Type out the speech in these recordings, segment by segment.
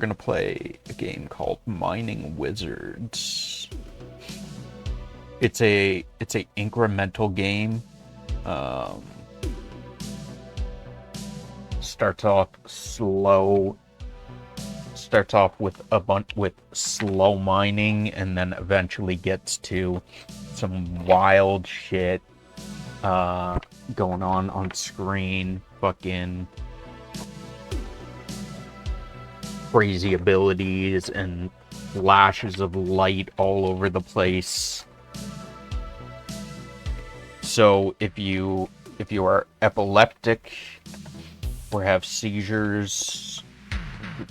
We're gonna play a game called Mining Wizards. It's a incremental game. Um, starts off slow. Starts off with with slow mining, and then eventually gets to some wild shit going on screen. Fucking crazy abilities and flashes of light all over the place. So if you are epileptic or have seizures,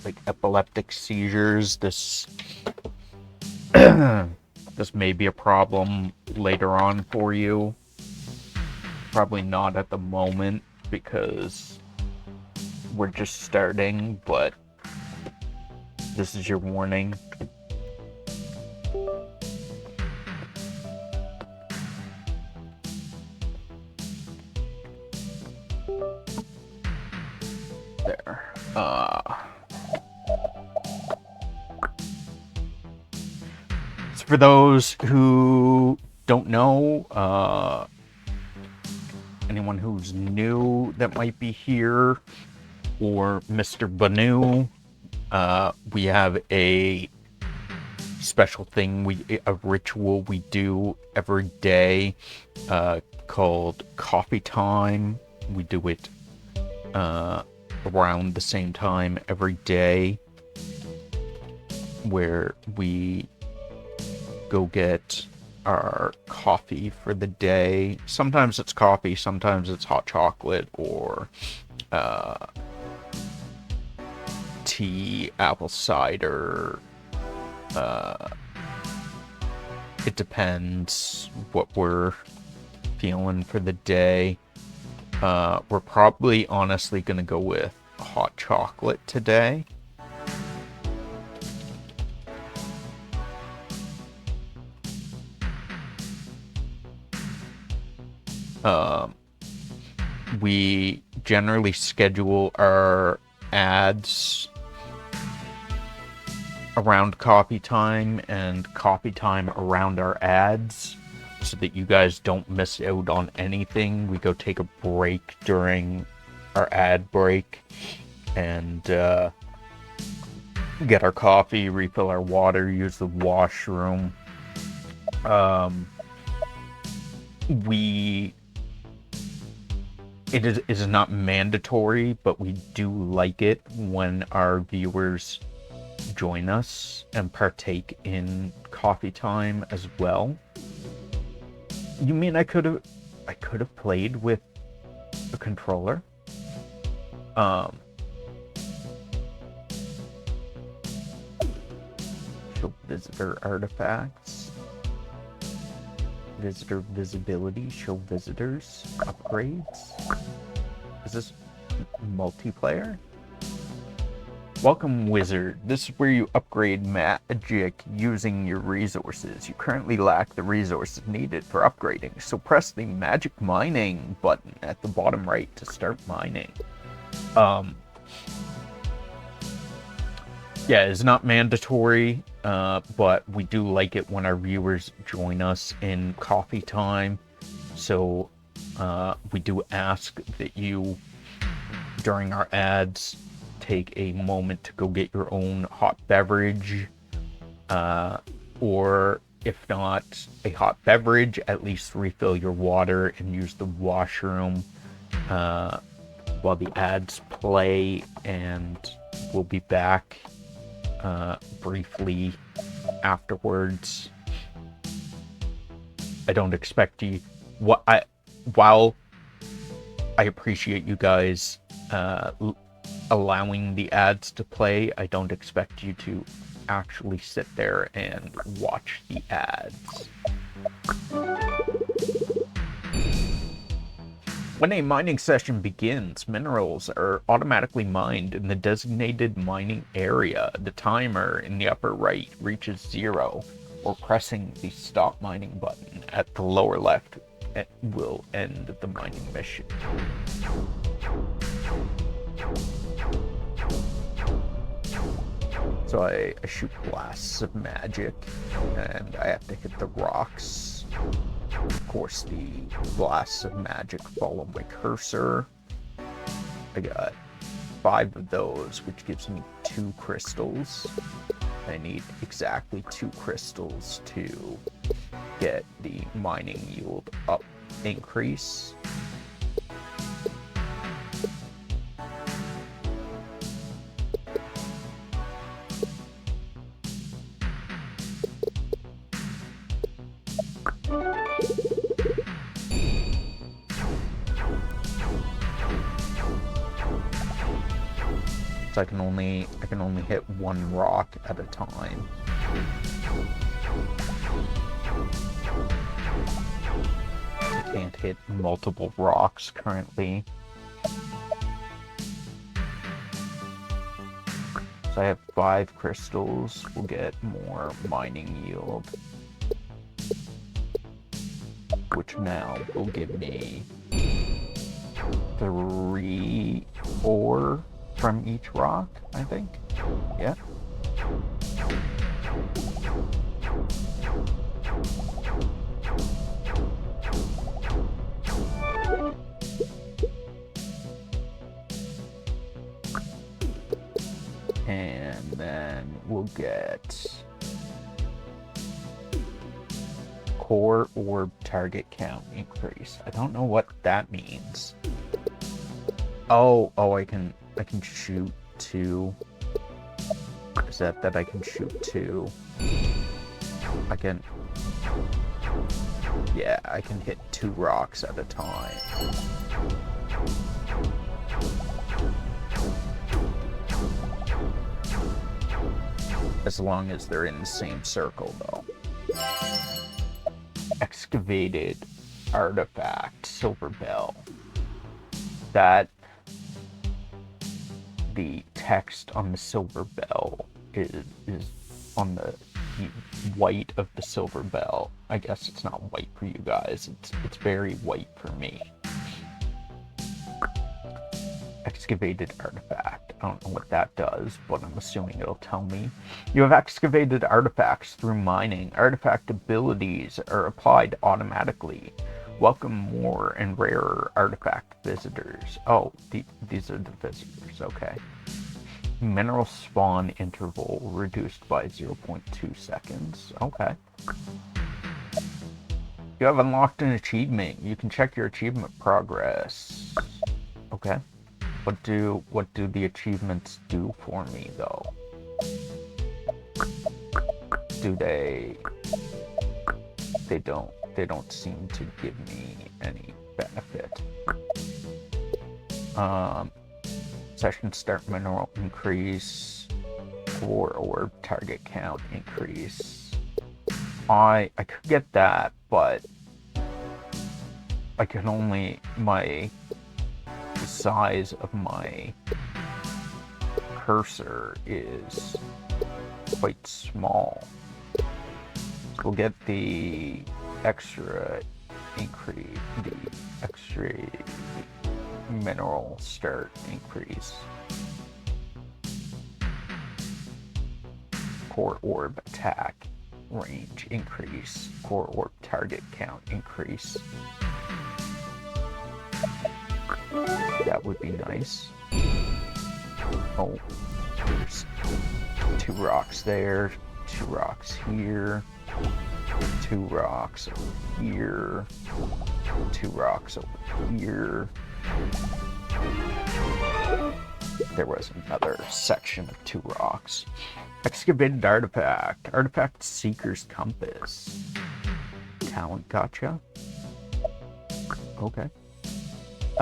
like epileptic seizures, this this may be a problem later on for you. Probably not at the moment because we're just starting, but this is your warning. There. So for those who don't know, anyone who's new that might be here, or Mr. Banu, we have a special thing, a ritual we do every day called coffee time. We do it around the same time every day, where we go get our coffee for the day. Sometimes it's coffee, sometimes it's hot chocolate, or tea, apple cider. It depends what we're feeling for the day. We're probably honestly gonna go with hot chocolate today. We generally schedule our ads around coffee time and coffee time around our ads, so that you guys don't miss out on anything. We go take a break during our ad break and get our coffee, refill our water, use the washroom. It is not mandatory, but we do like it when our viewers join us and partake in coffee time as well. You mean I could have played with a controller? Show visitor artifacts. Visitor visibility, show visitors, upgrades. Is this multiplayer? Welcome, wizard. This is where you upgrade magic using your resources. You currently lack the resources needed for upgrading, so press the magic mining button at the bottom right to start mining. Yeah, it's not mandatory, but we do like it when our viewers join us in coffee time. So we do ask that you, during our ads, take a moment to go get your own hot beverage, or if not a hot beverage, at least refill your water and use the washroom while the ads play, and we'll be back briefly afterwards. I don't expect you. While I appreciate you guys allowing the ads to play, I don't expect you to actually sit there and watch the ads. When a mining session begins, minerals are automatically mined in the designated mining area. The timer in the upper right reaches 0, or pressing the stop mining button at the lower left will end the mining mission. So I shoot blasts of magic, and I have to hit the rocks. Of course, the blasts of magic follow my cursor. I got 5 of those, which gives me 2 crystals. I need exactly 2 crystals to get the mining yield up increase. So I can only hit 1 rock at a time. I can't hit multiple rocks currently. So I have 5 crystals. We'll get more mining yield, which now will give me 3 ore from each rock, I think. Yeah. And then we'll get core orb target count increase. I don't know what that means. Oh, I can shoot 2. Is that I can shoot 2? I can hit 2 rocks at a time. As long as they're in the same circle, though. Excavated artifact, silver bell. That the text on the silver bell is on the white of the silver bell. I guess it's not white for you guys. It's very white for me. Excavated artifact. I don't know what that does, but I'm assuming it'll tell me. You have excavated artifacts through mining. Artifact abilities are applied automatically. Welcome more and rarer artifact visitors. Oh, these are the visitors, okay. Mineral spawn interval reduced by 0.2 seconds. Okay. You have unlocked an achievement. You can check your achievement progress. Okay. What do the achievements do for me, though? Do they don't seem to give me any benefit. Session start mineral increase, core orb target count increase. I could get that, but I can only the size of my cursor is quite small. So we'll get the extra increase, the extra mineral start increase. Core orb attack range increase. Core orb target count increase. That would be nice. Oh, there's 2 rocks there, 2 rocks here, 2 rocks over here, 2 rocks over here. There was another section of 2 rocks. Excavated artifact. Artifact Seeker's Compass. Talent gotcha. Okay.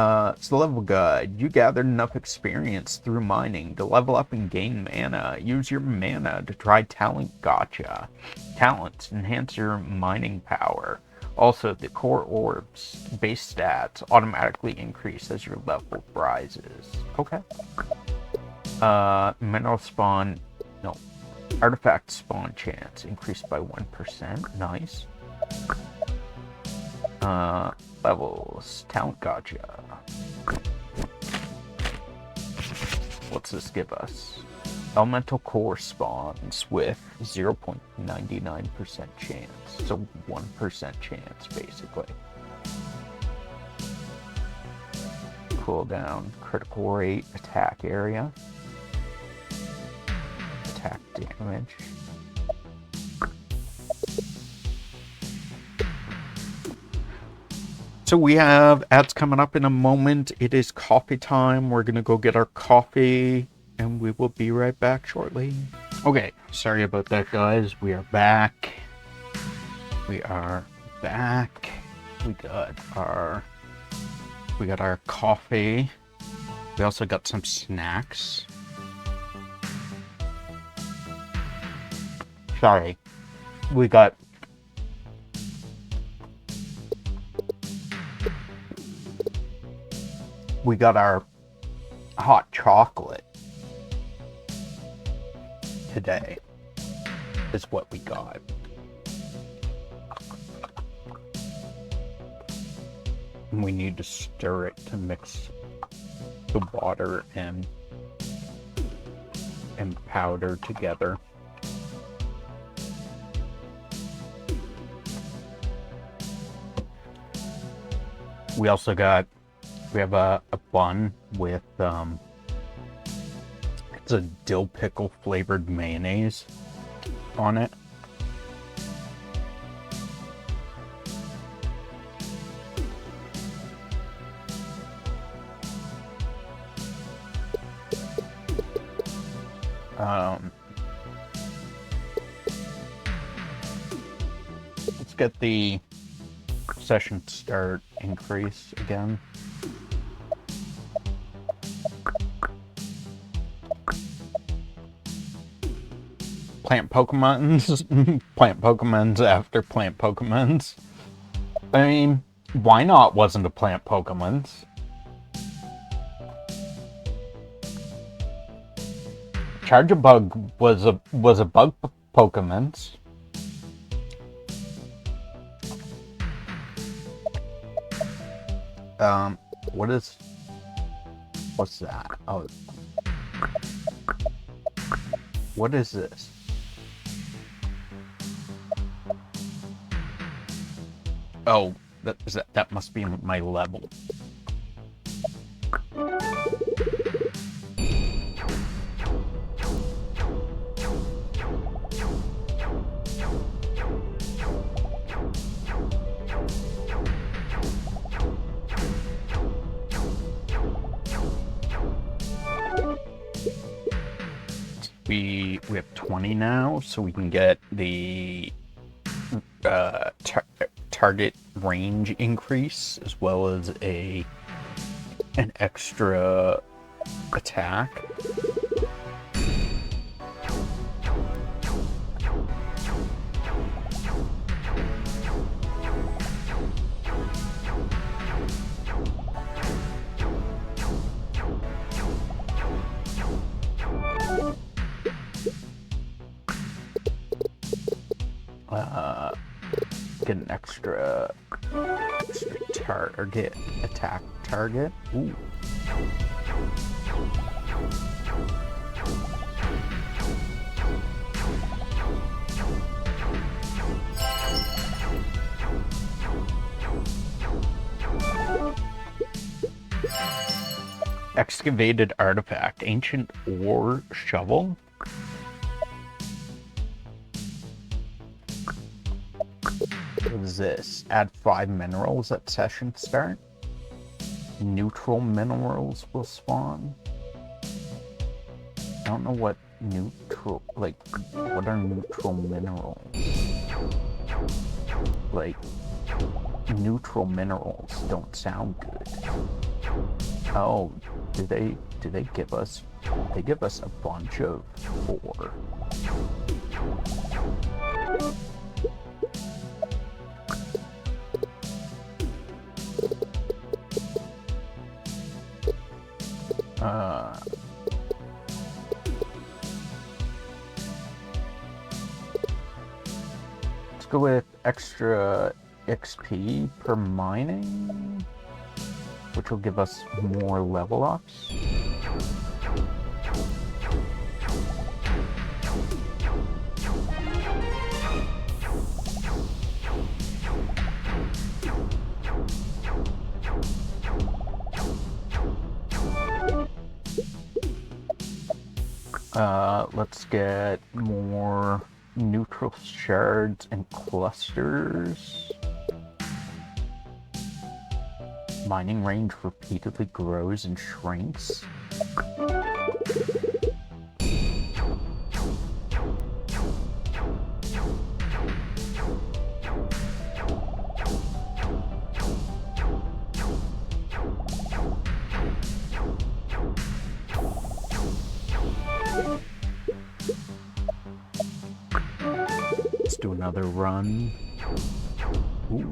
It's the level guide. You gathered enough experience through mining to level up and gain mana. Use your mana to try talent gotcha. Talents enhance your mining power. Also, the core orb's base stats automatically increase as your level rises. Okay. Mineral spawn, no. Artifact spawn chance increased by 1%. Nice. Levels. Talent gotcha. What's this give us? Elemental core spawns with 0.99% chance, so 1% chance basically. Cooldown, critical rate, attack area, attack damage. So we have ads coming up in a moment. It is coffee time. We're gonna go get our coffee and we will be right back shortly. Okay, sorry about that, guys. We are back. We got our coffee. We also got some snacks. Sorry. We got our hot chocolate today is what we got. And we need to stir it to mix the water and powder together. We also have a bun with it's a dill pickle flavored mayonnaise on it. Let's get the session start increase again. Plant Pokemons, plant Pokemons after plant Pokemons. I mean, why not wasn't a plant Pokemons? Charjabug was a bug Pokemons. What's that? Oh, what is this? Oh, that must be my level. We have 20 now, so we can get the target range increase as well as an extra attack. Get an extra target, attack target. Ooh. Excavated artifact, ancient ore shovel. What is this? Add 5 minerals at session start. Neutral minerals will spawn. I don't know what neutral, like, what are neutral minerals? Like, neutral minerals don't sound good. Oh, do they give us, they give us a bunch of ore. Let's go with extra XP per mining, which will give us more level ups. Let's get more neutral shards and clusters. Mining range repeatedly grows and shrinks. Let's do another run. Ooh.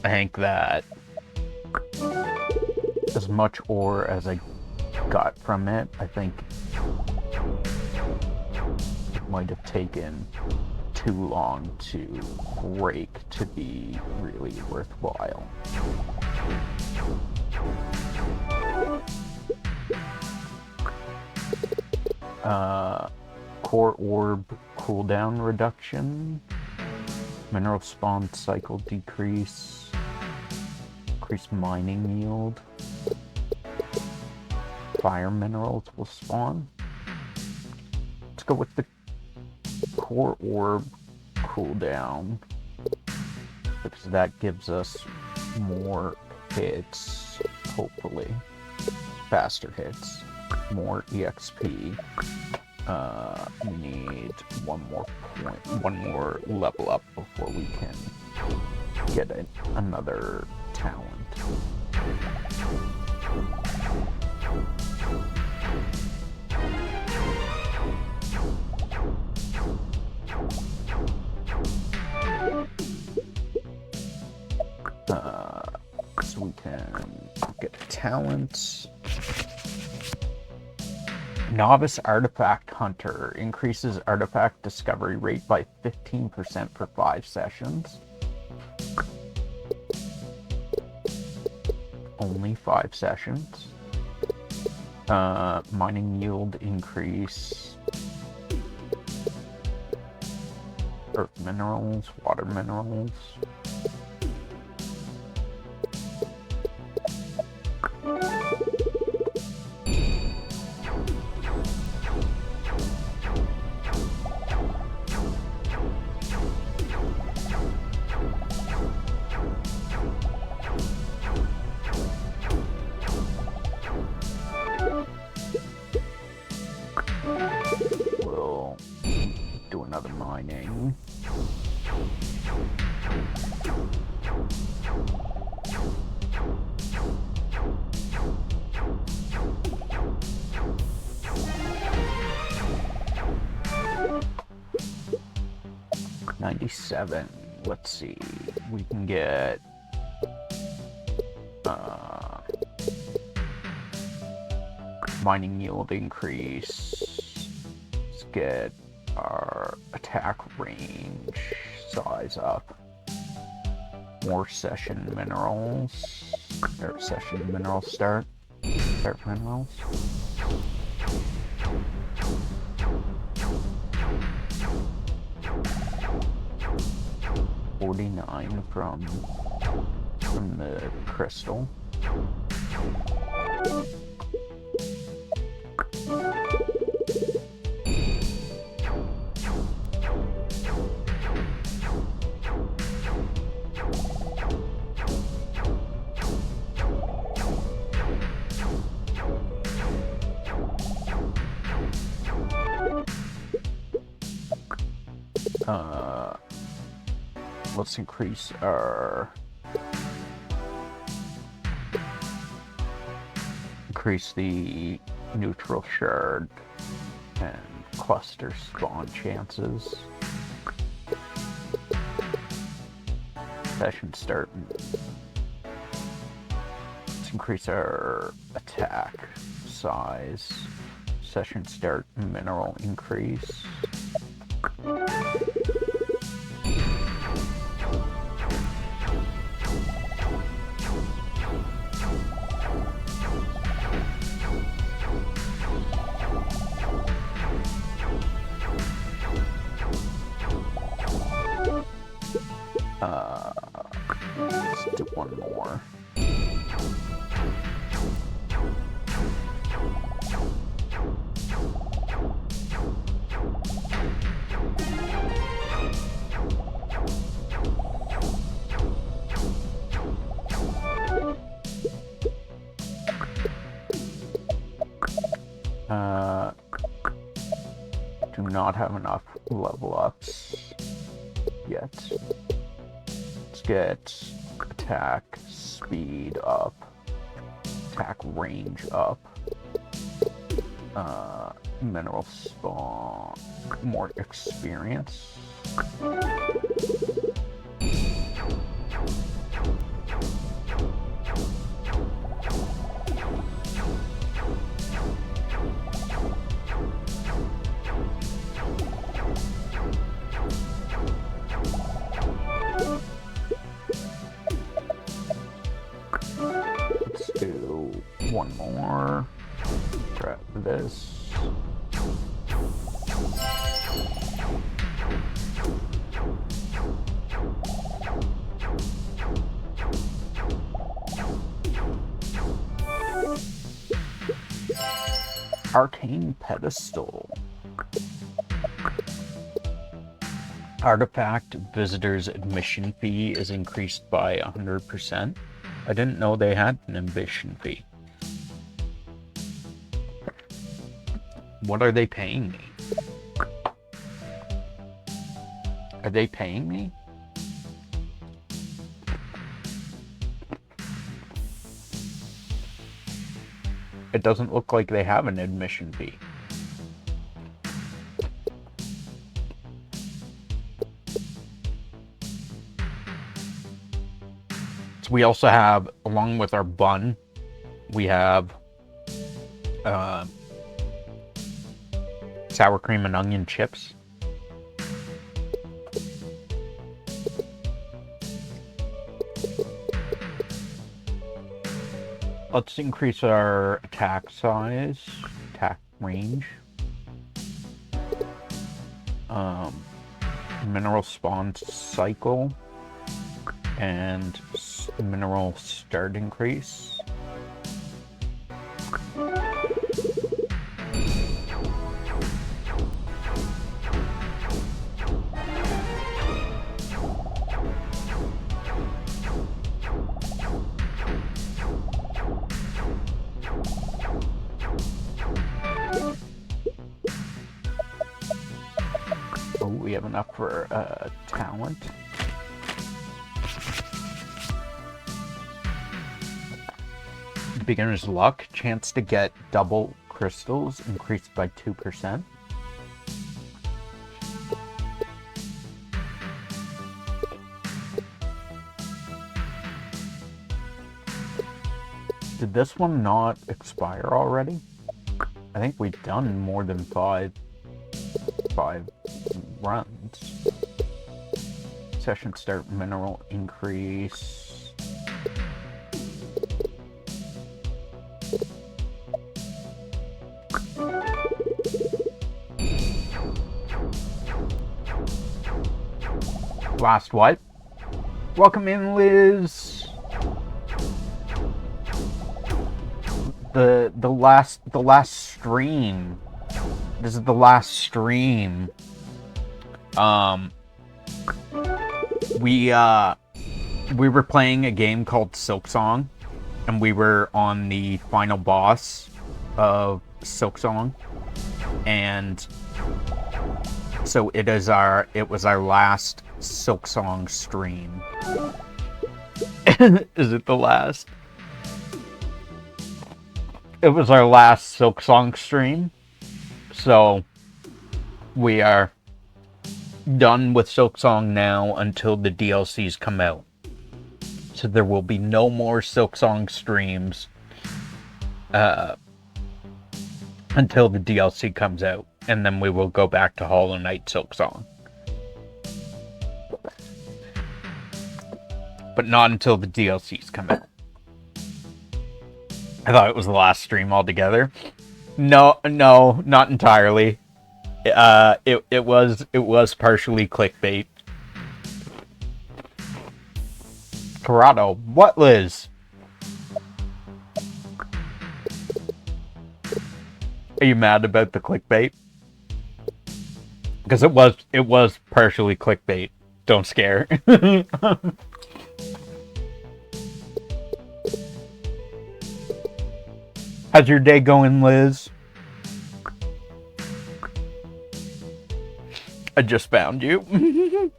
I think that as much ore as I got from it, I think it might have taken too long to break to be really worthwhile. Core orb cooldown reduction, mineral spawn cycle decrease, increased mining yield, fire minerals will spawn. Let's go with the core orb cooldown because that gives us more hits, hopefully faster hits, more EXP. We need one more level up before we can get another talent. So we can get a talent. Novice Artifact Hunter increases artifact discovery rate by 15% for 5 sessions. Only 5 sessions. Mining yield increase. Earth minerals, water minerals. We'll do another mining. $97. Let's see. We can get mining yield increase. Let's get our attack range size up. More session minerals. Or session mineral start. Start minerals. $49 from the crystal. Let's increase the neutral shard and cluster spawn chances. Session start. Let's increase our attack size. Session start mineral increase. Let's do one more. Do not have enough level ups yet. Let's get attack speed up, attack range up, mineral spawn, more experience. Let's do one more. Grab this. Arcane Pedestal. Artifact visitors admission fee is increased by 100%. I didn't know they had an admission fee. What are they paying me? Are they paying me? It doesn't look like they have an admission fee. So we also have, along with our bun, we have sour cream and onion chips. Let's increase our attack size, attack range. Mineral spawn cycle and mineral start increase. Oh, we have enough for talent. Beginner's luck, chance to get double crystals increased by 2%. Did this one not expire already? I think we've done more than five runs. Session start, mineral increase. Last what? Welcome in, Liz. The last stream. This is the last stream. We were playing a game called Silksong, and we were on the final boss of Silksong, and so it was our last Silksong stream. Is it the last? It was our last Silksong stream, so we are done with Silksong now until the DLCs come out. So there will be no more Silksong streams until the DLC comes out, and then we will go back to Hollow Knight Silksong. But not until the DLCs come out. I thought it was the last stream altogether. No, not entirely. It was partially clickbait. Corrado, what, Liz? Are you mad about the clickbait? Because it was partially clickbait. Don't scare. How's your day going, Liz? I just found you.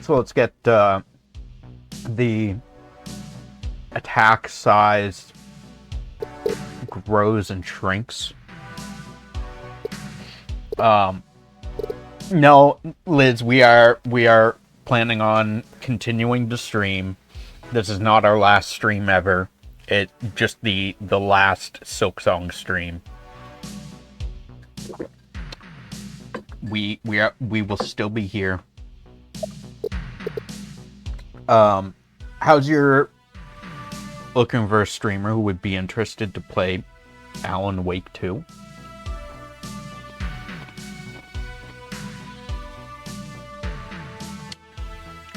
So let's get the attack size grows and shrinks. No, Liz, we are planning on continuing to stream. This is not our last stream ever. It just the last Silksong stream. We will still be here. How's your looking for a streamer who would be interested to play Alan Wake 2?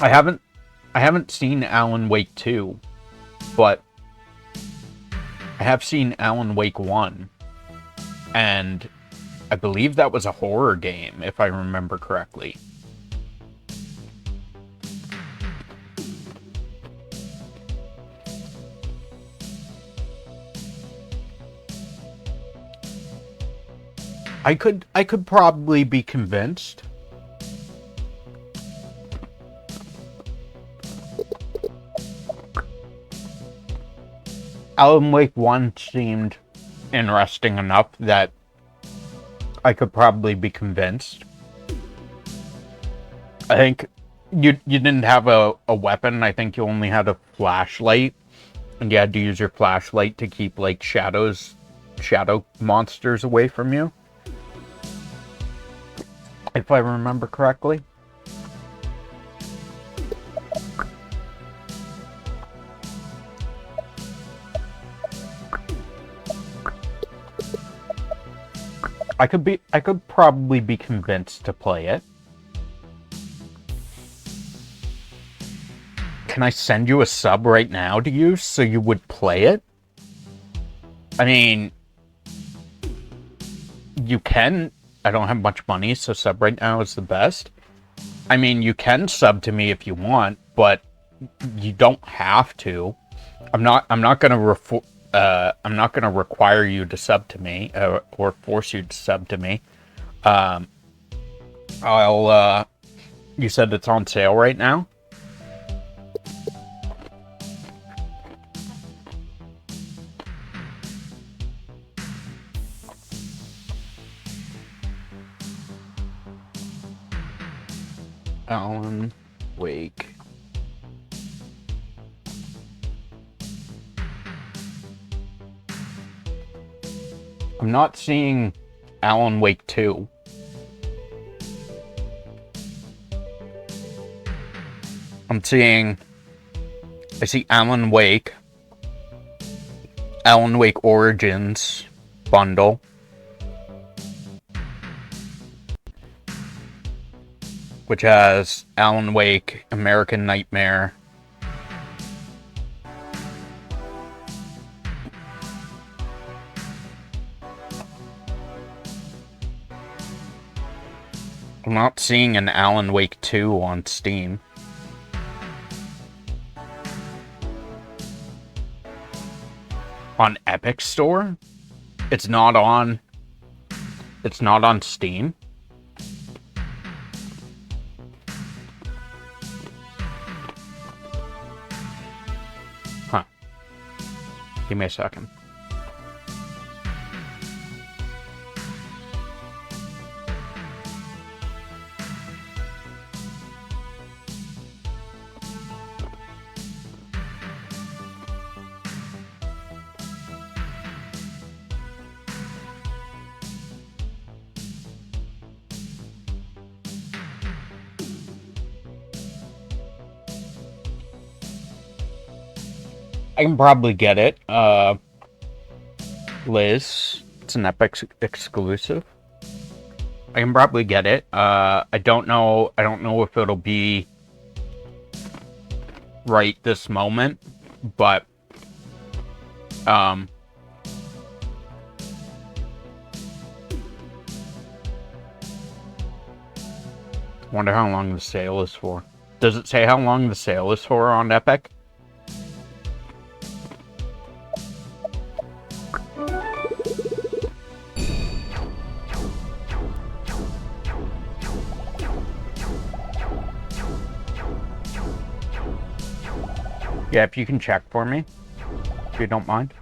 I haven't seen Alan Wake 2, but I have seen Alan Wake 1, and I believe that was a horror game, if I remember correctly. I could probably be convinced. Alan Wake 1 seemed interesting enough that I could probably be convinced. I think you didn't have a weapon. I think you only had a flashlight, and you had to use your flashlight to keep like shadow monsters away from you, if I remember correctly. I could probably be convinced to play it. Can I send you a sub right now to use so you would play it? I mean, you can. I don't have much money, so sub right now is the best. I mean, you can sub to me if you want, but you don't have to. I'm not gonna require you to sub to me or force you to sub to me. You said it's on sale right now? Alan Wake. I'm not seeing Alan Wake 2. I see Alan Wake Origins bundle. Which has Alan Wake, American Nightmare. I'm not seeing an Alan Wake 2 on Steam. On Epic Store? It's not on Steam? Huh. Give me a second. I can probably get it. Liz, it's an Epic exclusive. I can probably get it. I don't know if it'll be right this moment, but wonder how long the sale is for. Does it say how long the sale is for on Epic? Yeah, if you can check for me, if you don't mind.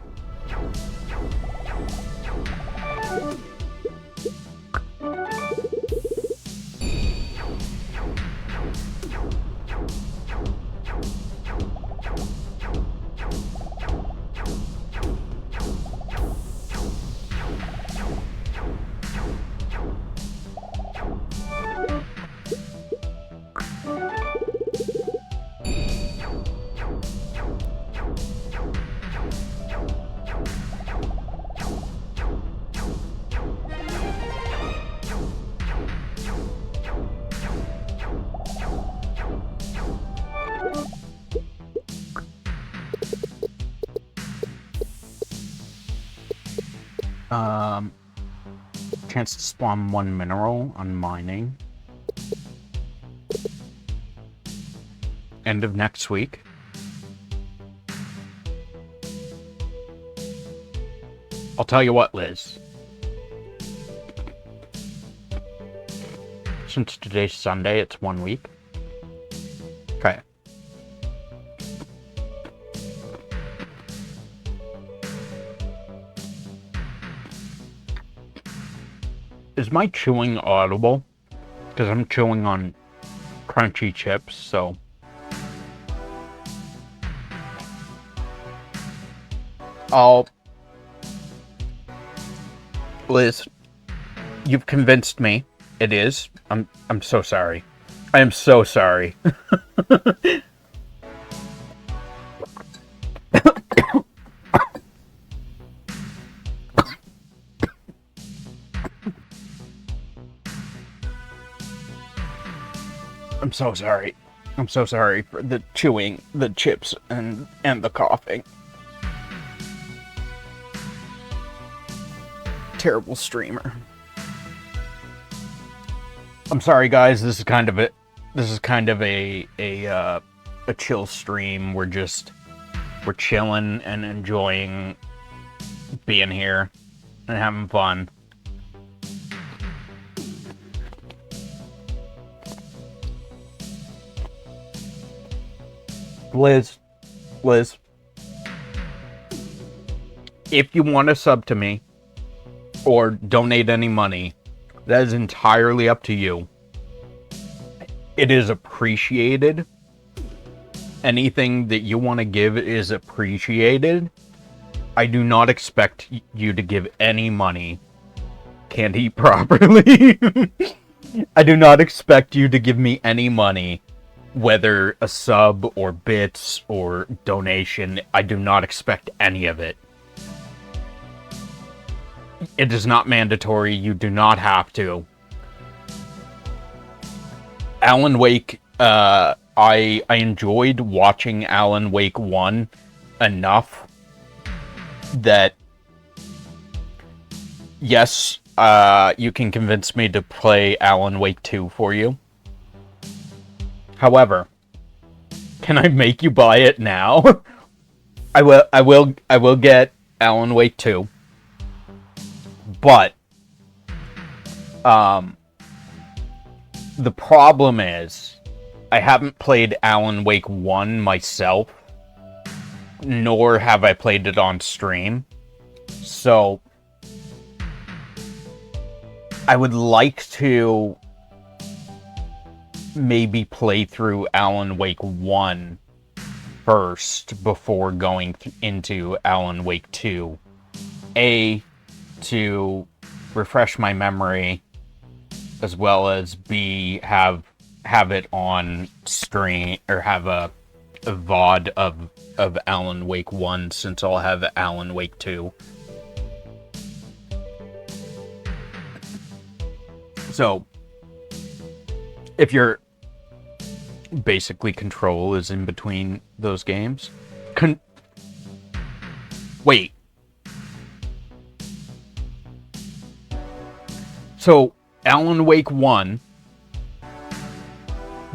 Chance to spawn 1 mineral on mining. End of next week. I'll tell you what, Liz. Since today's Sunday, it's 1 week. Okay. Is my chewing audible? Because I'm chewing on crunchy chips, so... Liz, you've convinced me. It is. I'm so sorry. I am so sorry. I'm so sorry. I'm so sorry for the chewing, the chips, and the coughing. Terrible streamer. I'm sorry, guys. This is kind of a chill stream. We're chilling and enjoying being here and having fun. Liz, if you want to sub to me or donate any money, that is entirely up to you. It is appreciated. Anything that you want to give is appreciated. I do not expect you to give any money. Can't eat properly. I do not expect you to give me any money. Whether a sub or bits or donation, I do not expect any of it. It is not mandatory. You do not have to. Alan Wake, I enjoyed watching Alan Wake 1 enough that, yes, you can convince me to play Alan Wake 2 for you. However, can I make you buy it now? I will get Alan Wake 2. But the problem is I haven't played Alan Wake 1 myself, nor have I played it on stream. So I would like to maybe play through Alan Wake 1 first before going into Alan Wake 2. To refresh my memory, as well as B, have it on stream, or have a VOD of Alan Wake 1, since I'll have Alan Wake 2. So, if you're basically Control is in between those games. Wait. So, Alan Wake 1,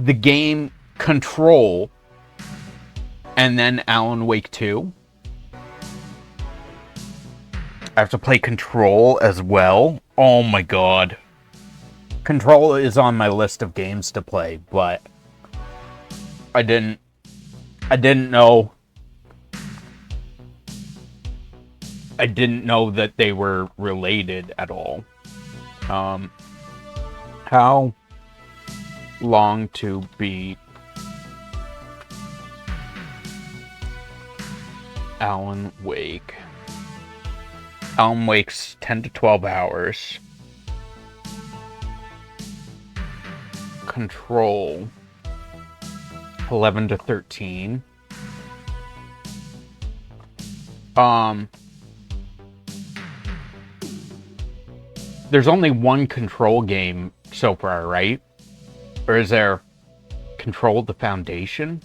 the game Control, and then Alan Wake 2. I have to play Control as well. Oh my god. Control is on my list of games to play, but I didn't know that they were related at all. How long to beat Alan Wake? Alan Wake's 10 to 12 hours. Control 11 to 13. There's only one Control game so far, right? Or is there Control the Foundation?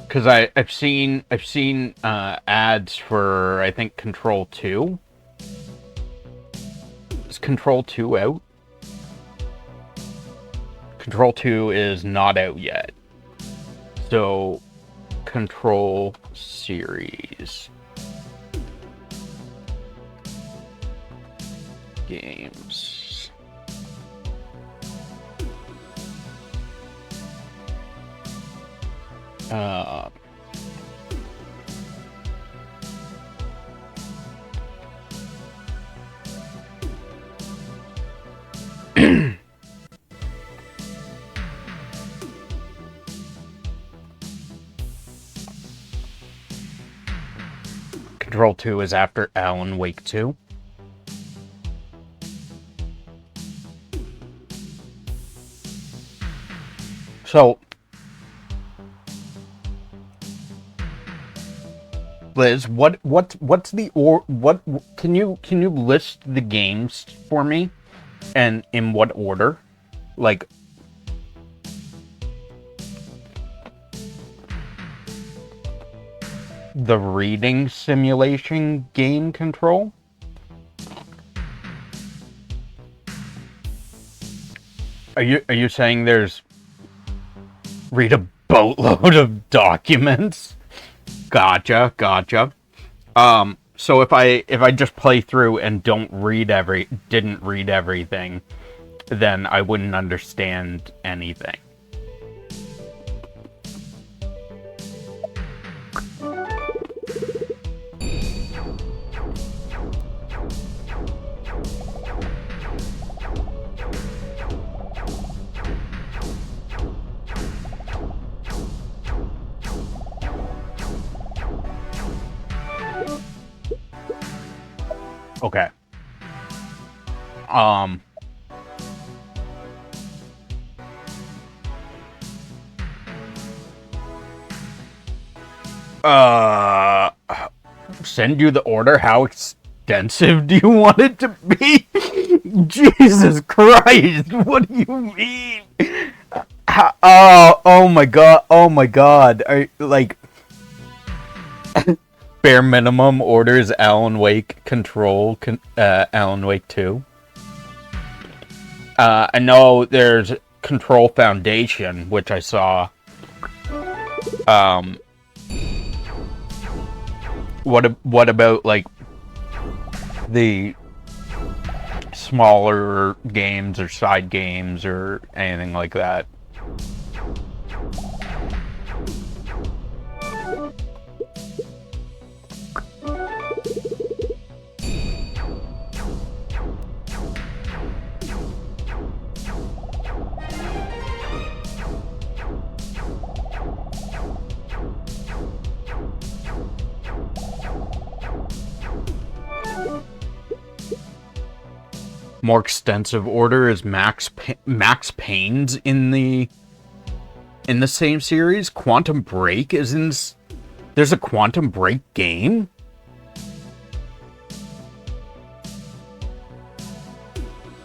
Because I've seen ads for, I think, Control 2. Is Control 2 out? Control 2 is not out yet. So, Control series. Games. Control 2 is after Alan Wake 2. So, Liz, what's the what can you list the games for me, and in what order? Like, the reading simulation game Control? Are you saying there's read a boatload of documents? Gotcha. So if I just play through and didn't read everything, then I wouldn't understand anything. Okay. Send you the order? How extensive do you want it to be? Jesus Christ, what do you mean? Oh my god. Are, like, bare minimum orders Alan Wake Control, Alan Wake 2. I know there's Control Foundation, which I saw. What about, like, the smaller games or side games or anything like that? More extensive order is Max Payne's in the same series. Quantum Break is in. There's a Quantum Break game.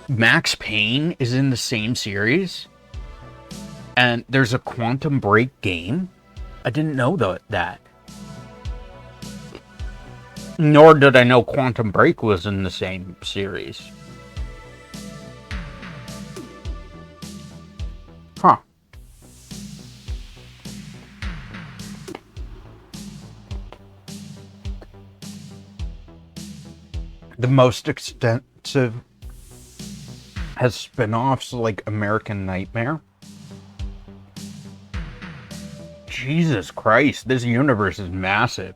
Max Payne is in the same series, and there's a Quantum Break game. I didn't know that. Nor did I know Quantum Break was in the same series. Huh. The most extensive has spin-offs like American Nightmare. Jesus Christ, this universe is massive.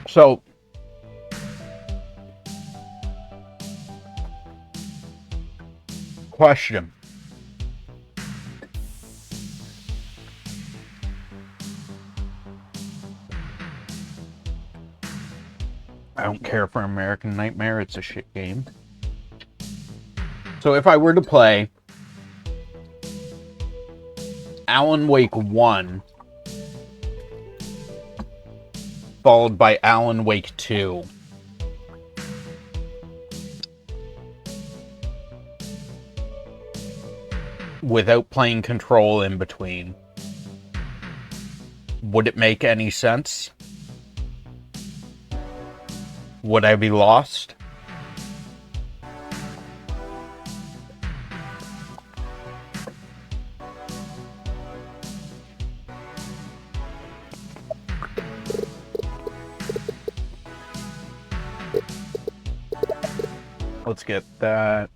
So question. I don't care for American Nightmare, it's a shit game. So if I were to play Alan Wake 1 followed by Alan Wake 2, without playing Control in between, would it make any sense? Would I be lost? Let's get that.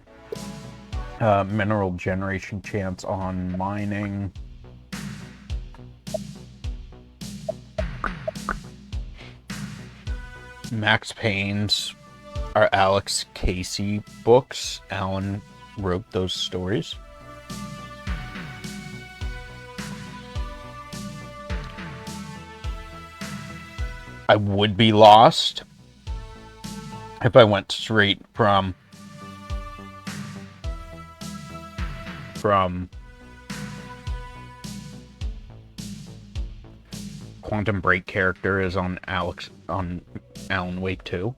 Mineral generation chance on mining. Max Payne's are Alex Casey books. Alan wrote those stories. I would be lost if I went straight from Quantum Break character is on Alan Wake 2.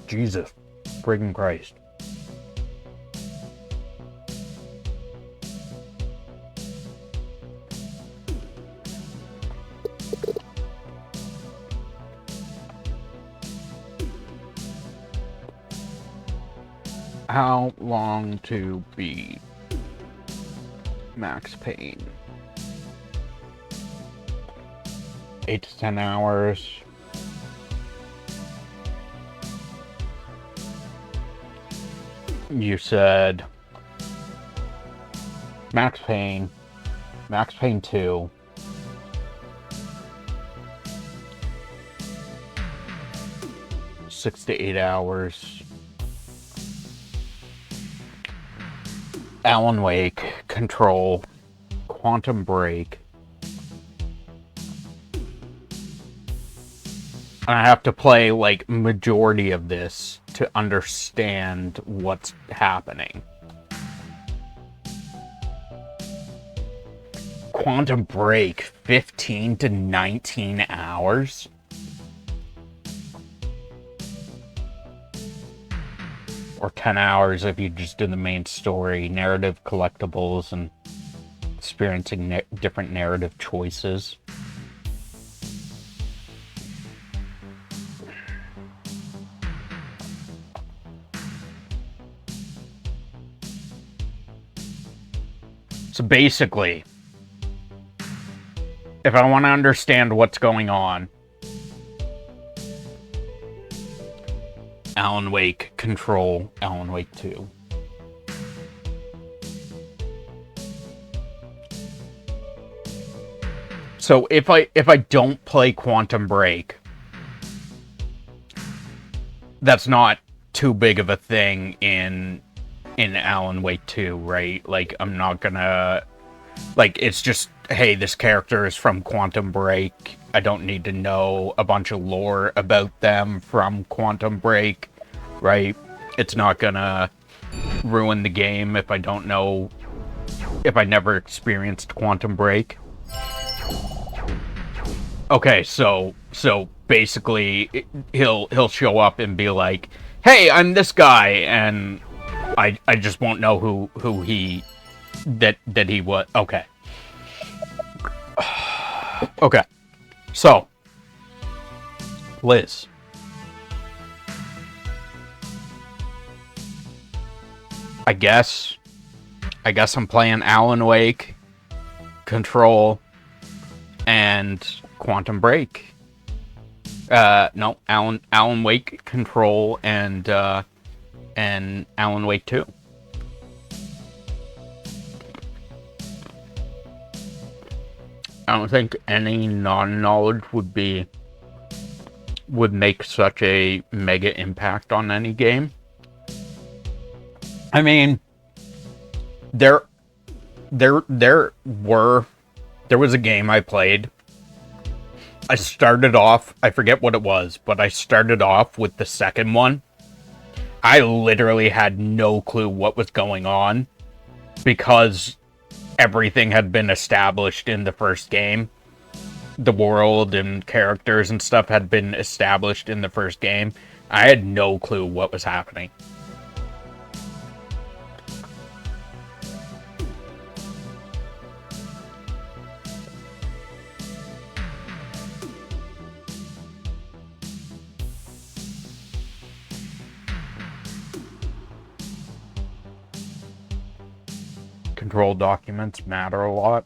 Jesus friggin' Christ. How long to beat Max Payne? 8 to 10 hours. You said Max Payne 2. Six to 8 hours. Alan Wake, Control, Quantum Break. I have to play like majority of this to understand what's happening. Quantum Break, 15 to 19 hours. Or 10 hours if you just do the main story, narrative collectibles, and experiencing different narrative choices. So basically, if I want to understand what's going on, Alan Wake, Control, Alan Wake 2. So if I don't play Quantum Break, that's not too big of a thing in Alan Wake 2, right? Like, I'm not gonna... Like, it's just, hey, this character is from Quantum Break. I don't need to know a bunch of lore about them from Quantum Break. right? It's not gonna ruin the game if I don't know, if I never experienced Quantum Break. Okay, so basically he'll show up and be like, "Hey, I'm this guy," and I just won't know who he that he was. Okay. Okay. So, Liz. I guess I'm playing Alan Wake, Control, and Quantum Break. No, Alan Wake, Control, and Alan Wake 2. I don't think any non-knowledge would make such a mega impact on any game. I mean, there was a game I played. I started off, I forget what it was, but I started off with the second one. I literally had no clue what was going on because everything had been established in the first game. The world and characters and stuff had been established in the first game. I had no clue what was happening. Control documents matter a lot.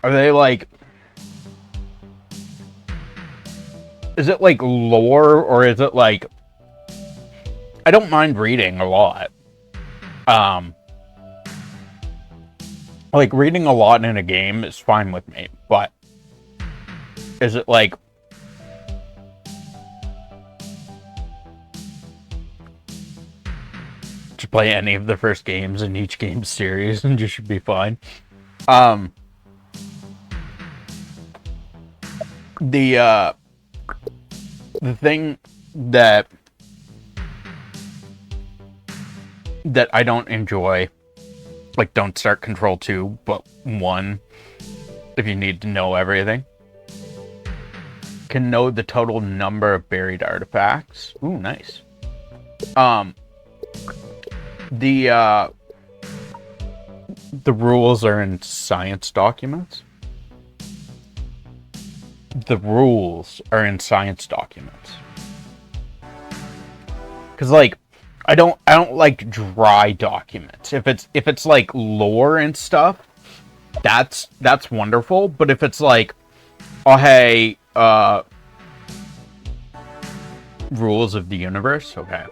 Are they like... Is it like lore, or is it like... I don't mind reading a lot. Like, reading a lot in a game is fine with me, but... Is it like... to play any of the first games in each game series and you should be fine? The thing that I don't enjoy, like, don't start Control 2, but 1, if you need to know everything. Can know the total number of buried artifacts. Ooh, nice. The rules are in science documents. The rules are in science documents. Cause like, I don't like dry documents. If it's like lore and stuff, that's wonderful. But if it's like, oh hey, rules of the universe, okay.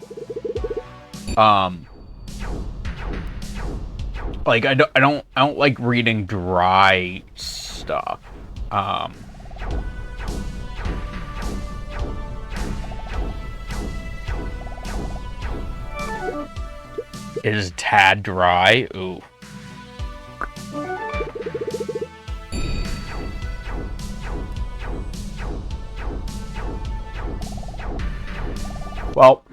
Like I don't like reading dry stuff. It is a tad dry. Ooh. Well,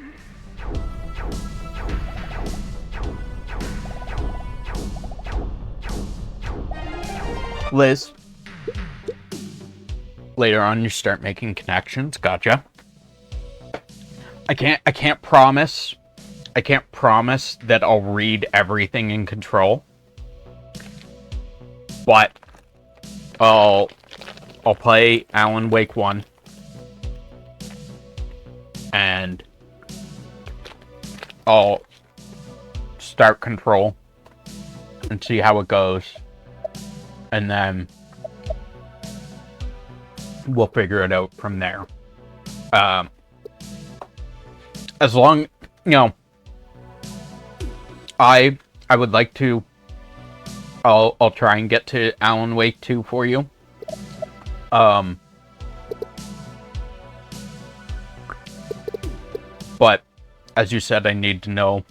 Liz, later on you start making connections. Gotcha. I can't promise that I'll read everything in Control, but I'll play Alan Wake 1 and I'll start Control and see how it goes, and then we'll figure it out from there. As long, you know, I would like to. I'll try and get to Alan Wake 2 for you. But as you said, I need to know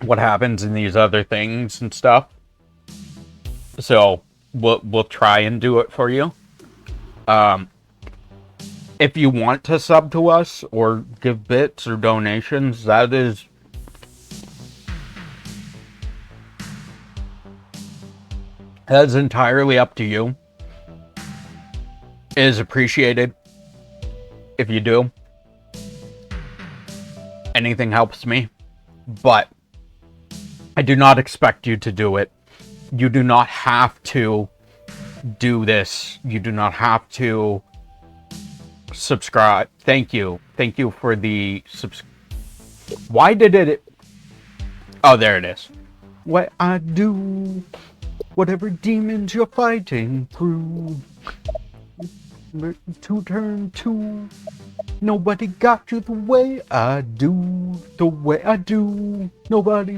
what happens in these other things and stuff. So we'll try and do it for you. if you want to sub to us or give bits or donations, that's entirely up to you. It is appreciated if you do. Anything helps me, but I do not expect you to do it. You do not have to do this. You do not have to subscribe. Thank you. Thank you for the Why did it... Oh, there it is. What I do, whatever demons you're fighting through, to turn to. Nobody got you the way I do, the way I do. Nobody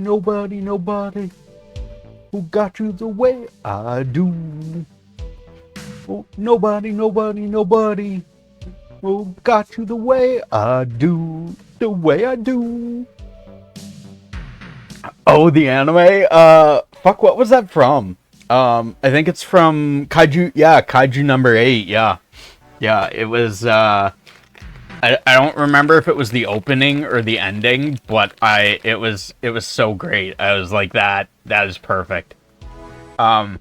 who got you the way I do. Oh, nobody who got you the way I do, the way I do. Oh, the anime? Fuck, what was that from? I think it's from Kaiju, yeah, Kaiju number 8, yeah. Yeah, it was, I don't remember if it was the opening or the ending, but it was so great. I was like, that is perfect. Like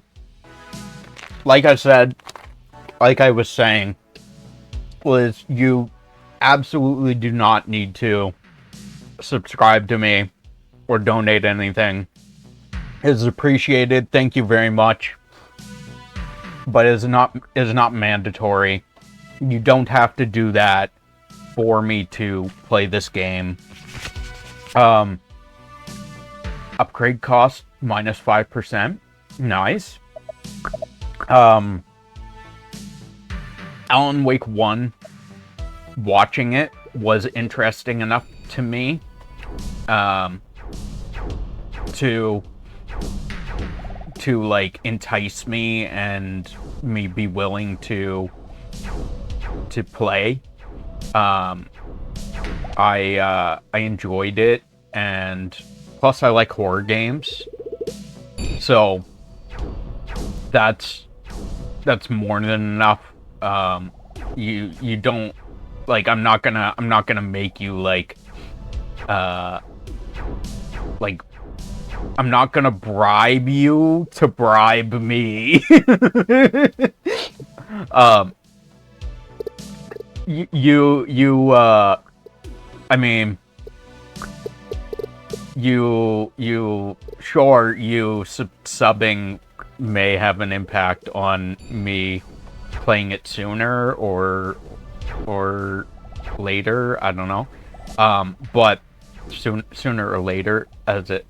I said, like I was saying, was you absolutely do not need to subscribe to me or donate anything. It is appreciated. Thank you very much. But it is not mandatory. You don't have to do that for me to play this game. Upgrade cost minus 5%. Nice. Alan Wake 1, watching it was interesting enough to me to like entice me and me be willing to play. I enjoyed it, and plus I like horror games, so that's more than enough. You don't, like, I'm not gonna make you like I'm not gonna bribe you to bribe me. I mean, sure, you subbing may have an impact on me playing it sooner or later, I don't know. But sooner or later as it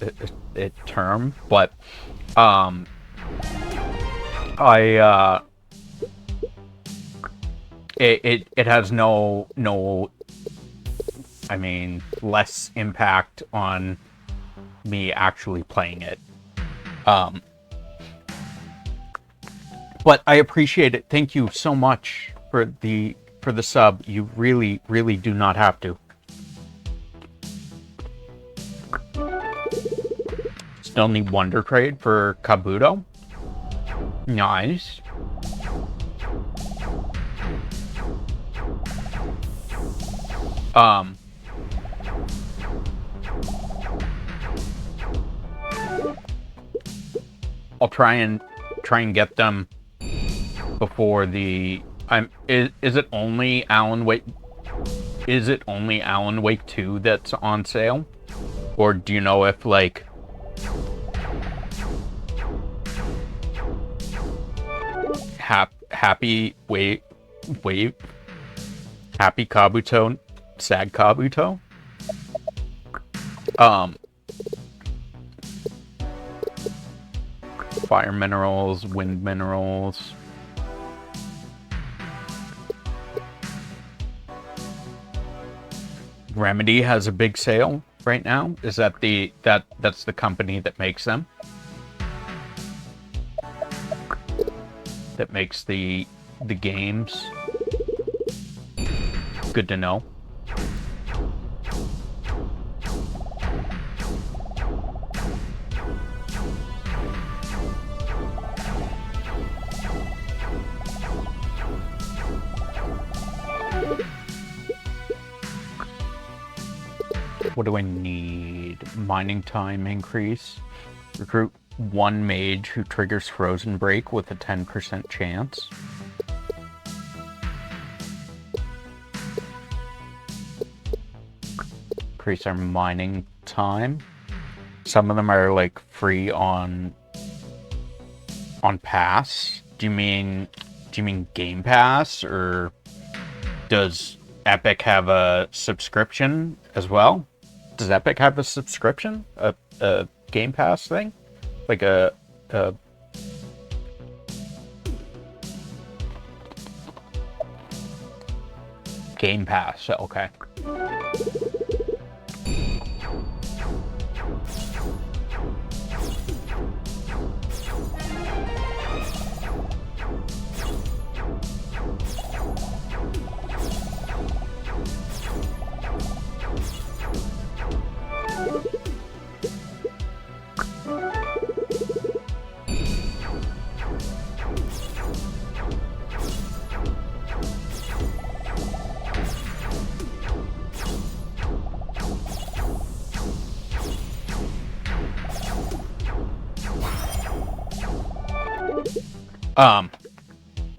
term, but it has no I mean, less impact on me actually playing it. But I appreciate it. Thank you so much for the sub. You really do not have to. Still need Wonder Trade for Kabuto. Nice. I'll try and get them before the is it only Alan Wake? Is it only Alan Wake 2 that's on sale? Or do you know if like Happy Kabuto, Sad Kabuto? Fire minerals, wind minerals. Remedy has a big sale right now. Is that that's the company that makes them? That makes the games. Good to know. what do I need? Mining time increase. Recruit one mage who triggers Frozen Break with a 10% chance. Increase our mining time. Some of them are like free on Pass. Do you mean Game Pass, or does Epic have a subscription as well? Does Epic have a subscription? A Game Pass thing? Like a Game Pass, okay.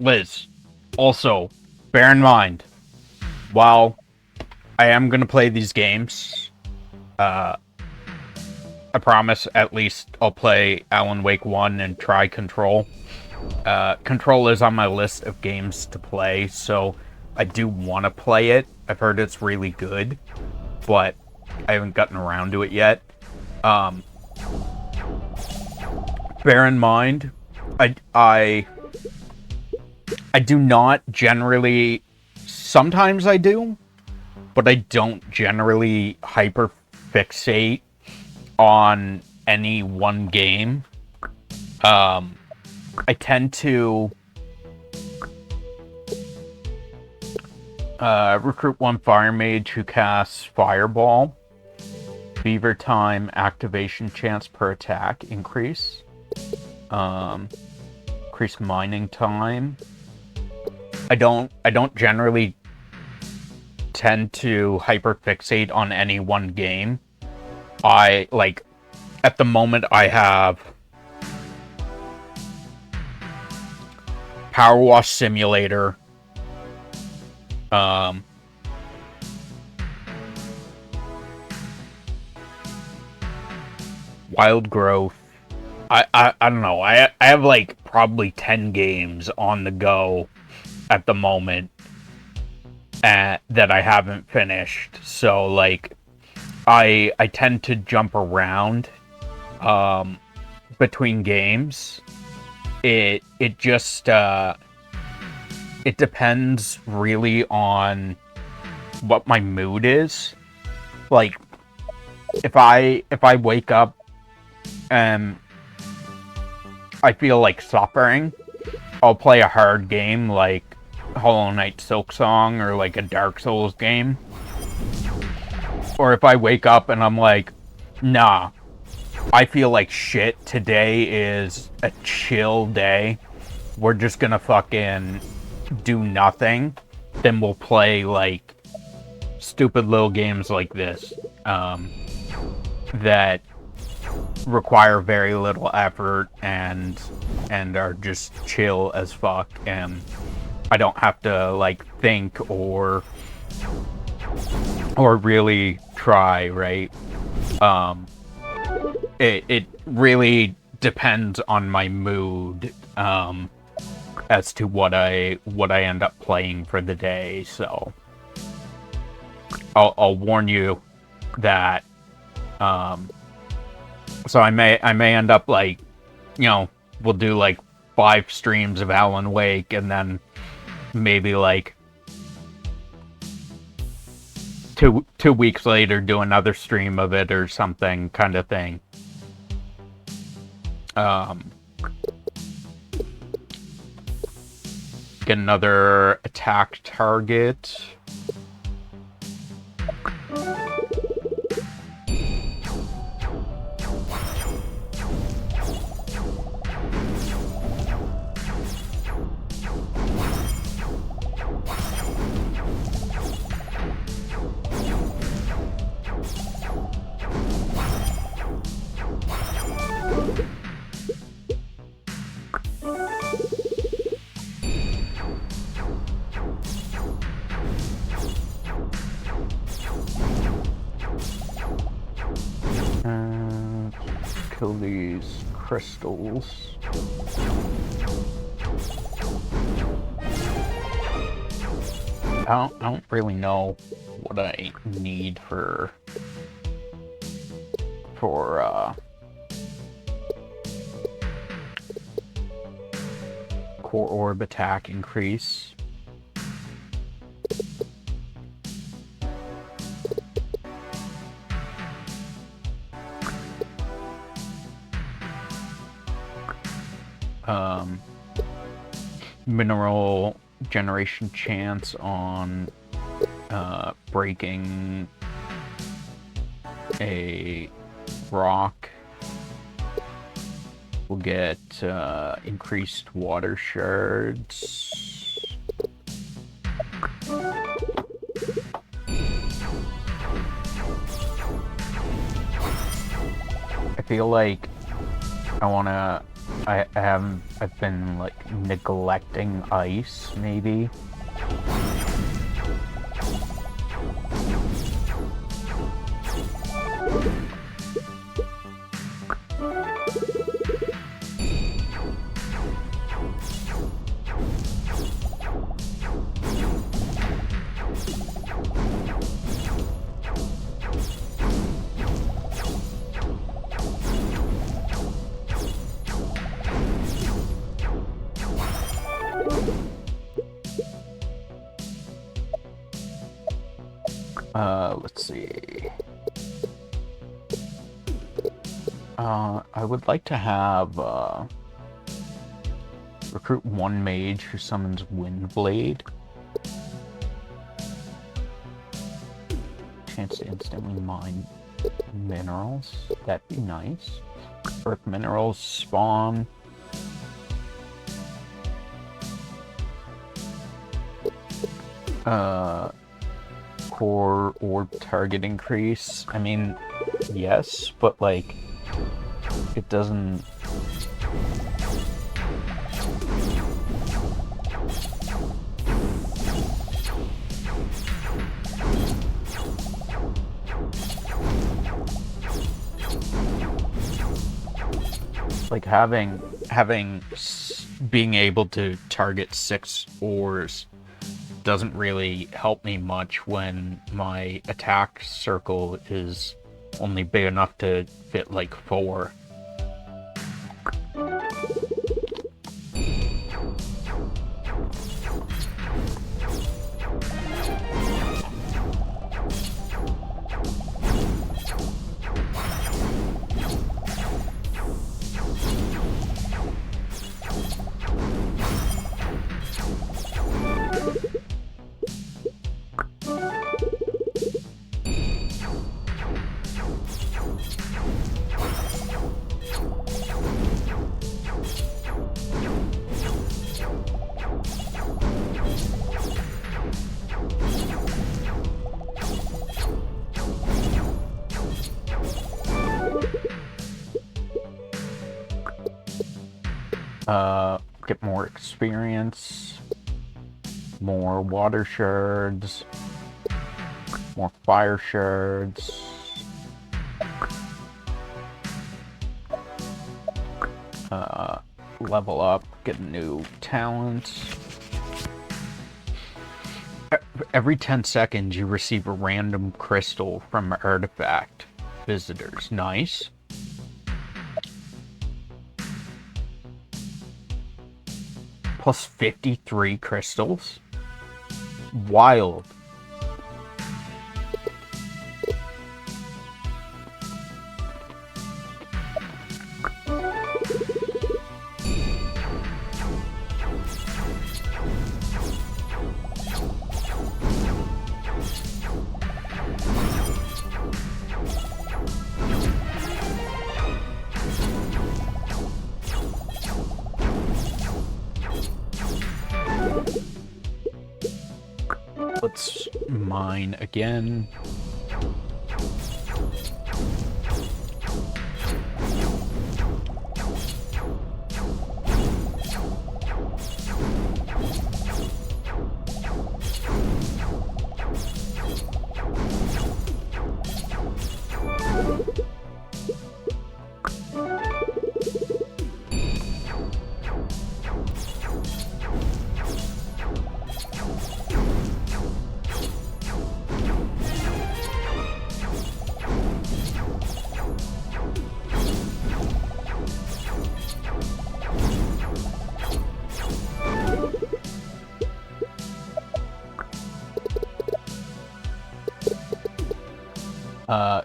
Liz, also, bear in mind, while I am going to play these games, I promise at least I'll play Alan Wake 1 and try Control. Control is on my list of games to play, so I do want to play it. I've heard it's really good, but I haven't gotten around to it yet. Bear in mind, I do not generally, sometimes I do, but I don't generally hyper-fixate on any one game. I tend to recruit one fire mage who casts Fireball. Beaver time, activation chance per attack increase. Increase mining time. I don't generally tend to hyperfixate on any one game. At the moment I have Power Wash Simulator, Wild Growth. I don't know. I have like probably 10 games on the go at the moment that I haven't finished. So like I tend to jump around between games. It just it depends really on what my mood is. Like if I wake up and I feel like suffering, I'll play a hard game like Hollow Knight Silksong or like a Dark Souls game. Or if I wake up and I'm like, nah, I feel like shit, today is a chill day, we're just gonna fucking do nothing, then we'll play like stupid little games like this that require very little effort and are just chill as fuck, and I don't have to like think or really try, right? It really depends on my mood as to what I end up playing for the day. So I'll warn you that so I may end up like, you know, we'll do like 5 streams of Alan Wake and then maybe like 2 weeks later do another stream of it or something, kind of thing. Get another attack target. kill these crystals. I don't really know what I need for core orb attack increase. Mineral generation chance on breaking a rock. We'll get increased water shards. I feel like I've been like neglecting ice, maybe. Let's see. I would like to have recruit one mage who summons Windblade. Chance to instantly mine minerals. That'd be nice. Earth minerals spawn. Core orb target increase. I mean, yes, but like, it doesn't. Like being able to target 6 ores doesn't really help me much when my attack circle is only big enough to fit like 4. Get more experience, more water shards, more fire shards. Level up, get a new talent. Every 10 seconds you receive a random crystal from artifact visitors. Nice. Plus 53 crystals. Wild. Let's mine again.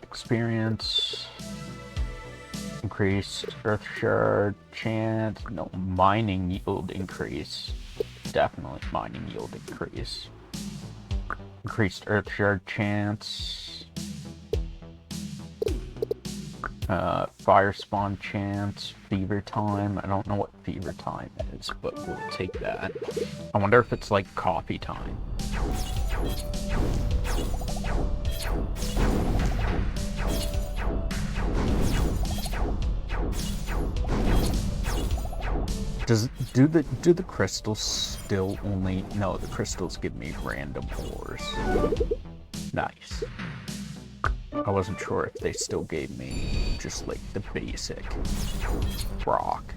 Experience. Increased earth shard chance. No, mining yield increase. Definitely mining yield increase. Increased earth shard chance. Fire spawn chance. Fever time. I don't know what fever time is, but we'll take that. I wonder if it's like coffee time. Do the crystals still only... No, the crystals give me random ores. Nice. I wasn't sure if they still gave me just like the basic rock.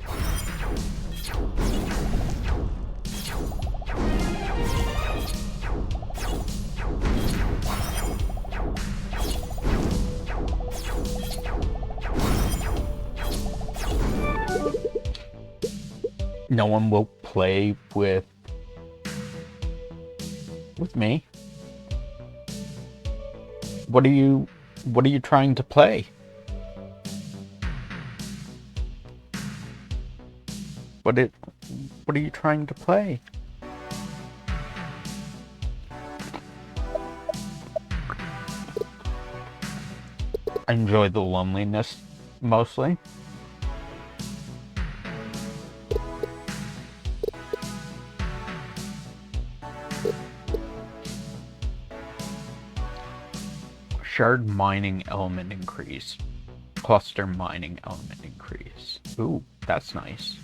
No one will play with me. What are you trying to play? What are you trying to play? I enjoy the loneliness mostly. Shard mining element increase. Cluster mining element increase. Ooh, that's nice.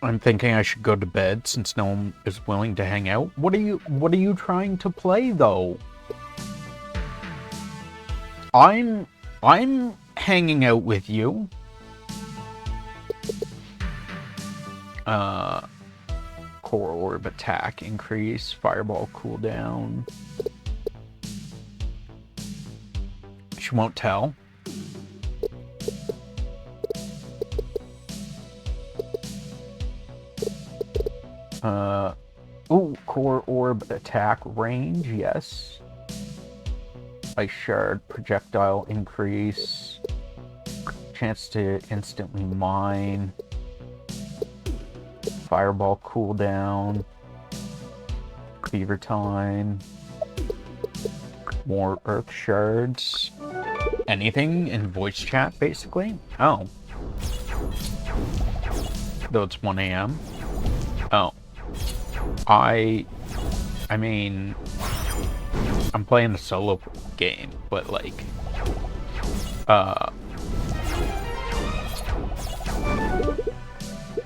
I'm thinking I should go to bed since no one is willing to hang out. What are you trying to play though? I'm hanging out with you. Core orb attack increase, fireball cooldown. She won't tell. Ooh, core orb attack range, yes. Ice shard projectile increase. Chance to instantly mine. Fireball cooldown. Fever time. More earth shards. Anything in voice chat, basically? Oh. Though it's 1 a.m. Oh. I mean, I'm playing a solo game, but like,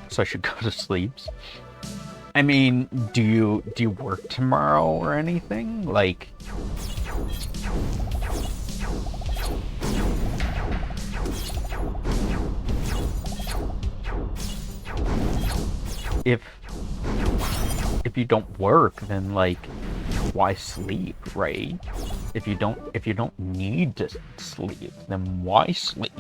so I should go to sleep. I mean, do you work tomorrow or anything? Like, if you don't work, then like, why sleep, right? If you don't need to sleep, then why sleep?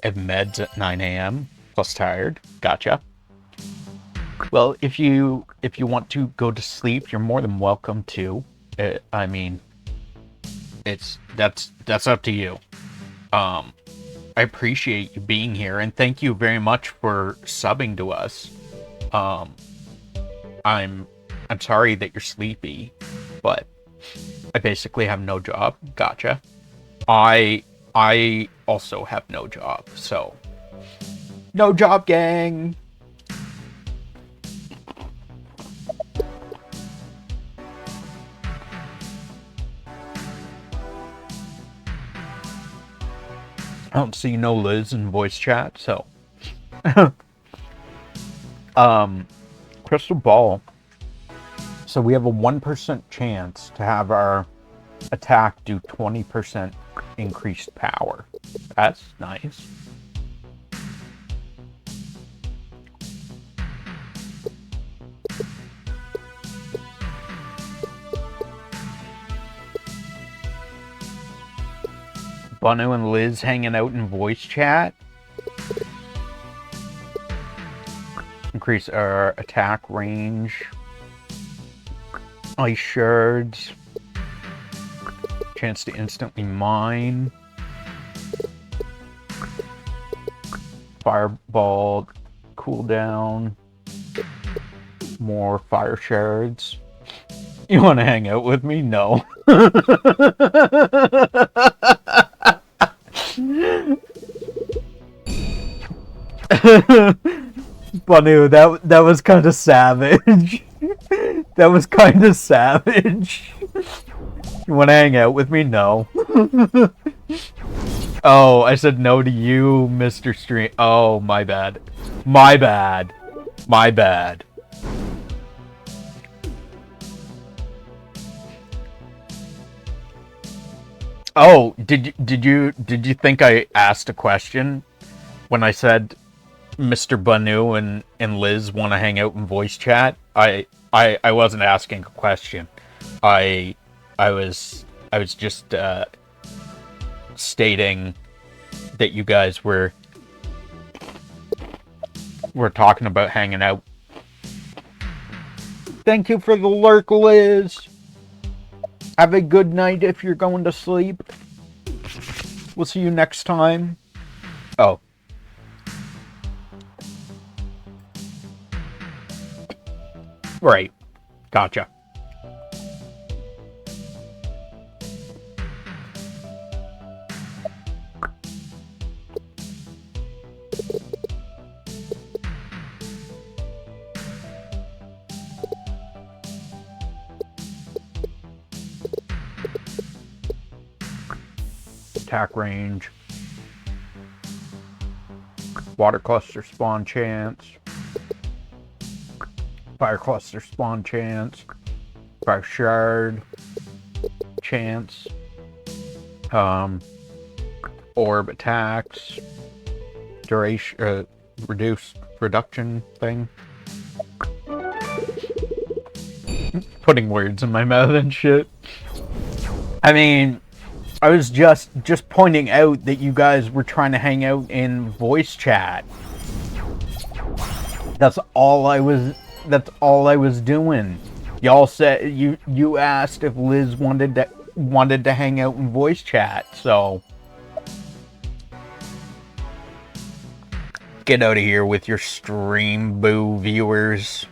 Have meds at 9 a.m. plus tired. Gotcha. Well, if you want to go to sleep, you're more than welcome to. I mean, that's up to you. I appreciate you being here, and thank you very much for subbing to us. I'm sorry that you're sleepy, but I basically have no job. Gotcha. I also have no job, so no job, gang. I don't see no Liz in voice chat, so crystal ball. So we have a 1% chance to have our attack do 20% increased power. That's nice. Banu and Liz hanging out in voice chat. Increase our attack range. Ice shards. Chance to instantly mine. Fireball cooldown. More fire shards. You want to hang out with me? No. Banu, that was kind of savage. That was kind of savage. You want to hang out with me? No. Oh, I said no to you, Mr. Stream. Oh, my bad. My bad. My bad. Oh, did you think I asked a question when I said Mr. Banu and Liz want to hang out in voice chat? I wasn't asking a question. I was just stating that you guys were talking about hanging out. Thank you for the lurk, Liz. Have a good night if you're going to sleep. We'll see you next time. Oh. Right. Gotcha. Attack range. Water cluster spawn chance. Fire cluster spawn chance. Fire shard chance. Orb attacks. Duration, reduction thing. Putting words in my mouth and shit. I mean, I was just pointing out that you guys were trying to hang out in voice chat. That's all I was doing. Y'all said you asked if Liz wanted to hang out in voice chat, so get out of here with your stream, boo viewers.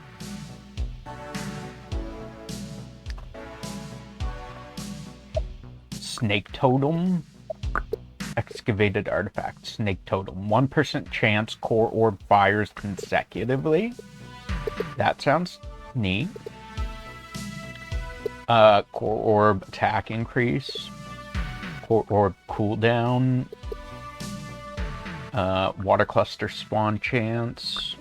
Snake Totem. Excavated artifact. Snake Totem. 1% chance core orb fires consecutively. That sounds neat. Core orb attack increase. Core orb cooldown. Water cluster spawn chance.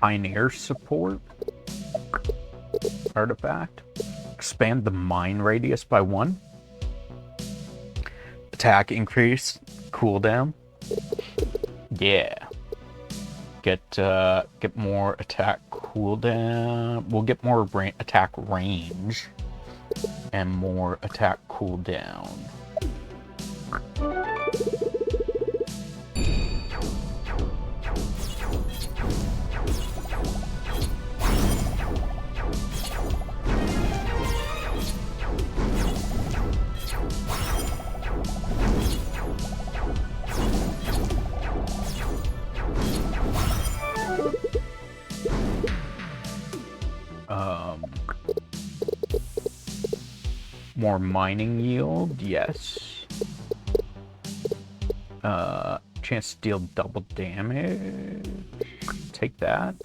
Pioneer support artifact. Expand the mine radius by 1. Attack increase. Cooldown. Yeah. Get more attack cooldown. We'll get more attack range and more attack cooldown. More mining yield, yes. Chance to deal double damage. Take that.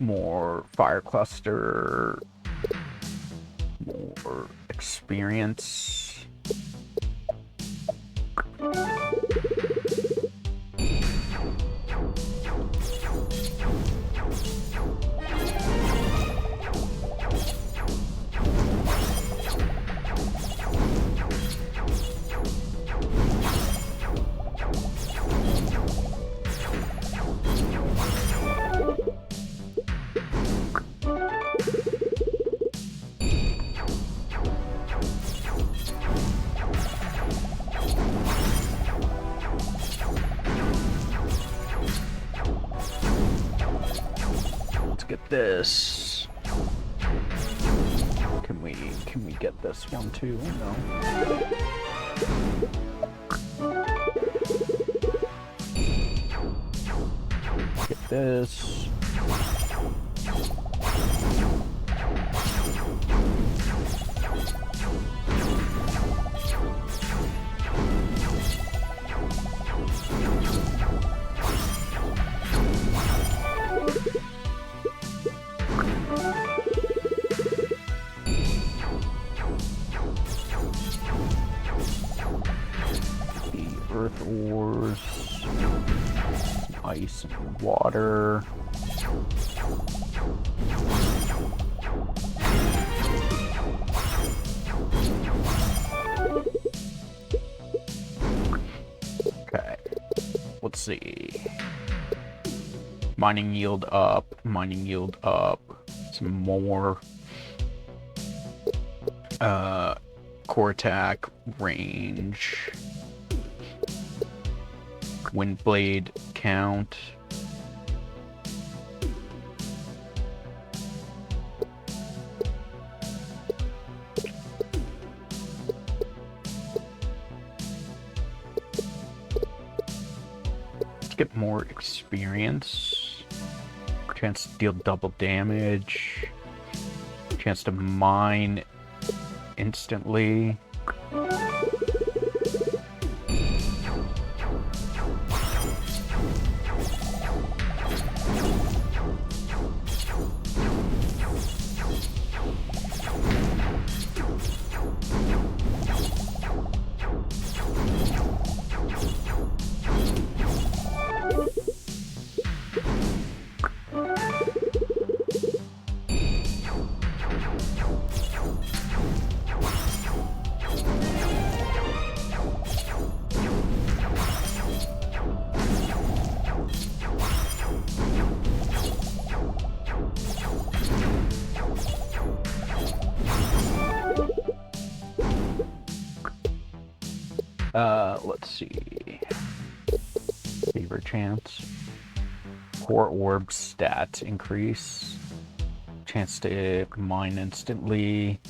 more fire cluster, more experience. Get this. Can we get this one too? No. Get this. Earth ores, ice and water. Okay, let's see. Mining yield up, some more. Core attack, range. Windblade count. Let's get more experience. Chance to deal double damage. Chance to mine instantly. Let's see. Fever chance. Core orb stats increase. Chance to mine instantly.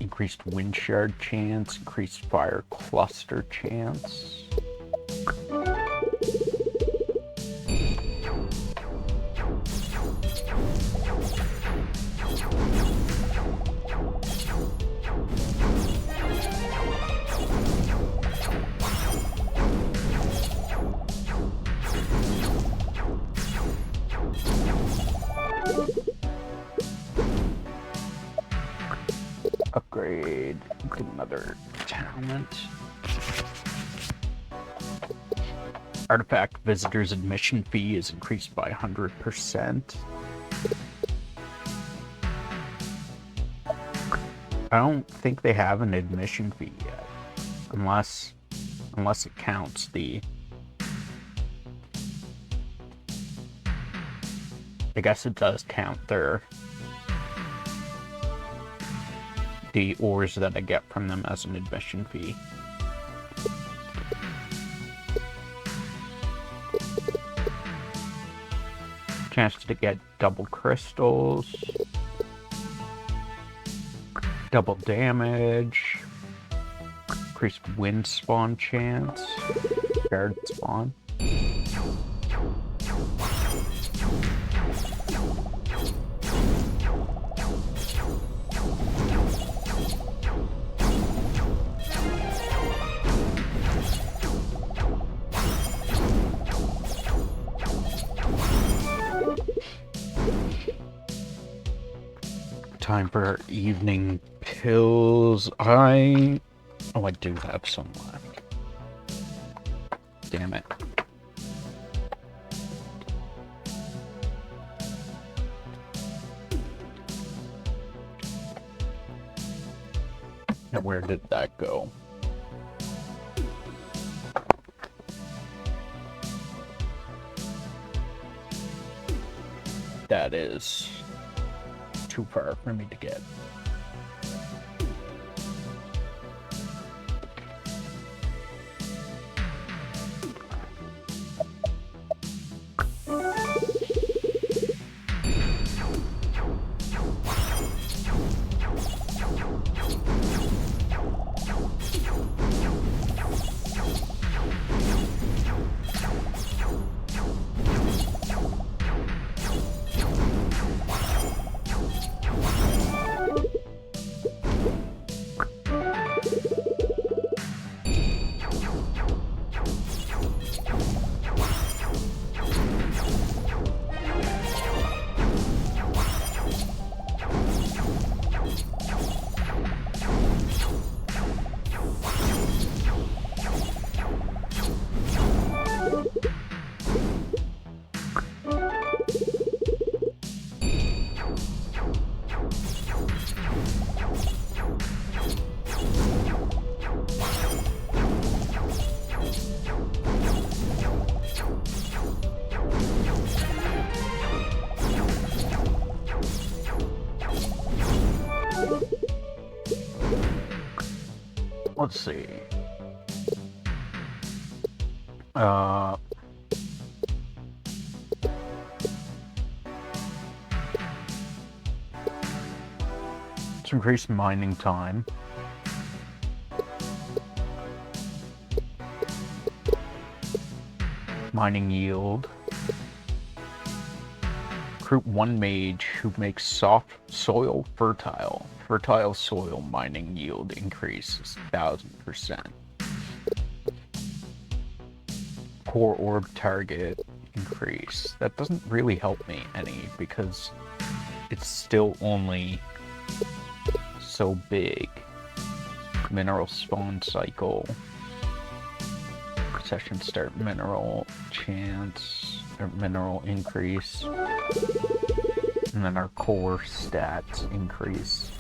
Increased wind shard chance. Increased fire cluster chance. Upgrade. Include another talent. Artifact visitors admission fee is increased by 100%. I don't think they have an admission fee yet, unless it counts the. I guess it does count the ores that I get from them as an admission fee. Chance to get double crystals, double damage, increased wind spawn chance, guard spawn. Time for our evening pills. Oh, I do have some left. Damn it. And where did that go? That is too far for me to get. Let's see. Let's increase mining time. Mining yield. Recruit one mage who makes soft soil fertile. Fertile soil mining yield increases 1000%. Core orb target increase. That doesn't really help me any because it's still only so big. Mineral spawn cycle. Session start mineral chance or mineral increase. And then our core stats increase.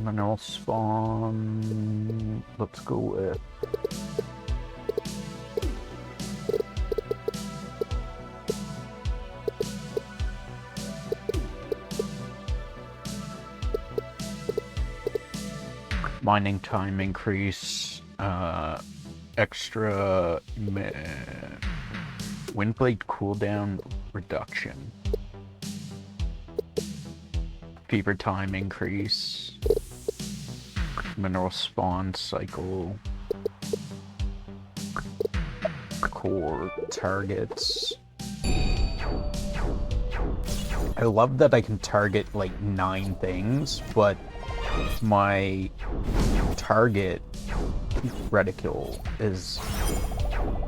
Mineral spawn. Let's go with mining time increase. Extra windblade cooldown reduction. Fever time increase. Mineral spawn cycle. Core targets. I love that I can target like 9 things, but my target reticule is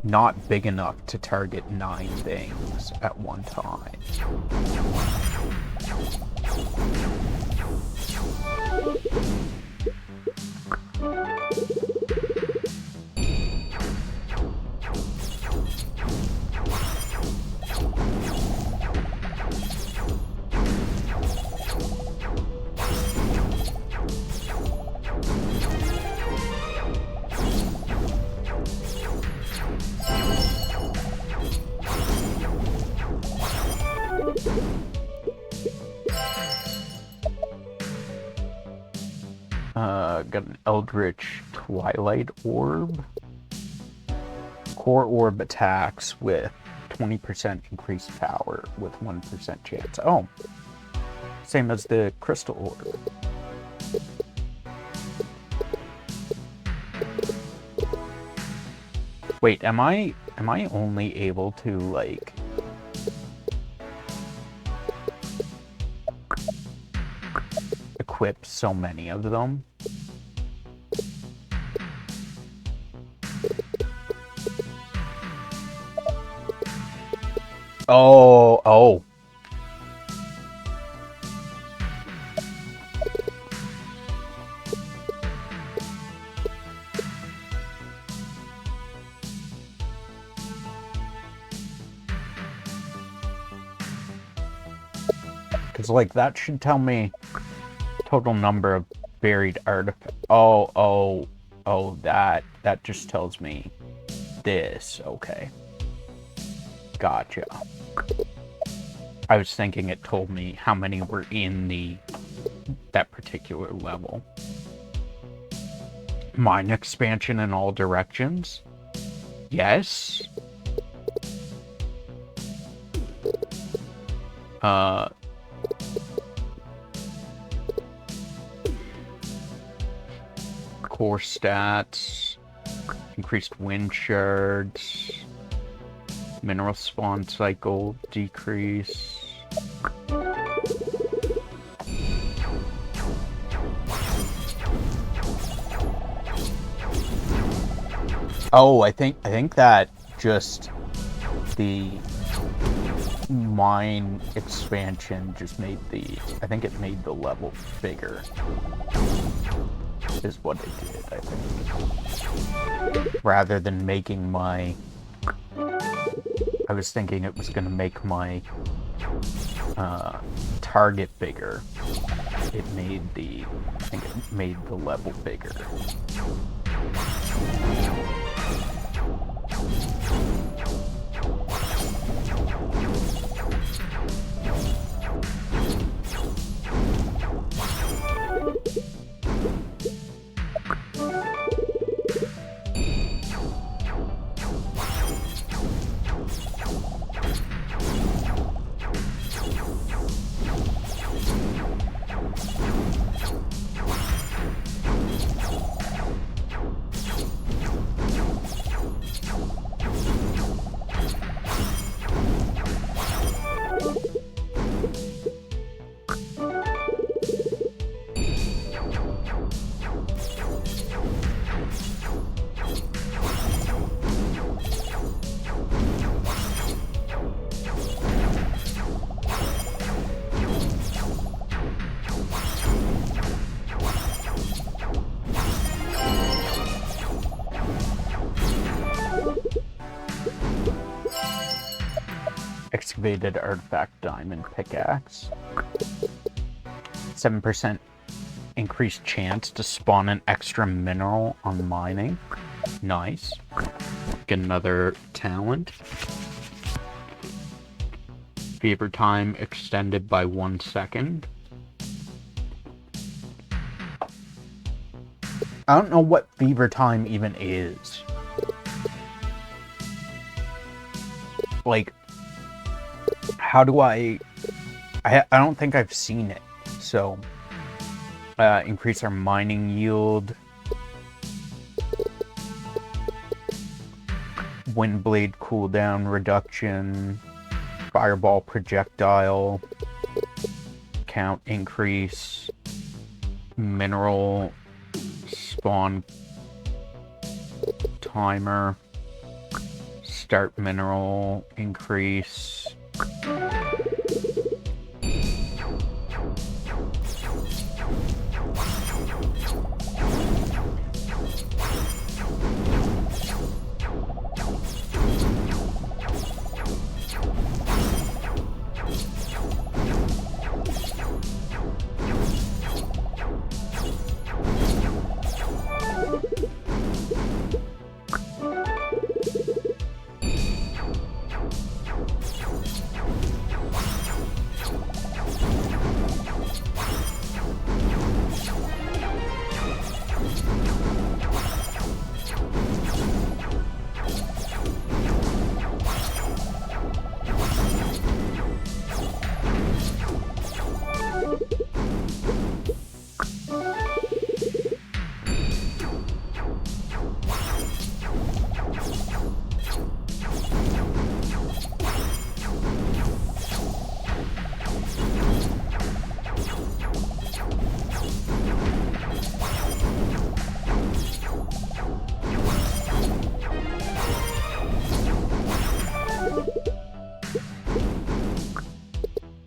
not big enough to target 9 things at one time. Got an Eldritch Twilight Orb. Core Orb attacks with 20% increased power with 1% chance. Oh, same as the Crystal Orb. Wait, am I only able to, like, equip so many of them? Oh. Because, like, that should tell me total number of buried artifacts. Oh, that just tells me this. Okay. Gotcha. I was thinking it told me how many were in that particular level. Mine expansion in all directions? Yes. Core stats, increased wind shards, mineral spawn cycle decrease. Oh, I think that just the mine expansion just made I think it made the level bigger. Is what it did, I think. Rather than making I was thinking it was going to make my target bigger. I think it made the level bigger. Excavated artifact diamond pickaxe. 7% increased chance to spawn an extra mineral on mining. Nice. Get another talent. Fever time extended by 1 second. I don't know what fever time even is. Like, how do I don't think I've seen it. So, increase our mining yield. Wind blade cooldown reduction. Fireball projectile count increase. Mineral spawn timer. Start mineral increase.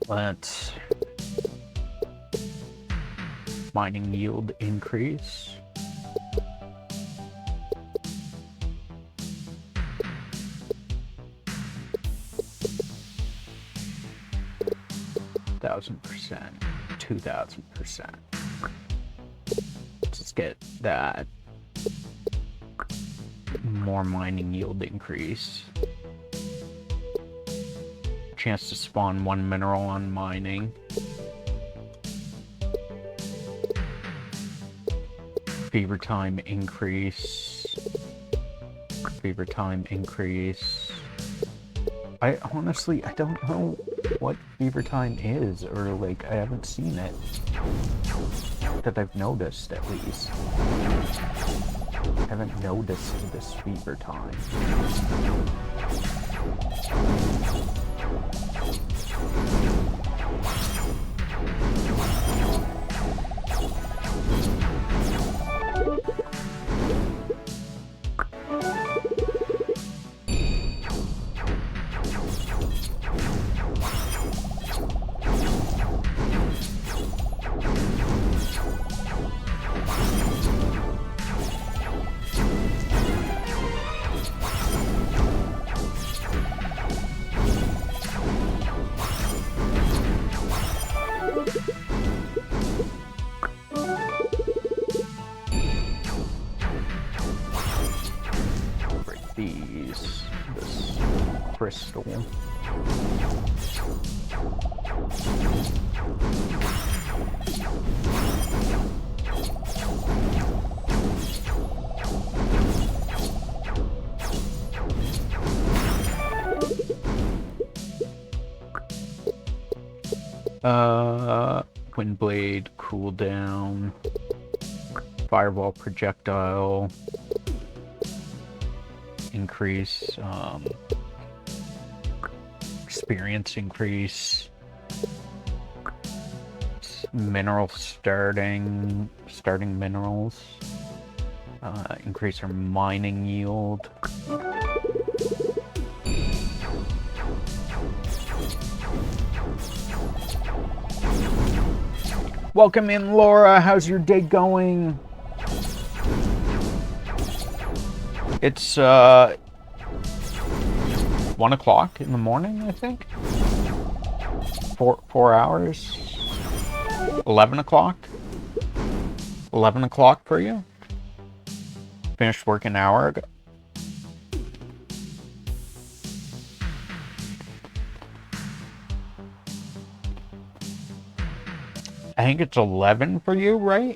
Let's mining yield increase. %, 2000%. Let's just get that. More mining yield increase. Chance to spawn 1 mineral on mining. Fever time increase. Fever time increase. I honestly, I don't know what fever time is, or like, I haven't seen it. That I've noticed, at least. I haven't noticed this fever time. This crystal. Windblade cooldown. Fireball projectile. Increase, experience increase, mineral starting minerals, increase our mining yield. Welcome in, Laura. How's your day going? It's 1 o'clock in the morning, I think. 4 hours. 11 o'clock. 11 o'clock for you. Finished work an hour ago. I think it's 11 for you, right?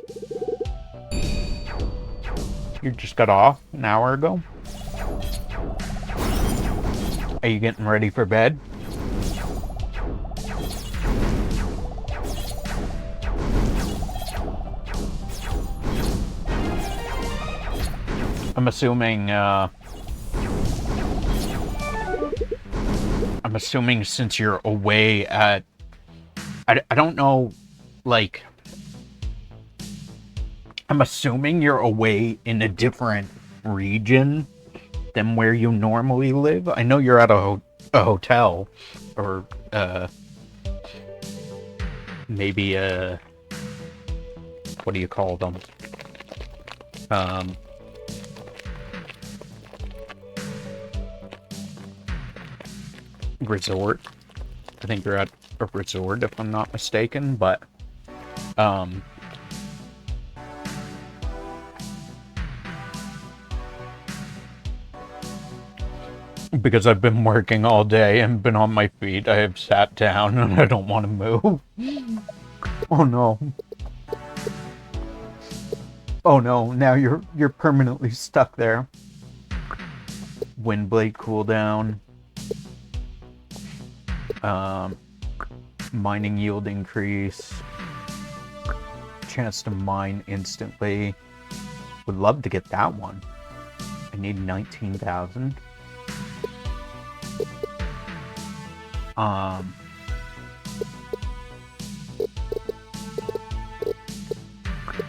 You just got off an hour ago? Are you getting ready for bed? I'm assuming since you're away at... I don't know, like... I'm assuming you're away in a different region than where you normally live. I know you're at a hotel, or maybe a, what do you call them? Resort. I think you're at a resort, if I'm not mistaken, but because I've been working all day and been on my feet, I have sat down and I don't want to move. Oh no. Oh no, now you're permanently stuck there. Windblade cooldown. Mining yield increase. Chance to mine instantly. Would love to get that one. I need 19,000.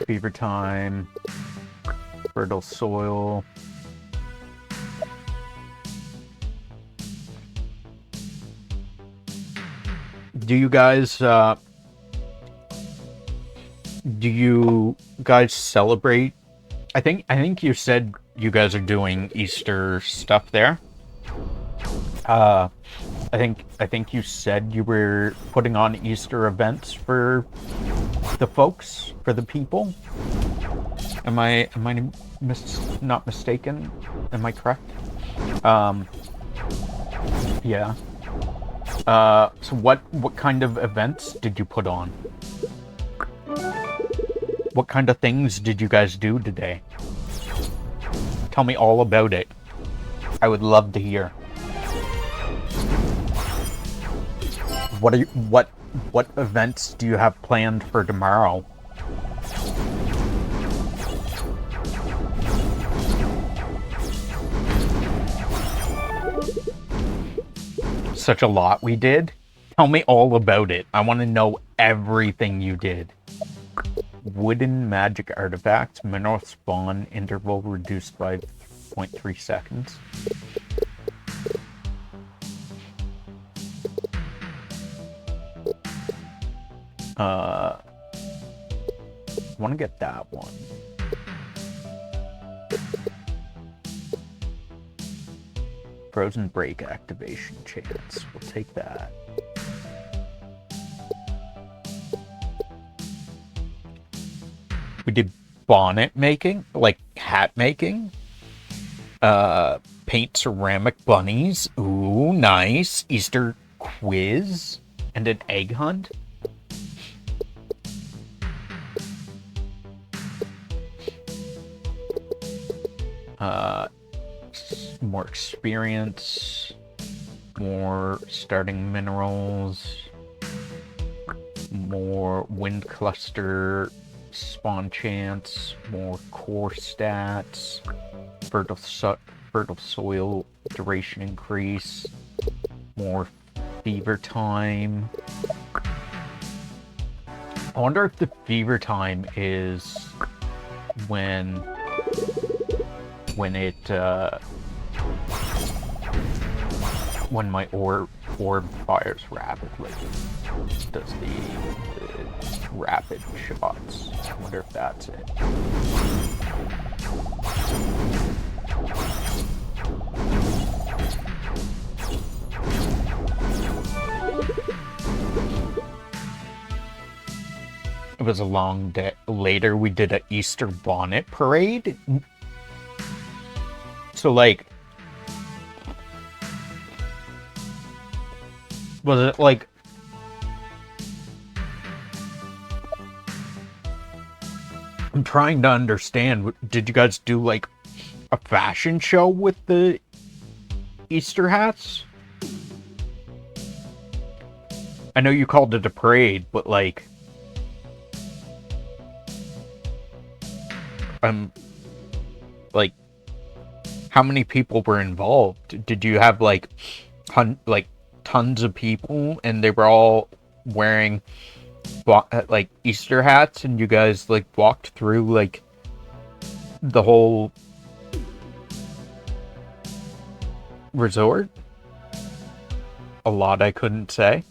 Fever time, fertile soil, Do you guys celebrate? I think you said you guys are doing Easter stuff there. I think you said you were putting on Easter events for the folks, for the people. Am I not mistaken? Am I correct? Yeah. So what kind of events did you put on? What kind of things did you guys do today? Tell me all about it. I would love to hear. What events do you have planned for tomorrow? Such a lot we did. Tell me all about it. I want to know everything you did. Wooden magic artifacts, mineral spawn interval reduced by 0.3 seconds. I want to get that one. Frozen break activation chance. We'll take that. We did bonnet making, like hat making. Paint ceramic bunnies. Ooh, nice. Easter quiz and an egg hunt. More experience, more starting minerals, more wind cluster spawn chance, more core stats, fertile soil duration increase, more fever time. I wonder if the fever time is when my orb fires rapidly. Does the rapid shots. I wonder if that's it. It was a long day. Later, we did an Easter bonnet parade. So, like, was it like, I'm trying to understand. Did you guys do like a fashion show with the Easter hats? I know you called it a parade, but like, like, how many people were involved? Did you have like tons of people and they were all wearing like Easter hats and you guys like walked through like the whole resort? A lot I couldn't say.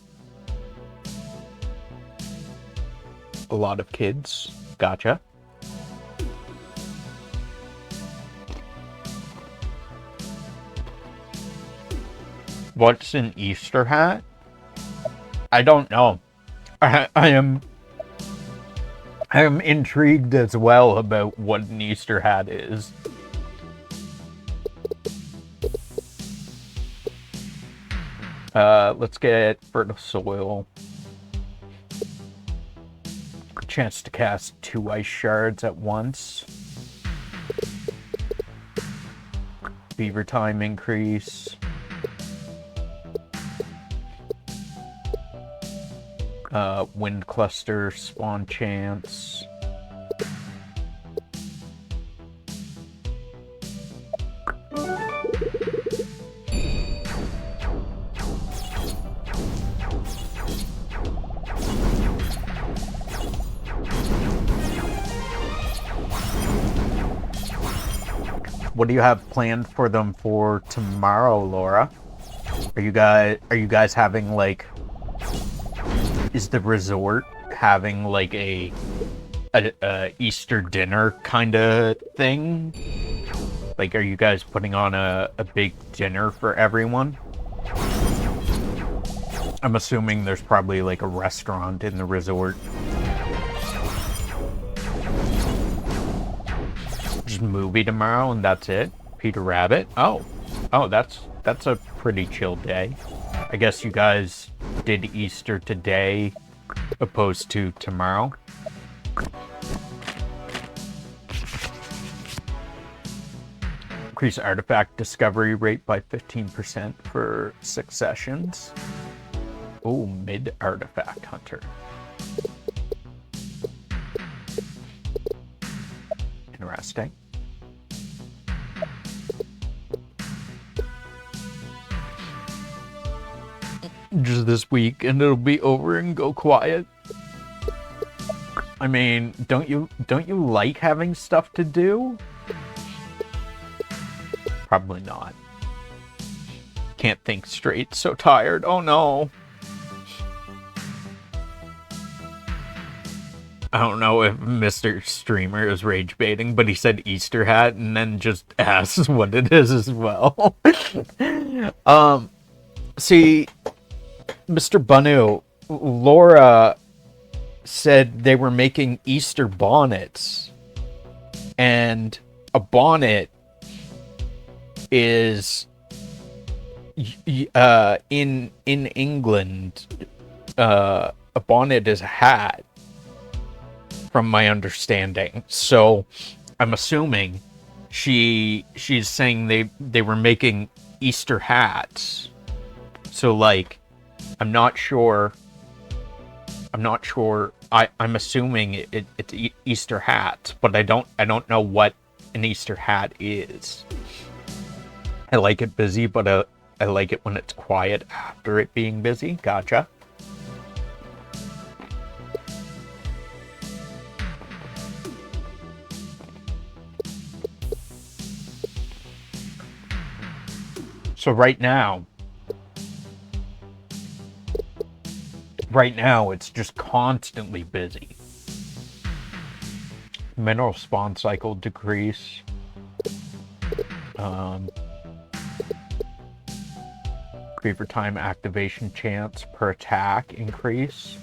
A lot of kids. Gotcha. What's an Easter hat? I don't know. I am intrigued as well about what an Easter hat is. Let's get fertile soil. Chance to cast 2 ice shards at once. Fever time increase. Wind cluster spawn chance. What do you have planned for them for tomorrow, Laura? Are you guys having like is the resort having like a Easter dinner kind of thing? Like, are you guys putting on a big dinner for everyone? I'm assuming there's probably like a restaurant in the resort. Just movie tomorrow and that's it? Peter Rabbit? Oh, that's a pretty chill day. I guess you guys did Easter today opposed to tomorrow. Increase artifact discovery rate by 15% for 6 sessions. Oh, mid artifact hunter. Interesting. Just this week and it'll be over and go quiet. I mean, don't you like having stuff to do? Probably not. Can't think straight, so tired. Oh no. I don't know if Mr. Streamer is rage baiting, but he said Easter hat and then just asks what it is as well. See, Mr. Banu, Laura said they were making Easter bonnets. And a bonnet is in England, a bonnet is a hat, from my understanding. So I'm assuming she's saying they were making Easter hats. So like, I'm not sure. I'm assuming it's Easter hat, but I don't know what an Easter hat is. I like it busy, but I like it when it's quiet after it being busy. Gotcha. So right now it's just constantly busy. Mineral spawn cycle decrease. Creeper time activation chance per attack increase.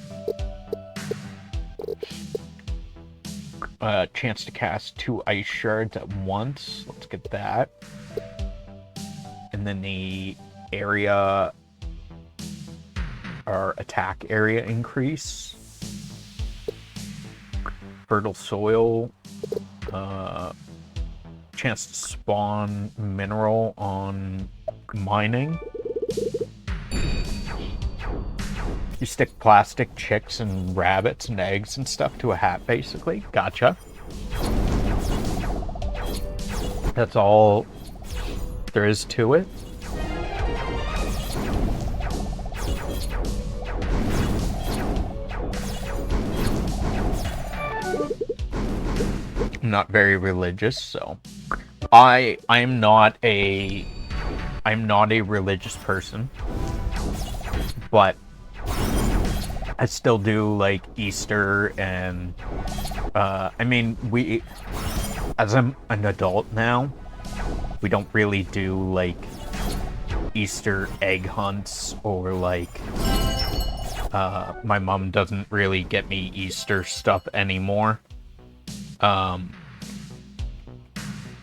Chance to cast 2 ice shards at once. Let's get that. And then the area or attack area increase. Fertile soil. Chance to spawn mineral on mining. You stick plastic chicks and rabbits and eggs and stuff to a hat, basically. Gotcha. That's all there is to it. I'm not very religious, so I'm not a religious person, but I still do like Easter and I mean, as I'm an adult now, we don't really do like Easter egg hunts or like my mom doesn't really get me Easter stuff anymore.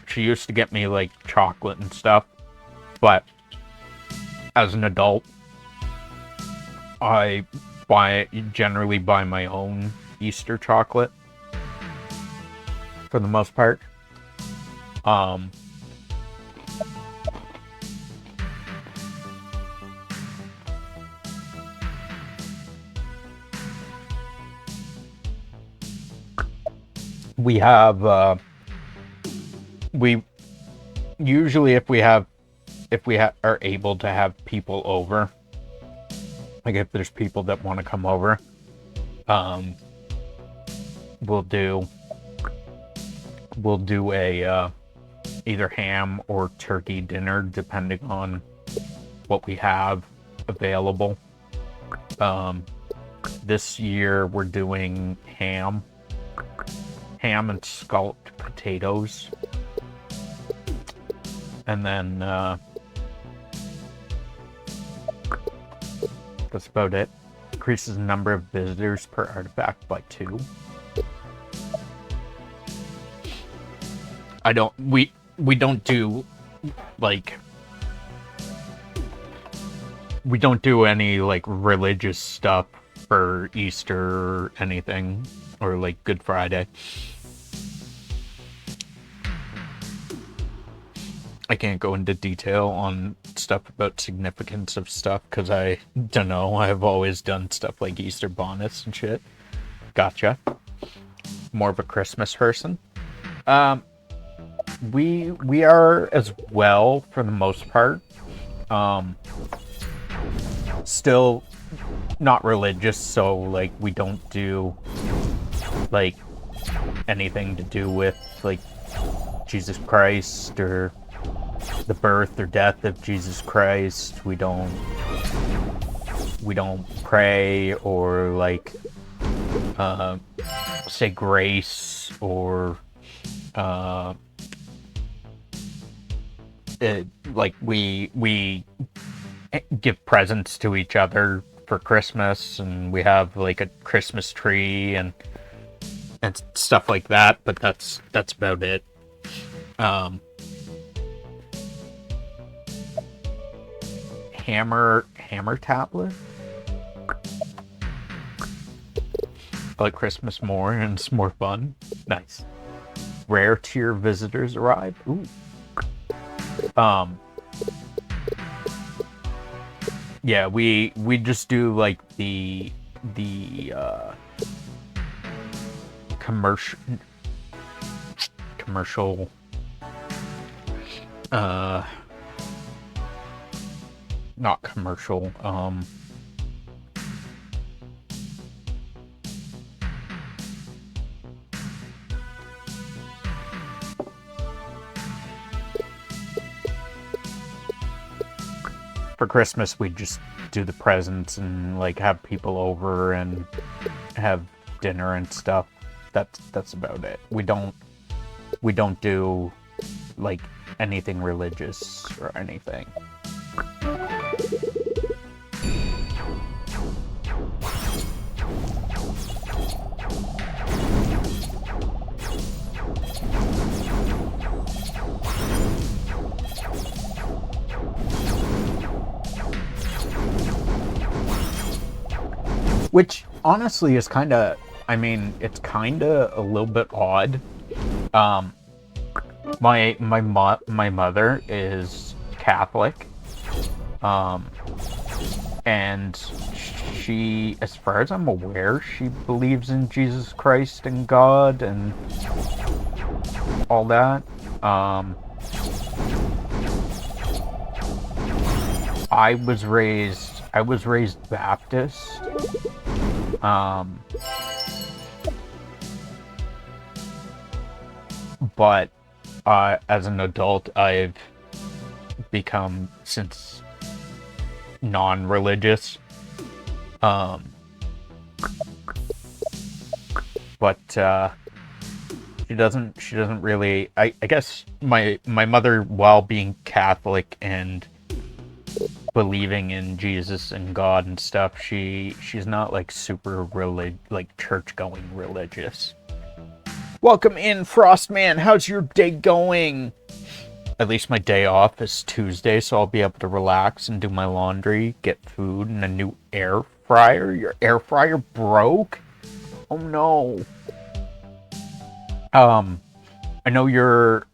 She used to get me like chocolate and stuff, but as an adult, I generally buy my own Easter chocolate for the most part. We have we usually if we are able to have people over, like if there's people that want to come over, we'll do a either ham or turkey dinner depending on what we have available. this year we're doing ham and scalloped potatoes. And then, that's about it. Increases the number of visitors per artifact by 2. We don't do, like, we don't do any, like, religious stuff for Easter or anything, or, like, Good Friday. I can't go into detail on stuff about significance of stuff, because I don't know, I've always done stuff like Easter bonnets and shit. Gotcha. More of a Christmas person. We are as well, for the most part. Still not religious, so like we don't do like anything to do with like Jesus Christ or the birth or death of Jesus Christ. We don't pray or like say grace or like we give presents to each other for Christmas, and we have like a Christmas tree and stuff like that, but that's about it. Hammer tablet. I like Christmas more and it's more fun. Nice. Rare tier visitors arrive. Ooh. Yeah, we just do like the commercial not commercial, for Christmas we just do the presents and like have people over and have dinner and stuff. That's about it. We don't do like anything religious or anything. Which honestly is kind of, I mean, it's kind of a little bit odd. My mother is Catholic, and she, as far as I'm aware, she believes in Jesus Christ and God and all that. I was raised Baptist. But as an adult, I've become since non-religious. But she doesn't really. I guess my mother, while being Catholic and believing in Jesus and God and stuff, she's not like super like church going religious. Welcome in, Frostman. How's your day going? At least my day off is Tuesday, so I'll be able to relax and do my laundry, get food, and a new air fryer. Your air fryer broke? Oh no. I know you're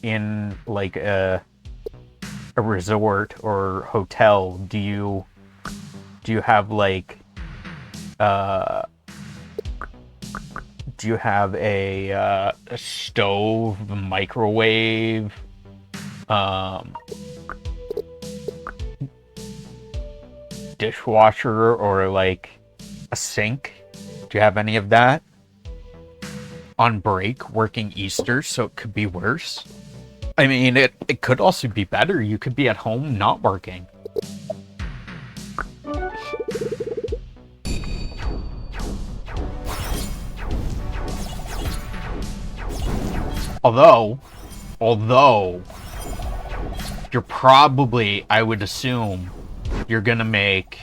in like a resort or hotel. Do you have like do you have a stove, a microwave, dishwasher, or like a sink? Do you have any of that? On break, working Easter, so it could be worse. I mean, it could also be better. You could be at home not working. Although, you're probably, I would assume, you're gonna make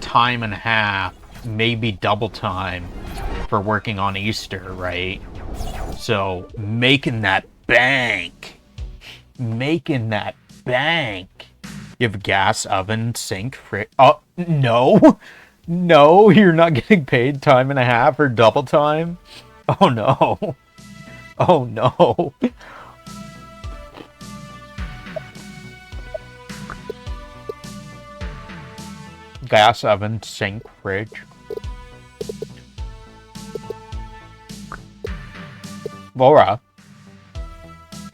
time and a half, maybe double time for working on Easter, right? So, making that bank. You have a gas oven, sink, oh, no! No, you're not getting paid time and a half or double time? Oh no. Oh no. Gas oven, sink, fridge. Laura.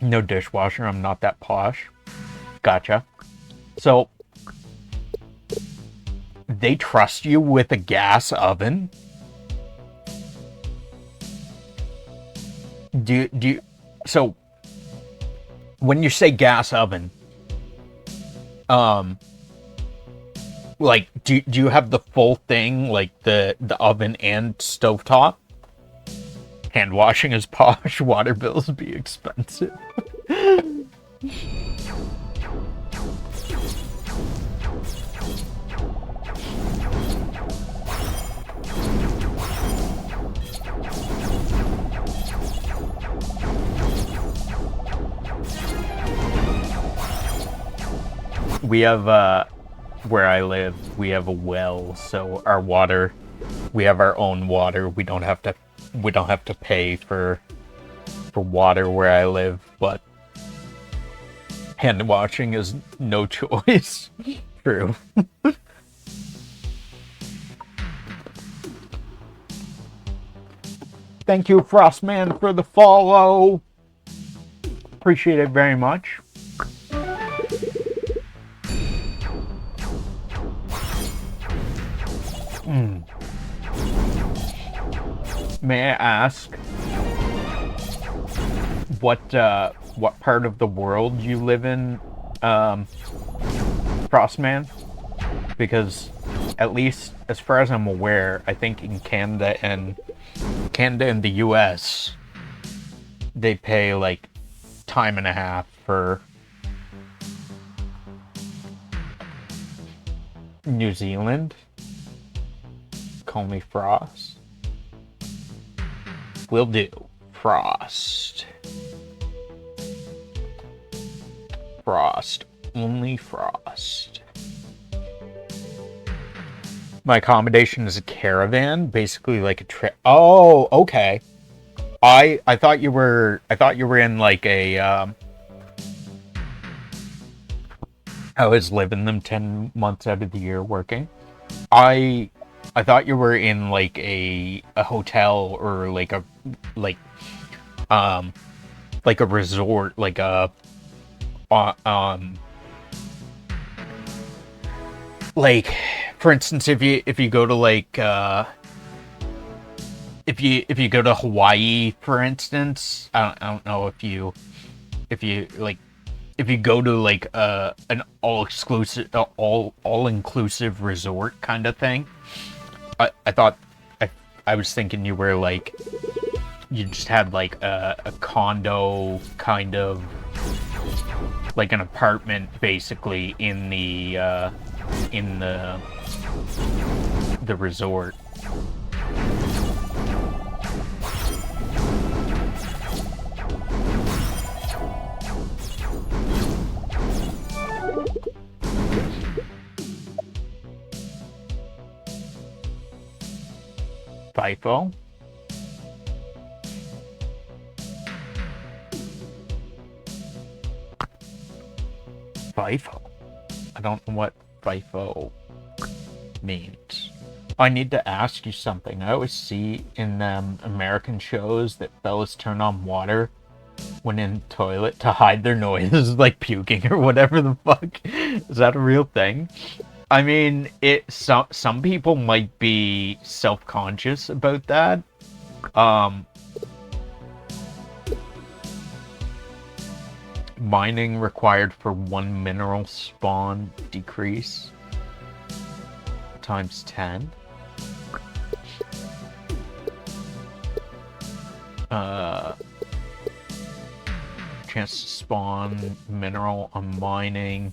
No dishwasher, I'm not that posh. Gotcha. So, they trust you with a gas oven? Do you, so, when you say gas oven, like, do you have the full thing, like the oven and stovetop? Hand washing is posh, water bills be expensive. We have, where I live, we have a well, so our water, we have our own water. We don't have to pay for water where I live, but hand washing is no choice. True. Thank you, Frostman, for the follow. Appreciate it very much. May I ask what part of the world you live in, Frostman? Because at least as far as I'm aware, I think in Canada and the US, they pay like time and a half for New Zealand. Call me Frost. Will do. Frost. Frost. Only Frost. My accommodation is a caravan, basically like a trip. Oh, okay. I thought you were in like a I was living them 10 months out of the year working. I thought you were in like a hotel or like a resort, like a like, for instance, if you go to like if you go to Hawaii, for instance, I don't know if you like, if you go to like an all inclusive resort kind of thing. I thought I was thinking you were like, you just had like a condo, kind of like an apartment basically in the resort. FIFO. FIFO. I don't know what FIFO means. I need to ask you something. I always see in American shows that fellas turn on water when in the toilet to hide their noises, like puking or whatever the fuck. Is that a real thing? I mean, some people might be self-conscious about that. Mining required for 1 mineral spawn decrease times 10. chance to spawn mineral on mining.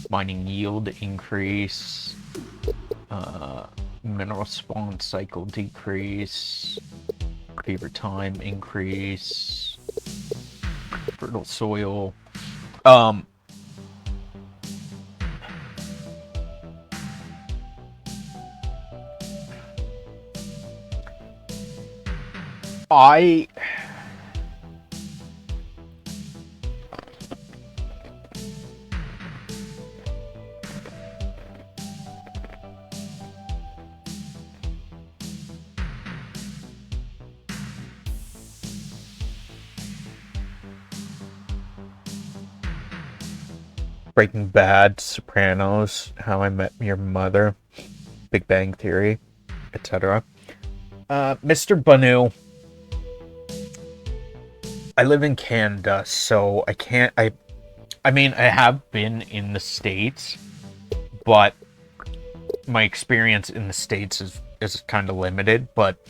Mining yield increase. Mineral spawn cycle decrease. Fever time increase. Fertile soil. Breaking Bad, Sopranos, How I Met Your Mother, Big Bang Theory, etc. Mr. Banu, I live in Canada, so I can't. I mean, I have been in the States, but my experience in the States is kind of limited. But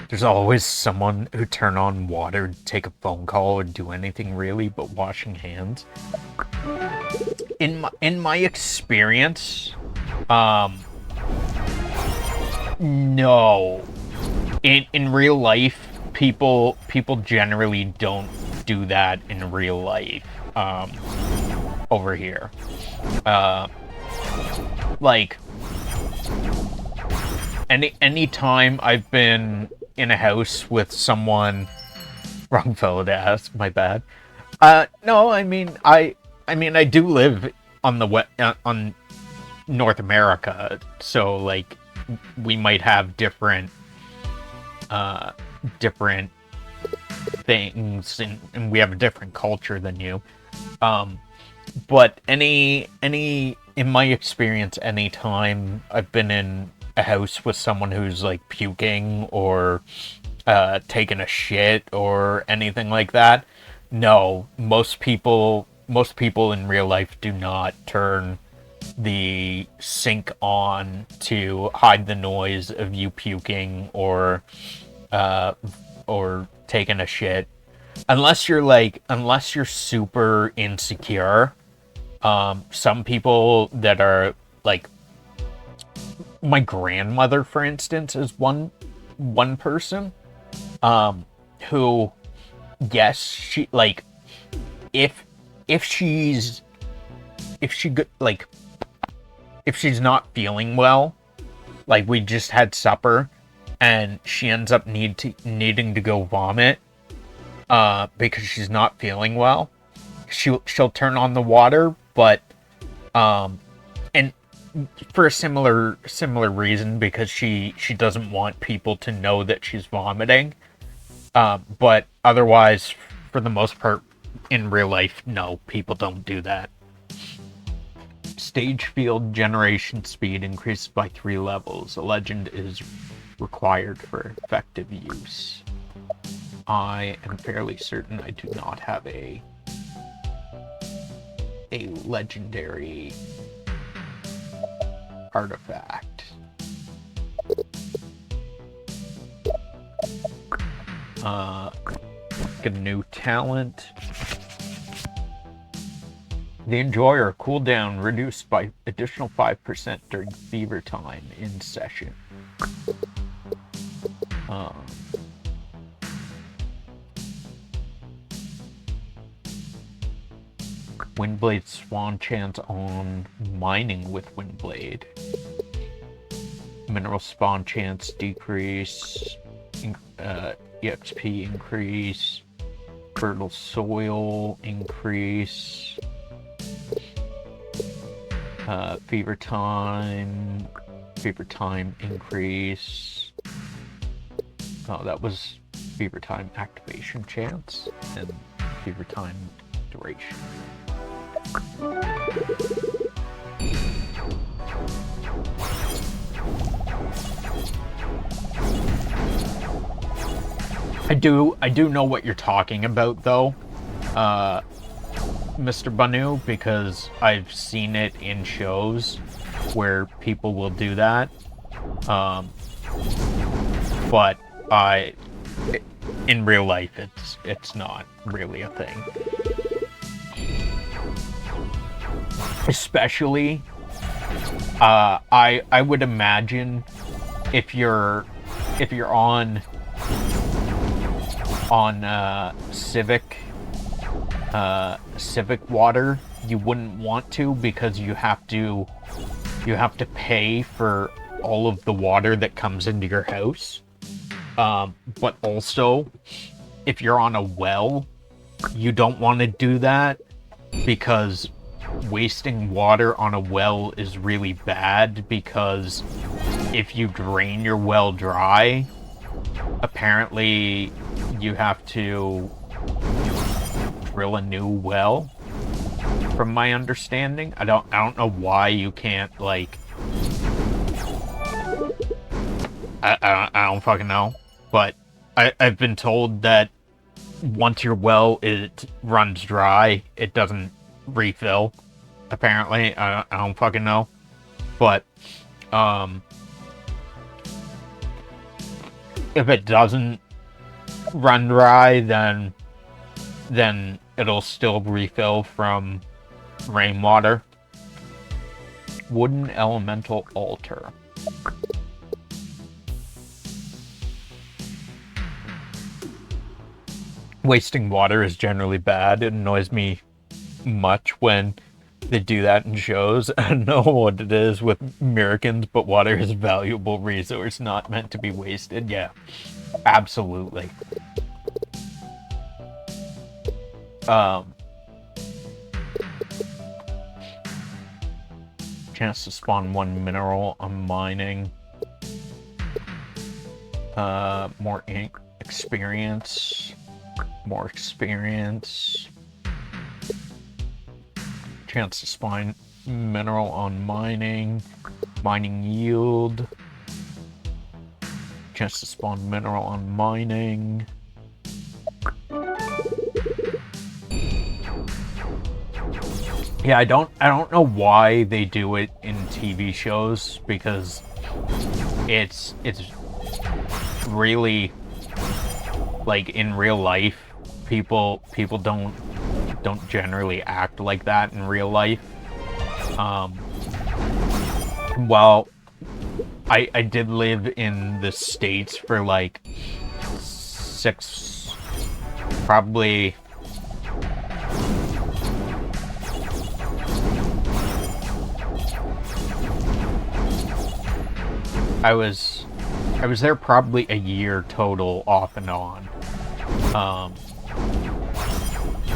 there's always someone who turn on water, take a phone call, or do anything really but washing hands. In my experience, no. In real life, people generally don't do that in real life. Over here, like any time I've been in a house with someone, wrong fellow to ask, my bad. No, I mean I do live on on North America, so like we might have different things, and we have a different culture than you. But in my experience, any time I've been in a house with someone who's like puking or taking a shit or anything like that, no, most people in real life do not turn the sink on to hide the noise of you puking or taking a shit, unless you're super insecure. Some people that are like, my grandmother, for instance, is one person who, yes, she like if she's not feeling well, like we just had supper and she ends up needing to go vomit because she's not feeling well, she'll turn on the water, but and for a similar reason, because she doesn't want people to know that she's vomiting, but otherwise, for the most part, in real life, no, people don't do that. Stage field generation speed increases by 3 levels. A legend is required for effective use. I am fairly certain I do not have a legendary artifact. Get a new talent. The Enjoyer cooldown reduced by additional 5% during fever time in session. Windblade Swan chance on mining with Windblade. Mineral spawn chance decrease. EXP increase. Fertile soil increase. Fever time increase. Oh, that was fever time activation chance and fever time duration. I do know what you're talking about, though, Mr. Banu, because I've seen it in shows where people will do that. But in real life, it's not really a thing. Especially, I would imagine if you're on civic water, you wouldn't want to, because you have to pay for all of the water that comes into your house. But also, if you're on a well, you don't want to do that, because wasting water on a well is really bad, because if you drain your well dry, apparently you have to drill a new well, from my understanding. I don't know why you can't, like, I don't fucking know, but I've been told that once your well runs dry, it doesn't refill. Apparently, I don't fucking know, but if it doesn't run dry, then it'll still refill from rainwater. Wooden elemental altar. Wasting water is generally bad. It annoys me much when they do that in shows. I don't know what it is with Americans, but water is a valuable resource, not meant to be wasted. Yeah, absolutely. Chance to spawn 1 mineral on mining. More experience. More experience. Chance to spawn mineral on mining. Mining yield. Chance to spawn mineral on mining. Yeah, I don't know why they do it in TV shows, because it's really, like, in real life, people don't generally act like that in real life. Well, I did live in the States for like probably I was there probably a year total, off and on.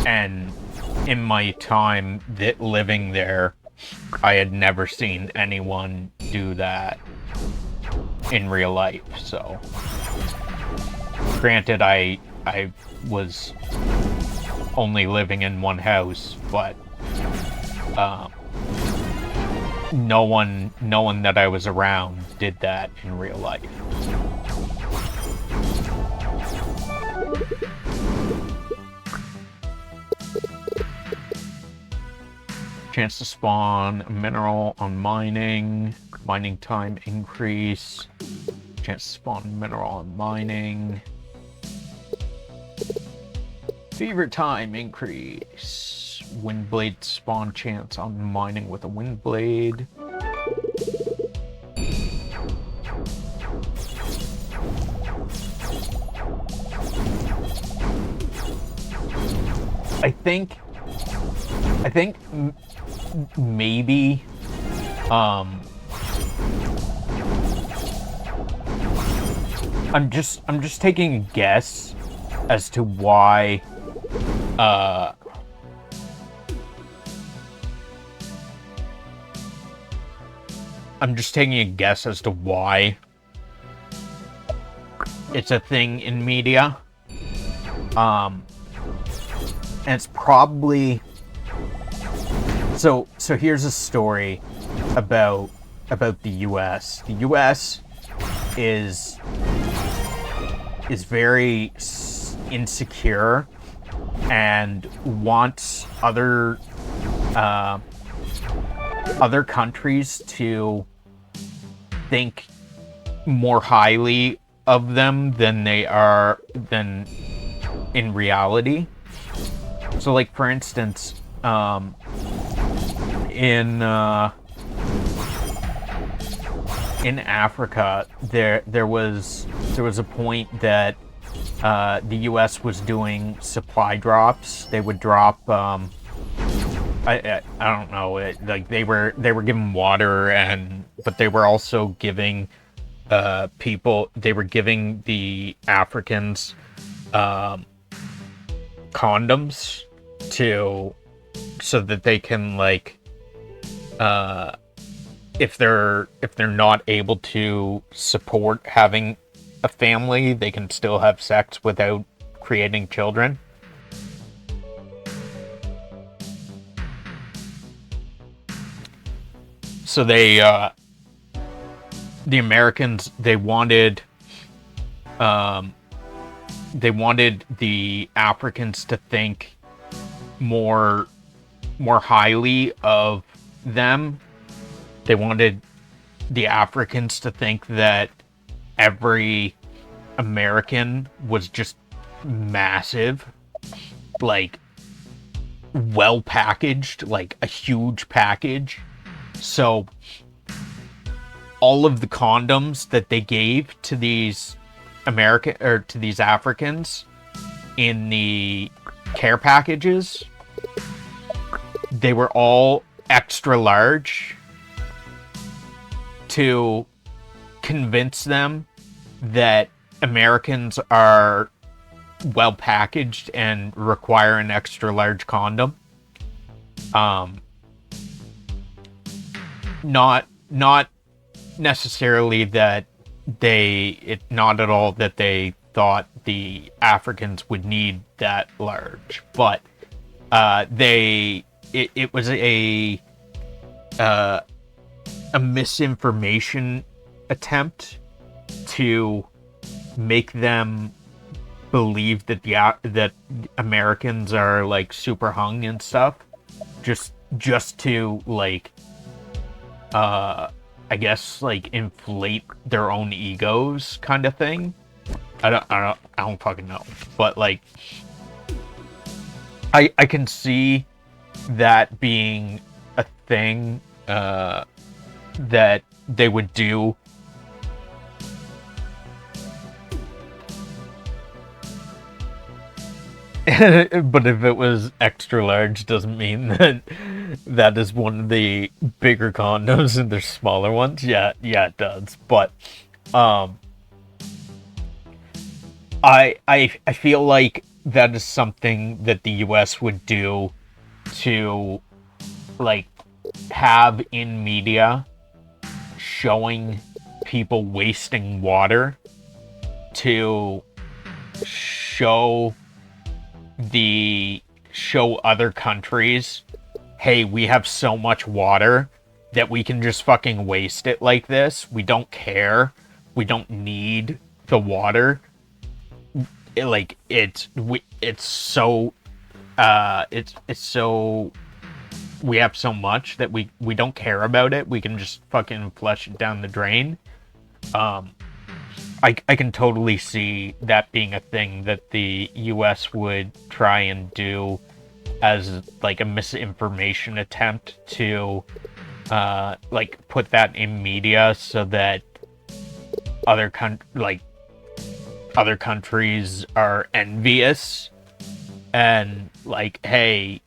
And in my time living there, I had never seen anyone do that in real life. So, granted, I was only living in one house, but no one that I was around did that in real life. Chance to spawn a mineral on mining. Mining time increase. Chance to spawn mineral on mining. Fever time increase. Windblade spawn chance on mining with a windblade. I think maybe I'm just taking a guess as to why I'm just taking a guess as to why it's a thing in media. And it's probably so here's a story about the US. The US is very insecure and wants other countries to think more highly of them than than in reality. So, like, for instance, in Africa, there was a point that the U.S. was doing supply drops. They would drop. I don't know. Like they were giving water, but they were also giving people. They were giving the Africans condoms so that they can, like, if they're not able to support having a family, they can still have sex without creating children. So the Americans, they wanted the Africans to think more highly of them. They wanted the Africans to think that every American was just massive, like, well packaged, like a huge package. So all of the condoms that they gave to these to these Africans in the care packages, they were all extra large to convince them that Americans are well packaged and require an extra large condom. Not necessarily that not at all that they thought the Africans would need that large, but it was a misinformation attempt to make them believe that that Americans are, like, super hung and stuff, just to, like, I guess, like, inflate their own egos, kind of thing. I don't fucking know, but, like, I can see that being a thing that they would do. But if it was extra large, doesn't mean that is one of the bigger condoms and there's smaller ones. Yeah, it does. But I feel like that is something that the US would do to, like, have in media showing people wasting water, to show other countries, hey, we have so much water that we can just fucking waste it like this. We don't care. We don't need the water. It's so we have so much that we don't care about it. We can just fucking flush it down the drain. I can totally see that being a thing that the US would try and do as, like, a misinformation attempt to like, put that in media so that other countries are envious and, like, hey,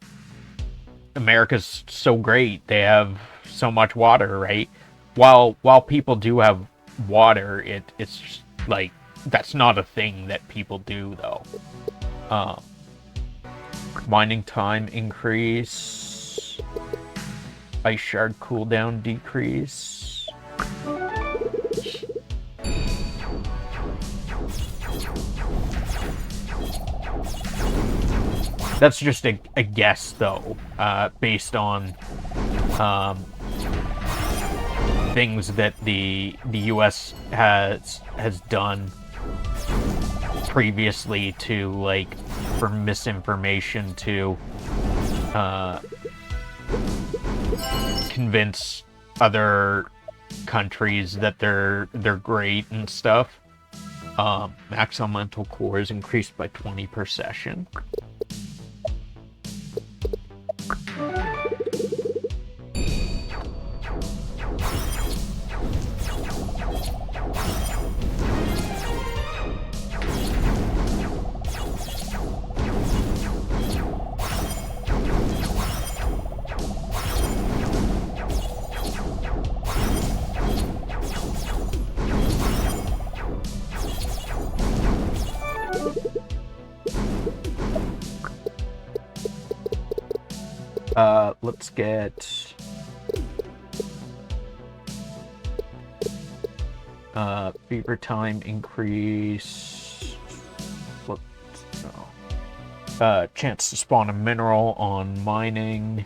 America's so great, they have so much water, right? While people do have water, it's just, like, that's not a thing that people do, though. Mining time increase. Ice shard cooldown decrease. That's just a guess, though, based on things that the US has done previously to, like, for misinformation to convince other countries that they're great and stuff. Max elemental cores increased by 20 per session. Let's get fever time increase. Chance to spawn a mineral on mining.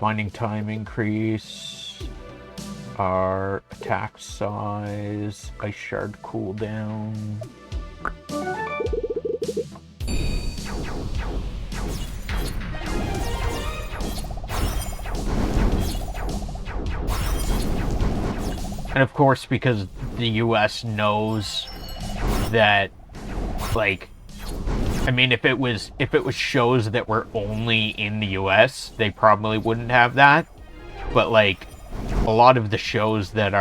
Mining time increase. Our attack size. Ice shard cooldown. And of course, because the US knows that, like, I mean, if it was shows that were only in the US, they probably wouldn't have that. But like, a lot of the shows that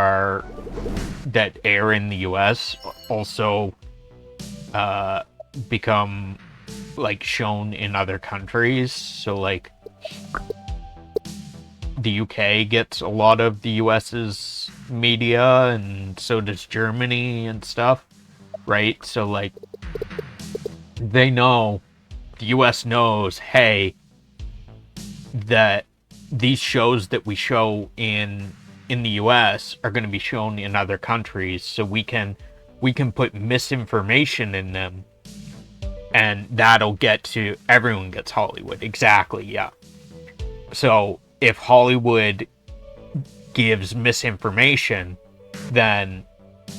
air in the US also become like shown in other countries. So like, the UK gets a lot of the US's media, and so does Germany and stuff, right? So like, they know, the US knows, hey, that these shows that we show in the US are going to be shown in other countries, so we can put misinformation in them, and that'll get to everyone gets Hollywood. Exactly, yeah. So if Hollywood gives misinformation, then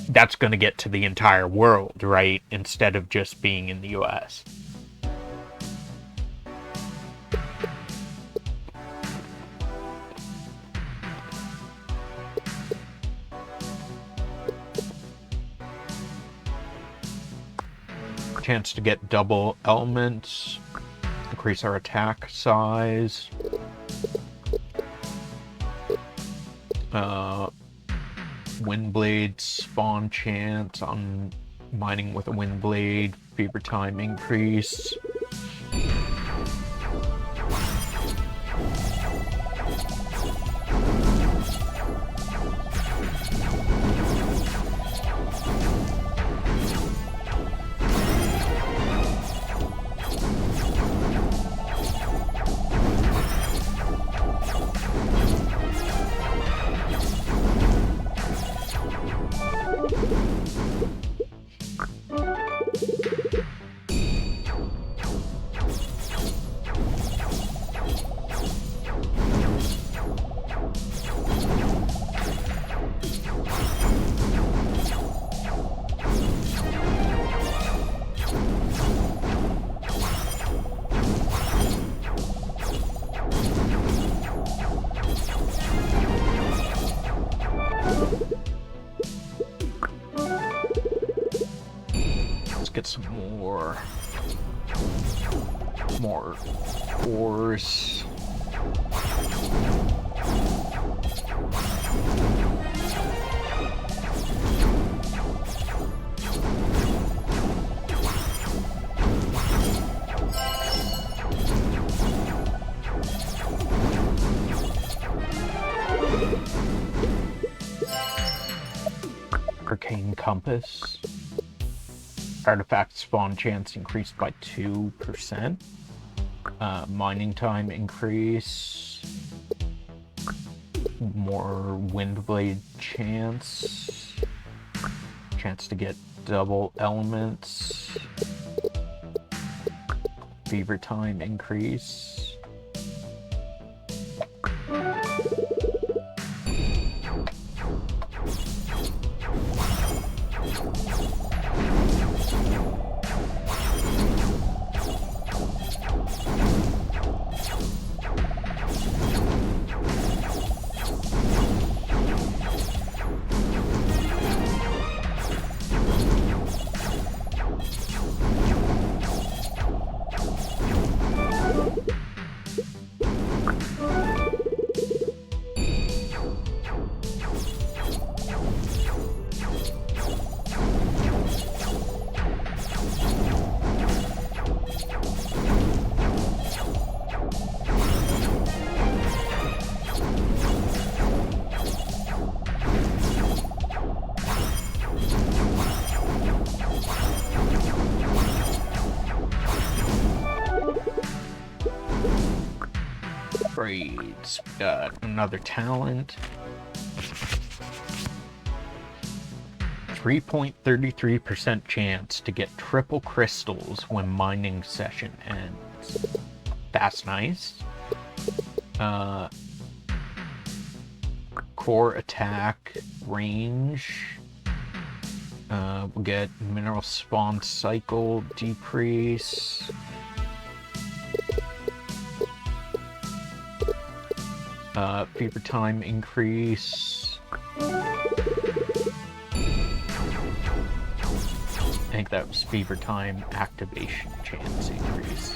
that's going to get to the entire world, right? Instead of just being in the US. Chance to get double elements. Increase our attack size. Windblade spawn chance on mining with a windblade. Fever time increase. Get some more ores. Arcane Compass. Artifact spawn chance increased by 2%. Mining time increase. More windblade chance. Chance to get double elements. Fever time increase. Trades. We got another talent. 3.33% chance to get triple crystals when mining session ends. That's nice. Core attack range. We'll get mineral spawn cycle decrease. Fever time increase. I think that was fever time activation chance increase.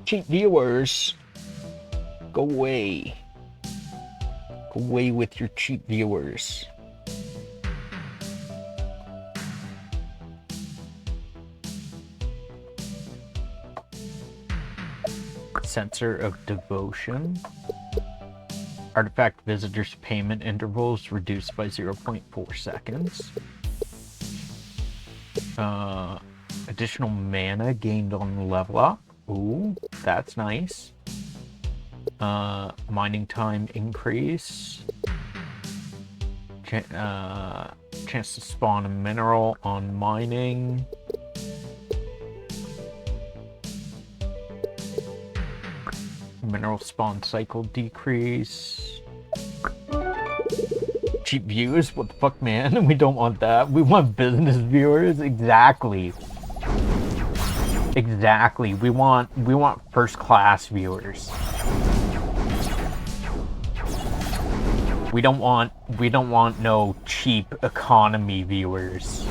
Cheap viewers, go away. Go away with your cheap viewers. Sensor of Devotion. Artifact visitors' payment intervals reduced by 0.4 seconds. Additional mana gained on level up. Ooh, that's nice. Mining time increase. Chance to spawn a mineral on mining. Mineral spawn cycle decrease. Cheap viewers? What the fuck, man? We don't want that. We want business viewers. Exactly. Exactly. We want first class viewers. We don't want no cheap economy viewers.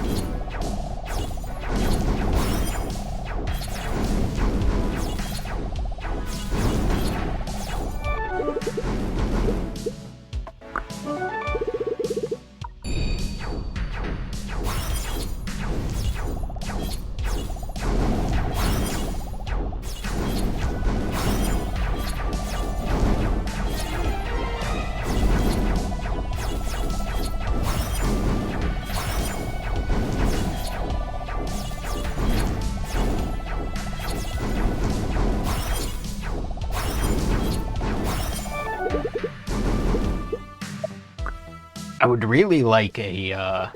I would really like a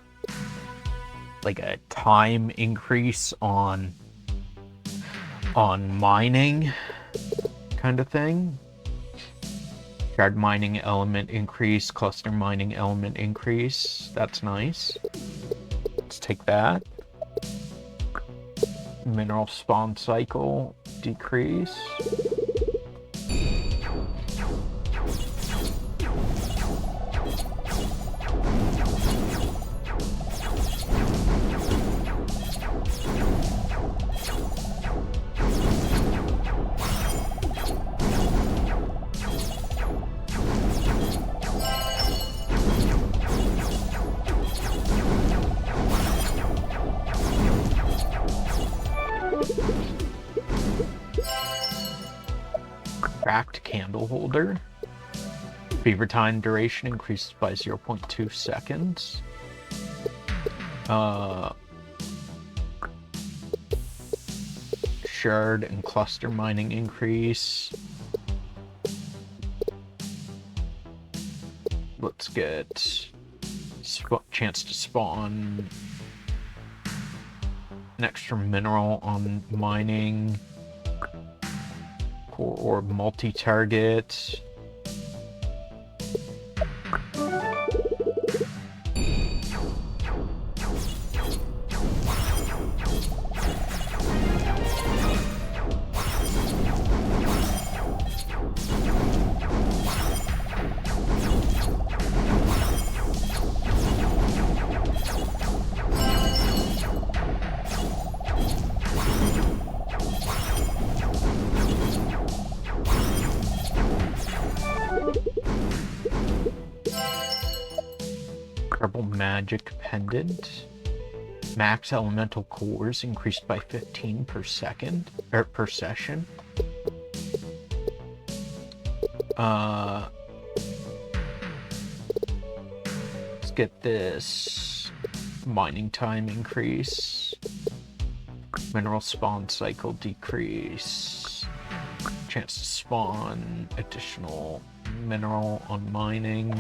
time increase on mining kind of thing. Shard mining element increase, cluster mining element increase. That's nice. Let's take that. Mineral spawn cycle decrease. Cracked candle holder. Fever time duration increases by 0.2 seconds. Shard and cluster mining increase. Let's get chance to spawn an extra mineral on mining. Core orb multi-target. Purple magic pendant. Max elemental cores increased by 15 per second, or per session. Let's get this. Mining time increase. Mineral spawn cycle decrease. Chance to spawn additional mineral on mining.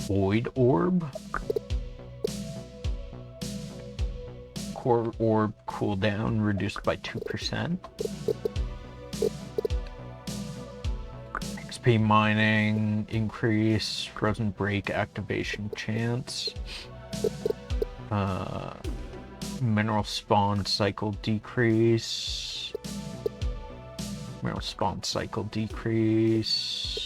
Void orb. Core orb cooldown reduced by 2%. XP mining increase. Frozen break activation chance. Mineral spawn cycle decrease. Mineral spawn cycle decrease.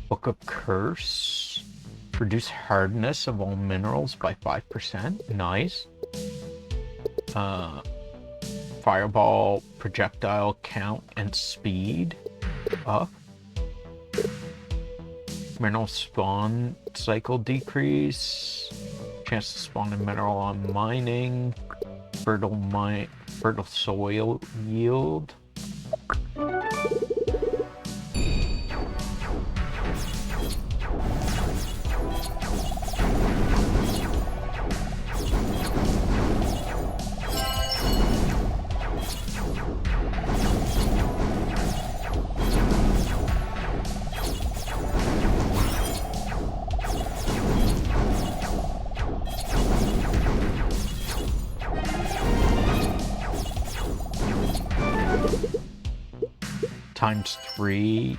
Book of Curse. Reduce hardness of all minerals by 5%. Nice. Fireball projectile count and speed up. Mineral spawn cycle decrease. Chance to spawn a mineral on mining. Fertile soil yield. ×3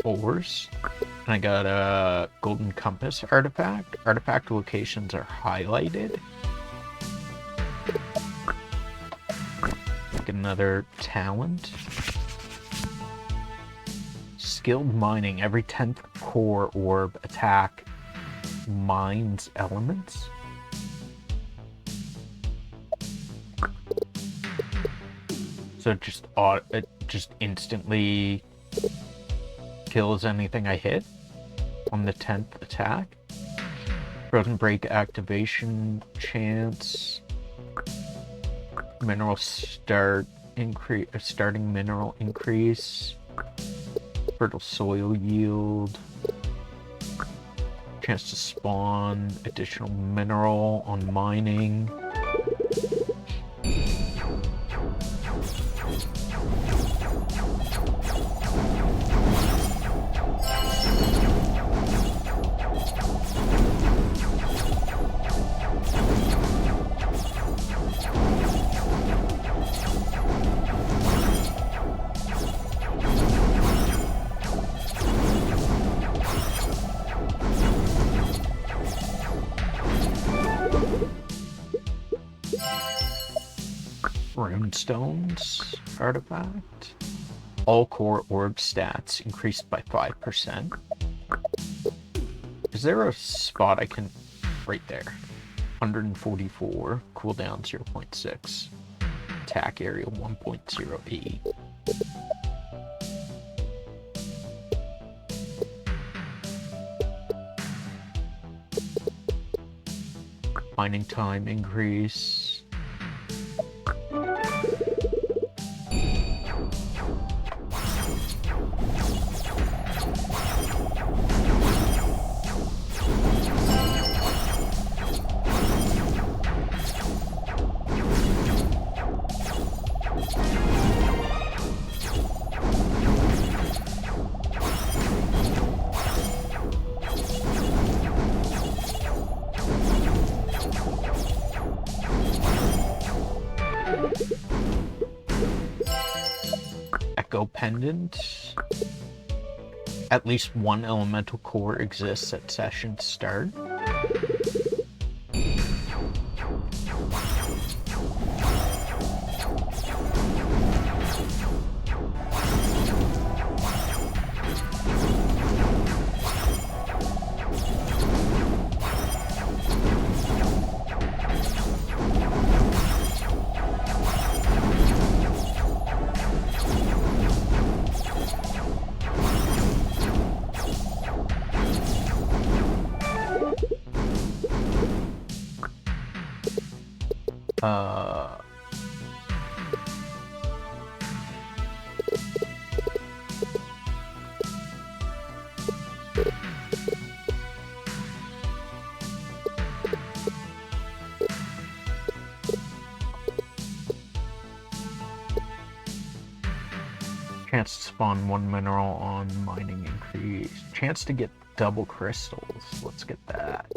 ores. And I got a golden compass artifact. Artifact locations are highlighted. Get another talent. Skilled mining. Every 10th core orb attack mines elements. So it just instantly kills anything I hit on the 10th attack. Frozen break activation chance. Mineral start increase. Starting mineral increase. Fertile soil yield. Chance to spawn additional mineral on mining. Runestones artifact. All core orb stats increased by 5%. Is there a spot I can... Right there. 144. Cooldown 0.6. Attack area 1.08. Mining time increase. Echo Pendant. At least one elemental core exists at session start. Chance to spawn one mineral on mining increase. Chance to get double crystals. Let's get that.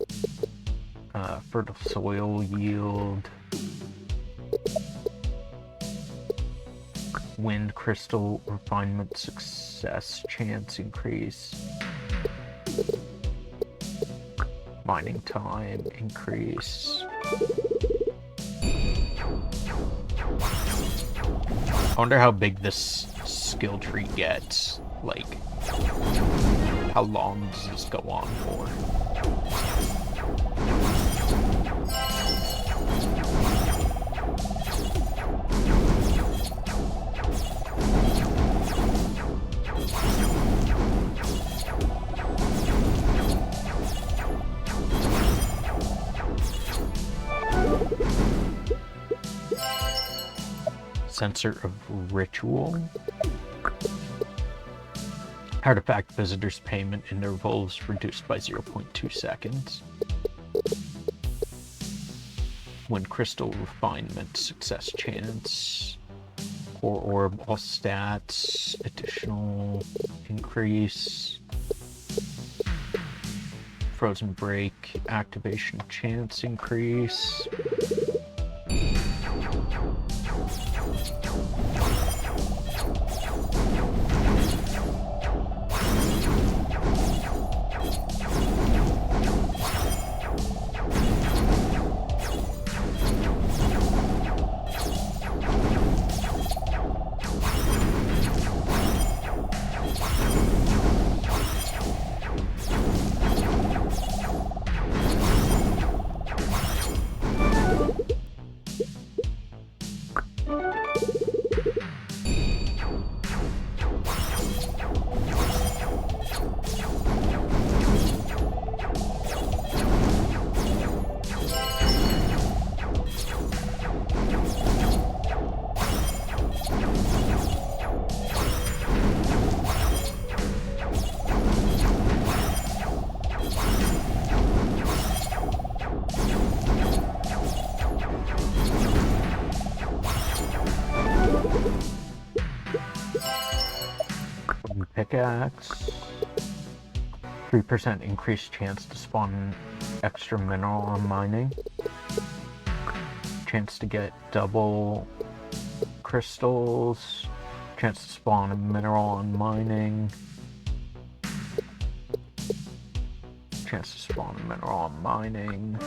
Fertile soil yield. Wind crystal refinement success chance increase. Mining time increase. I wonder how big this skill tree gets. Like, how long does this go on for? Sensor of Ritual. Artifact visitors payment intervals reduced by 0.2 seconds. Wind crystal refinement success chance. Core orb all stats. Additional increase. Frozen break activation chance increase. pickaxe. 3% increased chance to spawn extra mineral on mining. Chance to get double crystals. Chance to spawn a mineral on mining. Chance to spawn a mineral on mining.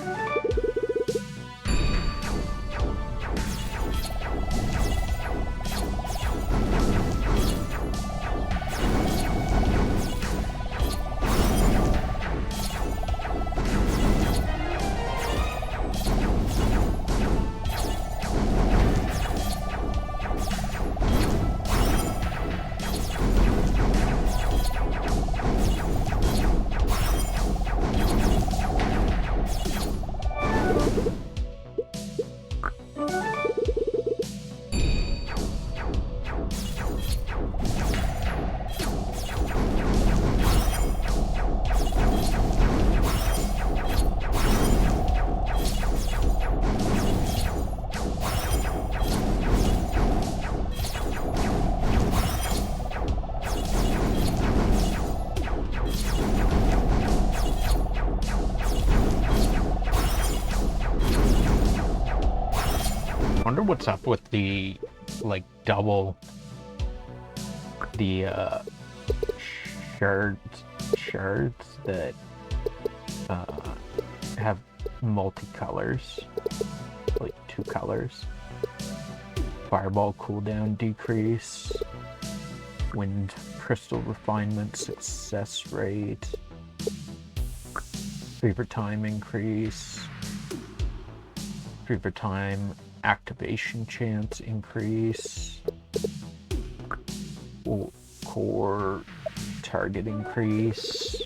Wonder what's up with the like double the shards that have multicolors, like 2 colors. Fireball cooldown decrease, wind crystal refinement success rate, fever time increase, fever time activation chance increase, core target increase.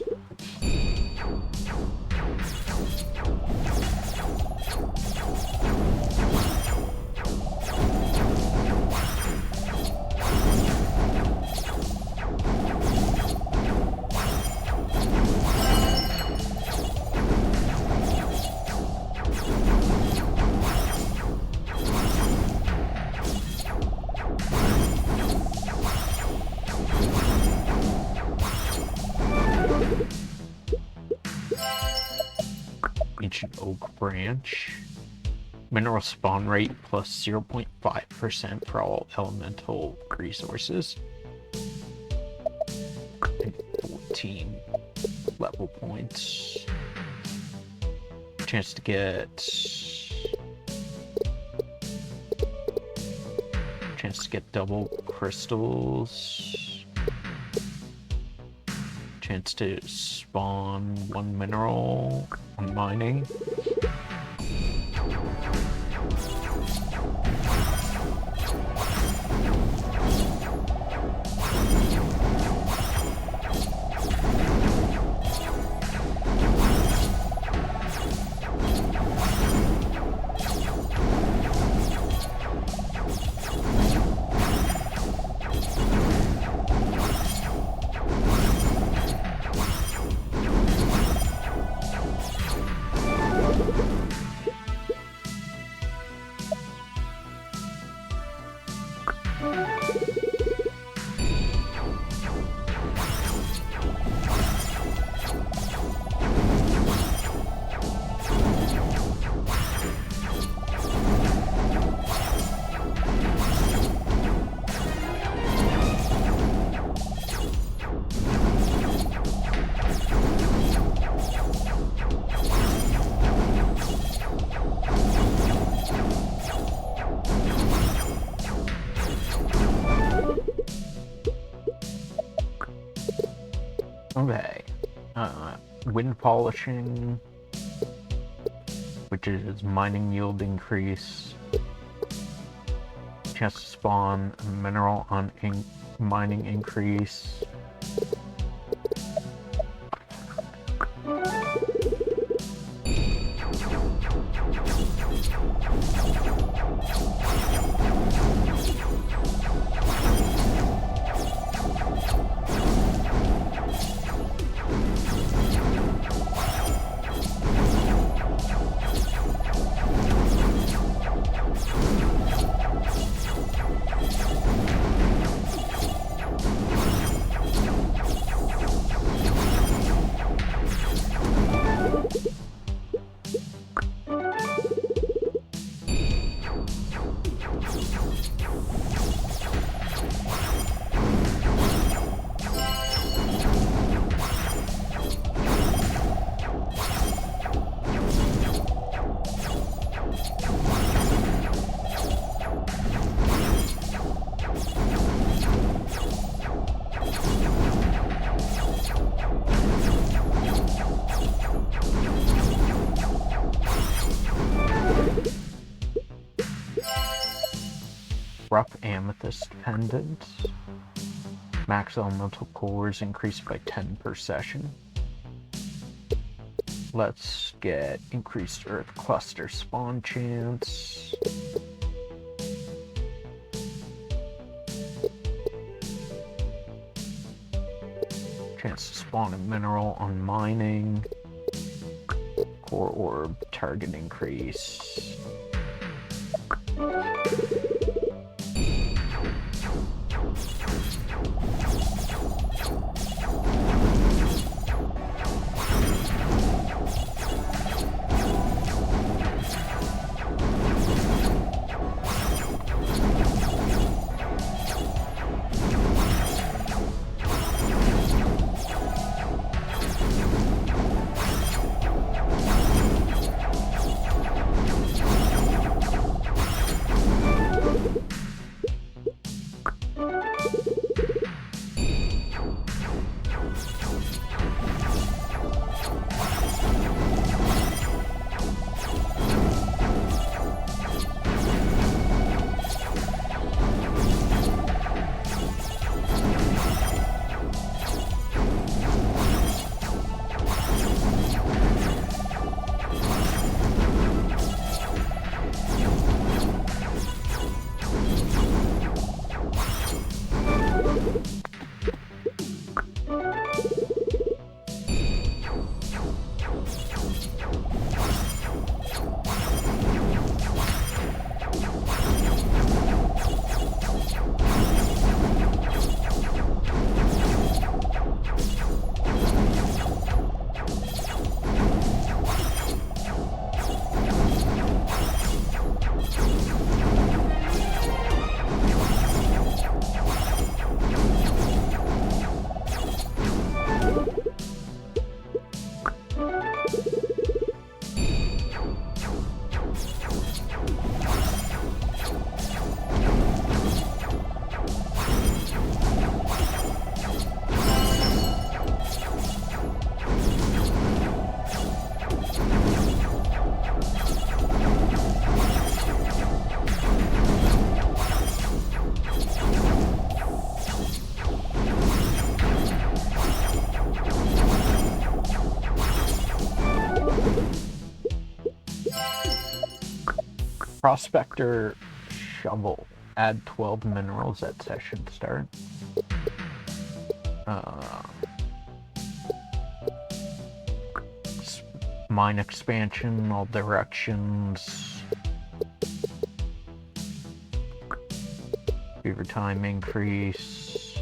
Ancient Oak Branch. Mineral spawn rate plus 0.5% for all elemental resources. And 14 level points. Chance to get... Chance to get double crystals. Chance to spawn 1 mineral on mining. Okay. Wind polishing, which is mining yield increase. Chance to spawn a mineral on mining increase. status dependent. Max elemental cores increased by 10 per session. Let's get increased Earth cluster spawn chance. Chance to spawn a mineral on mining. Core orb target increase. Prospector shovel. Add 12 minerals at session start. Mine expansion, all directions. Beaver time increase.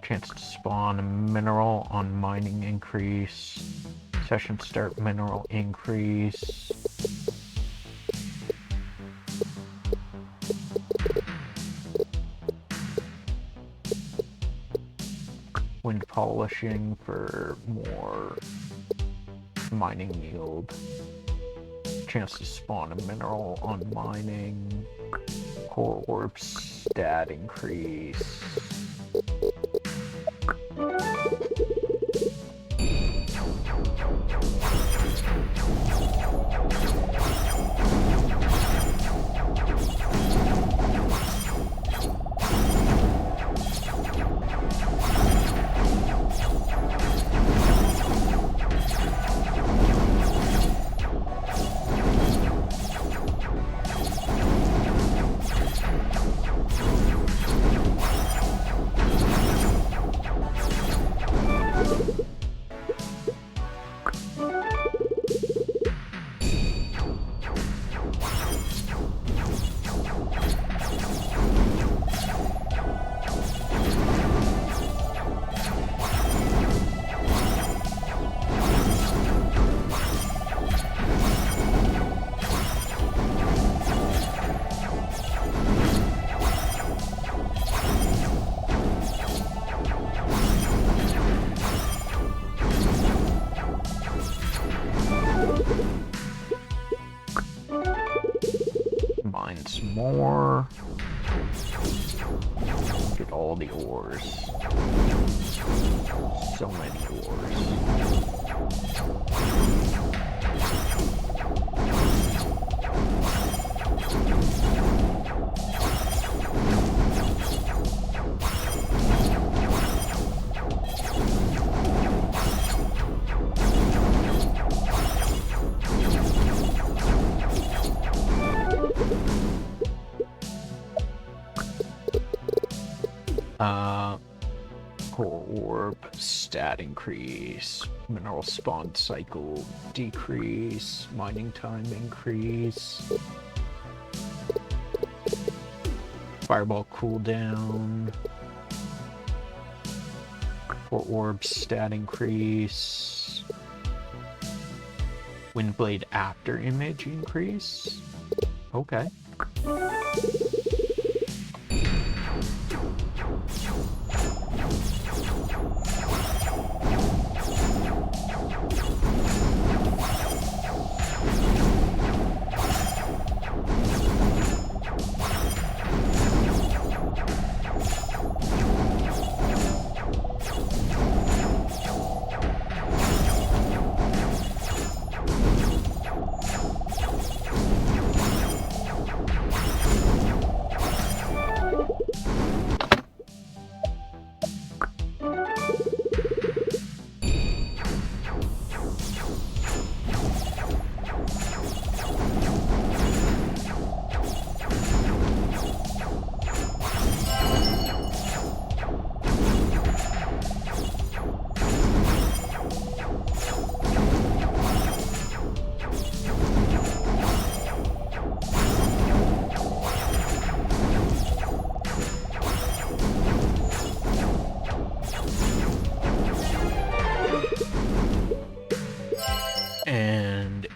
Chance to spawn a mineral on mining increase. Session start mineral increase. Wind polishing for more mining yield. Chance to spawn a mineral on mining. Core orb stat increase. Mine some more. Get all the ores. So many ores. Core orb, stat increase, mineral spawn cycle decrease, mining time increase, fireball cooldown, core orb, stat increase, windblade after image increase. Okay.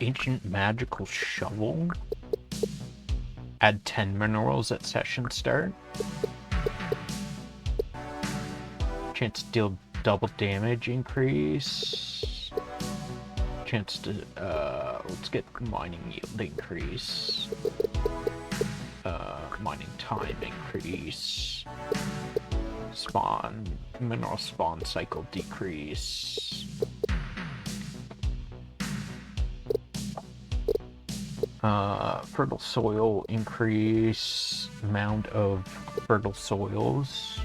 Ancient magical shovel. Add 10 minerals at session start. Chance to deal double damage increase. Chance to let's get mining yield increase. Mining time increase. Mineral spawn cycle decrease. Fertile soil increase, amount of fertile soils.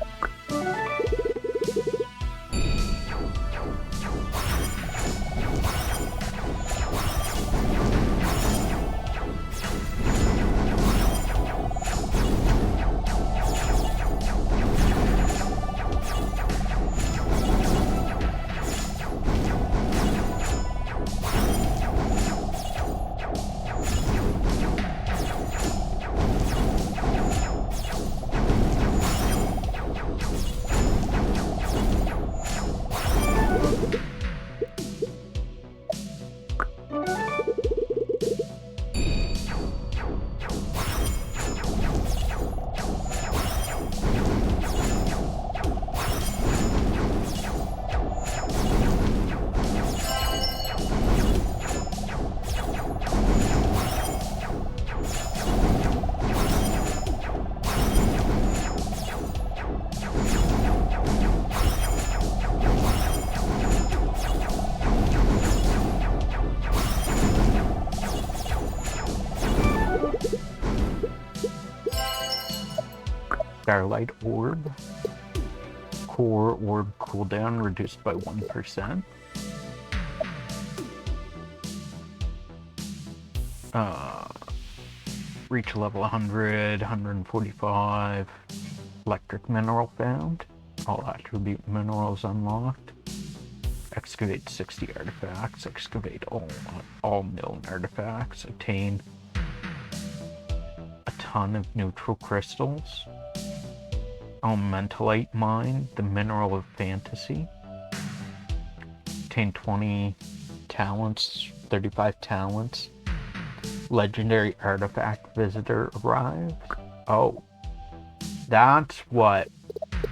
Starlight Orb. Core Orb cooldown reduced by 1%. Reach level 100, 145. Electric mineral found. All attribute minerals unlocked. Excavate 60 artifacts. Excavate all known artifacts. Obtain a ton of neutral crystals. Elementalite mine, the mineral of fantasy. Obtain 20 talents, 35 talents. Legendary artifact visitor arrives. Oh, that's what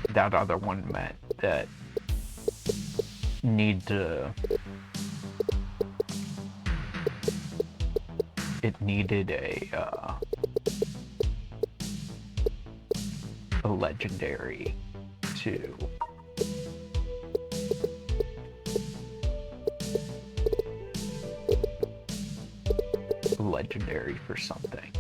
that other one meant. That it needed a legendary to legendary for something.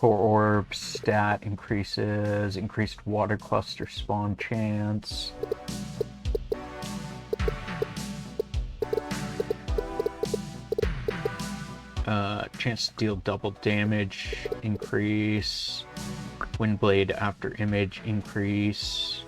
Core orb stat increases, increased water cluster spawn chance. Chance to deal double damage increase. Windblade after image increase.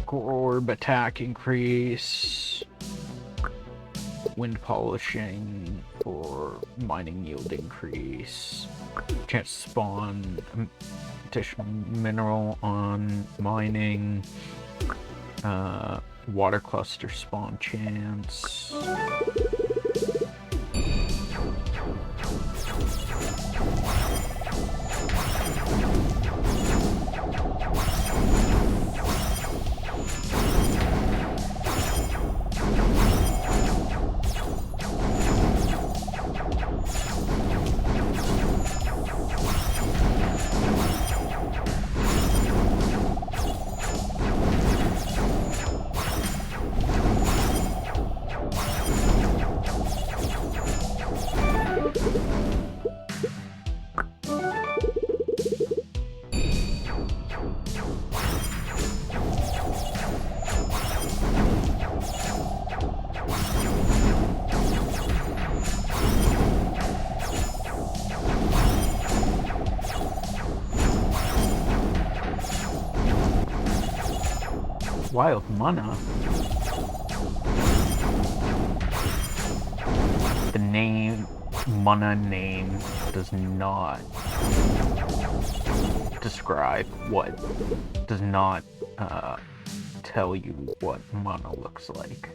Orb attack increase. Wind polishing for mining yield increase. Chance to spawn additional mineral on mining. Water cluster spawn chance. Wild mana. The name, mana name, does not describe what, does not tell you what mana looks like.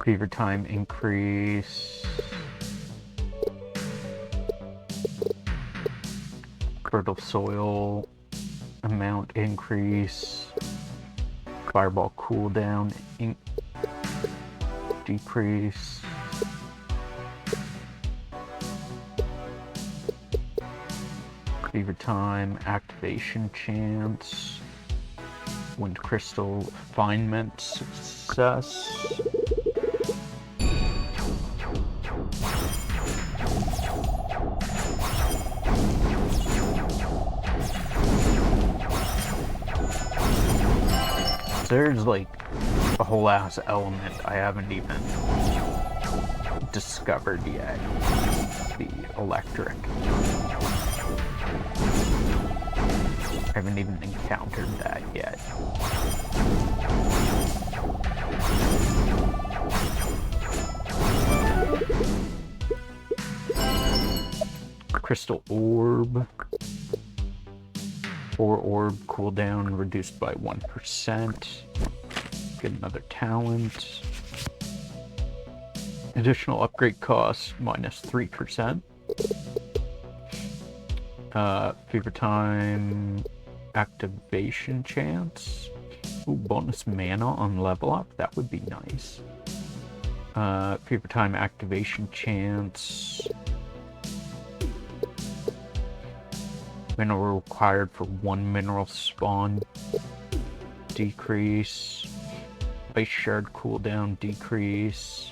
Fever time increase. Fertile soil amount increase. Fireball cooldown decrease. Fever time activation chance. Wind crystal refinement success. There's like a whole ass element I haven't even discovered yet. The electric. I haven't even encountered that yet. Crystal orb. 4 orb cooldown reduced by 1%. Get another talent. Additional upgrade cost minus 3%. Fever time activation chance. Ooh, bonus mana on level up. That would be nice. Fever time activation chance. Mineral required for 1 mineral spawn decrease. Ice shard cooldown decrease.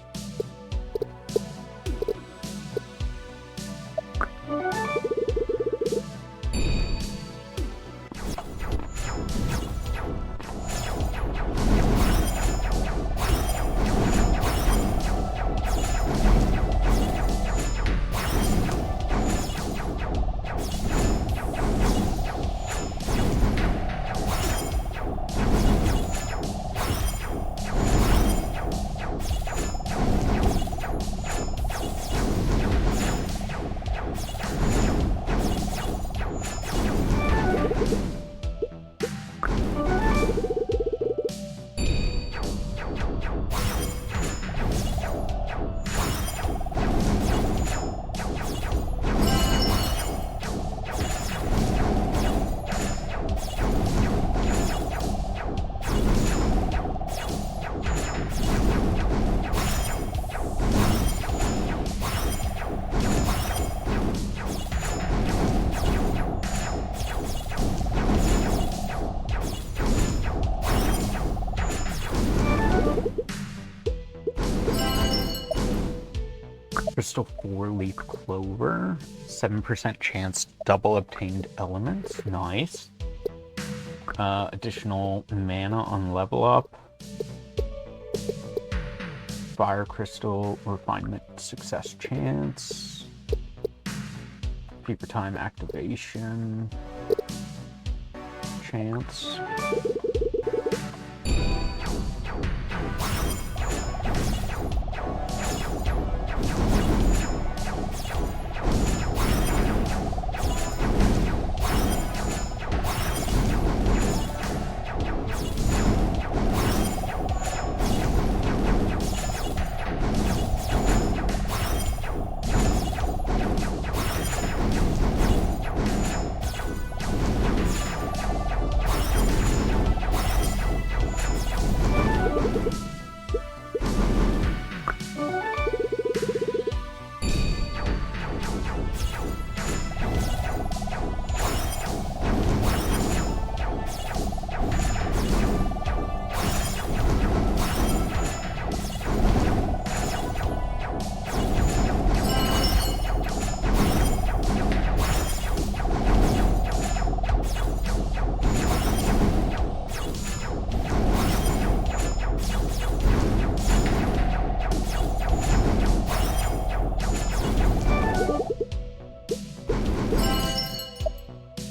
crystal 4-leaf clover. 7% chance double obtained elements. Nice. Additional mana on level up. Fire crystal refinement success chance. Fever time activation chance.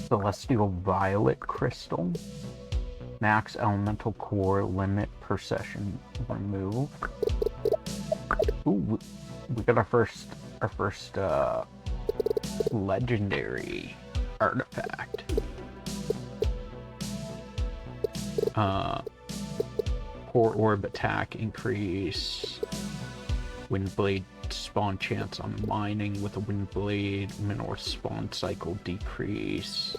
Celestial Violet Crystal. Max Elemental Core limit per session removed. Ooh, we got our first legendary artifact. Core Orb attack increase. Windblade spawn chance on mining with a Windblade. Mineral spawn cycle decrease.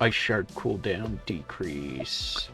Ice Shard cooldown decrease.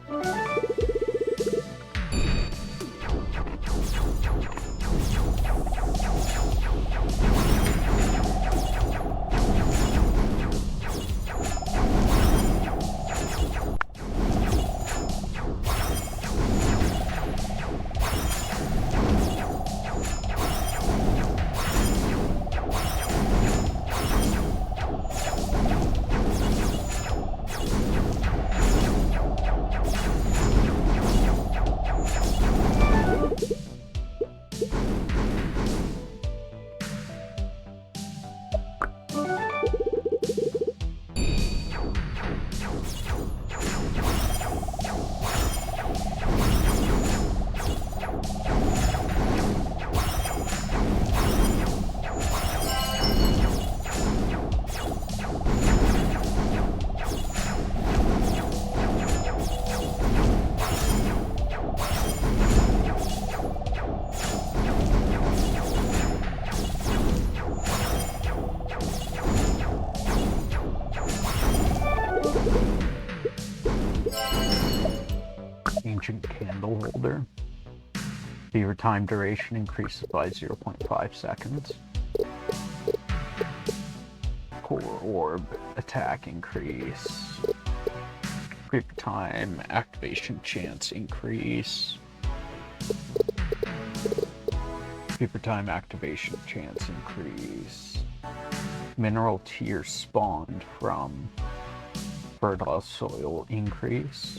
Ancient Candle Holder. Fever time duration increases by 0.5 seconds. Core Orb attack increase. Fever time activation chance increase. Fever time activation chance increase. Mineral tier spawned from fertile soil increase.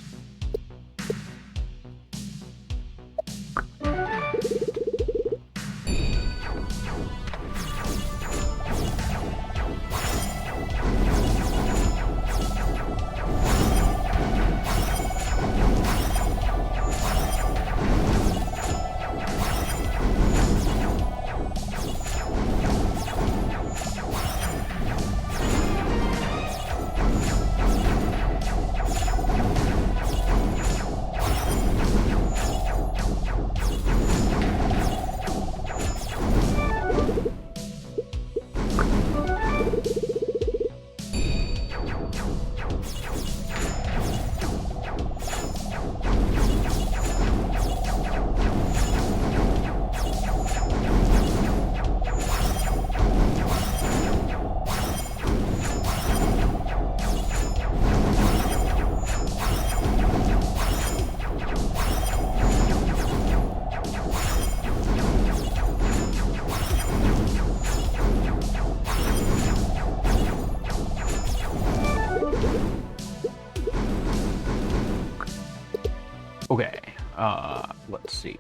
let's see.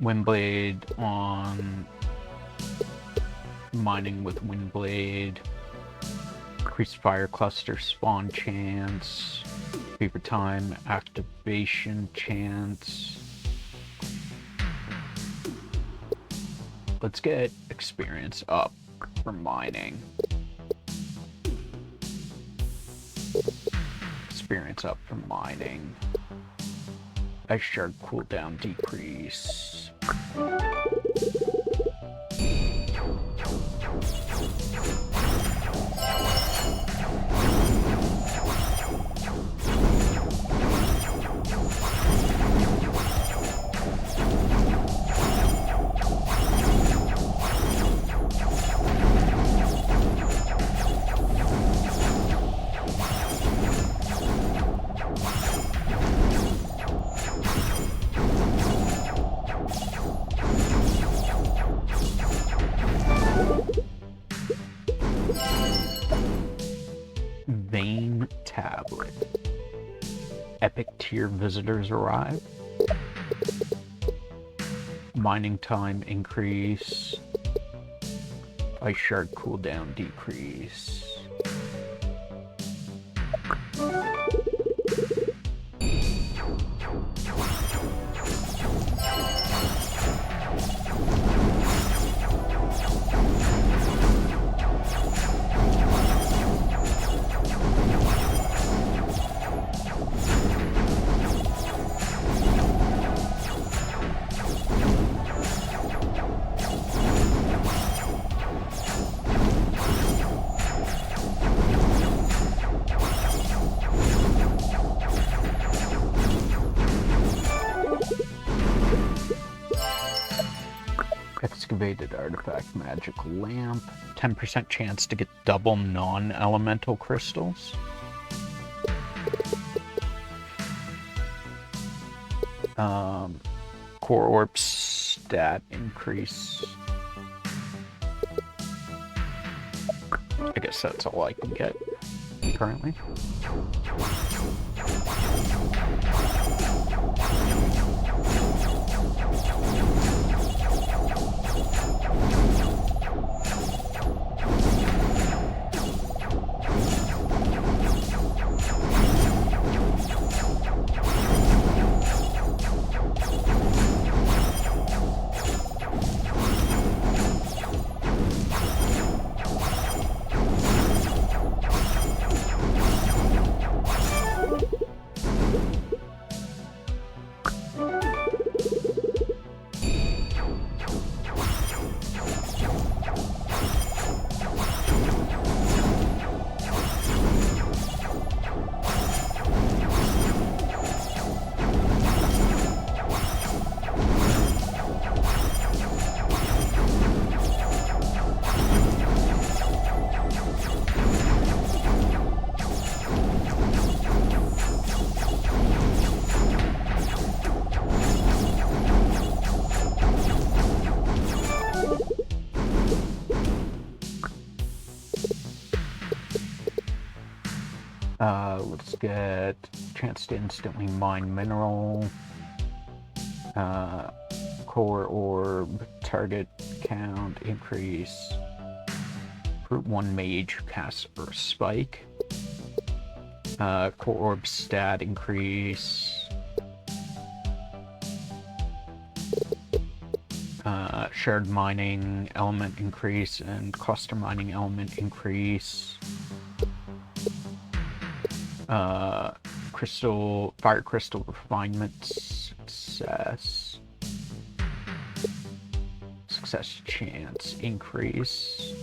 Windblade on mining with Windblade. Increased fire cluster spawn chance. Fever time activation chance. Let's get experience up for mining. Experience up for mining. Ice shard cooldown decrease. Vein tablet. Epic tier visitors arrive. Mining time increase. Ice shard cooldown decrease. Excavated artifact magic lamp. 10% chance to get double non-elemental crystals. Core orb stat increase. I guess that's all I can get currently. Let's get chance to instantly mine mineral. Core orb target count increase. Fruit 1 mage cast Earth Spike. Core orb stat increase. Shared mining element increase and cluster mining element increase. Fire crystal refinement success. Success chance increase.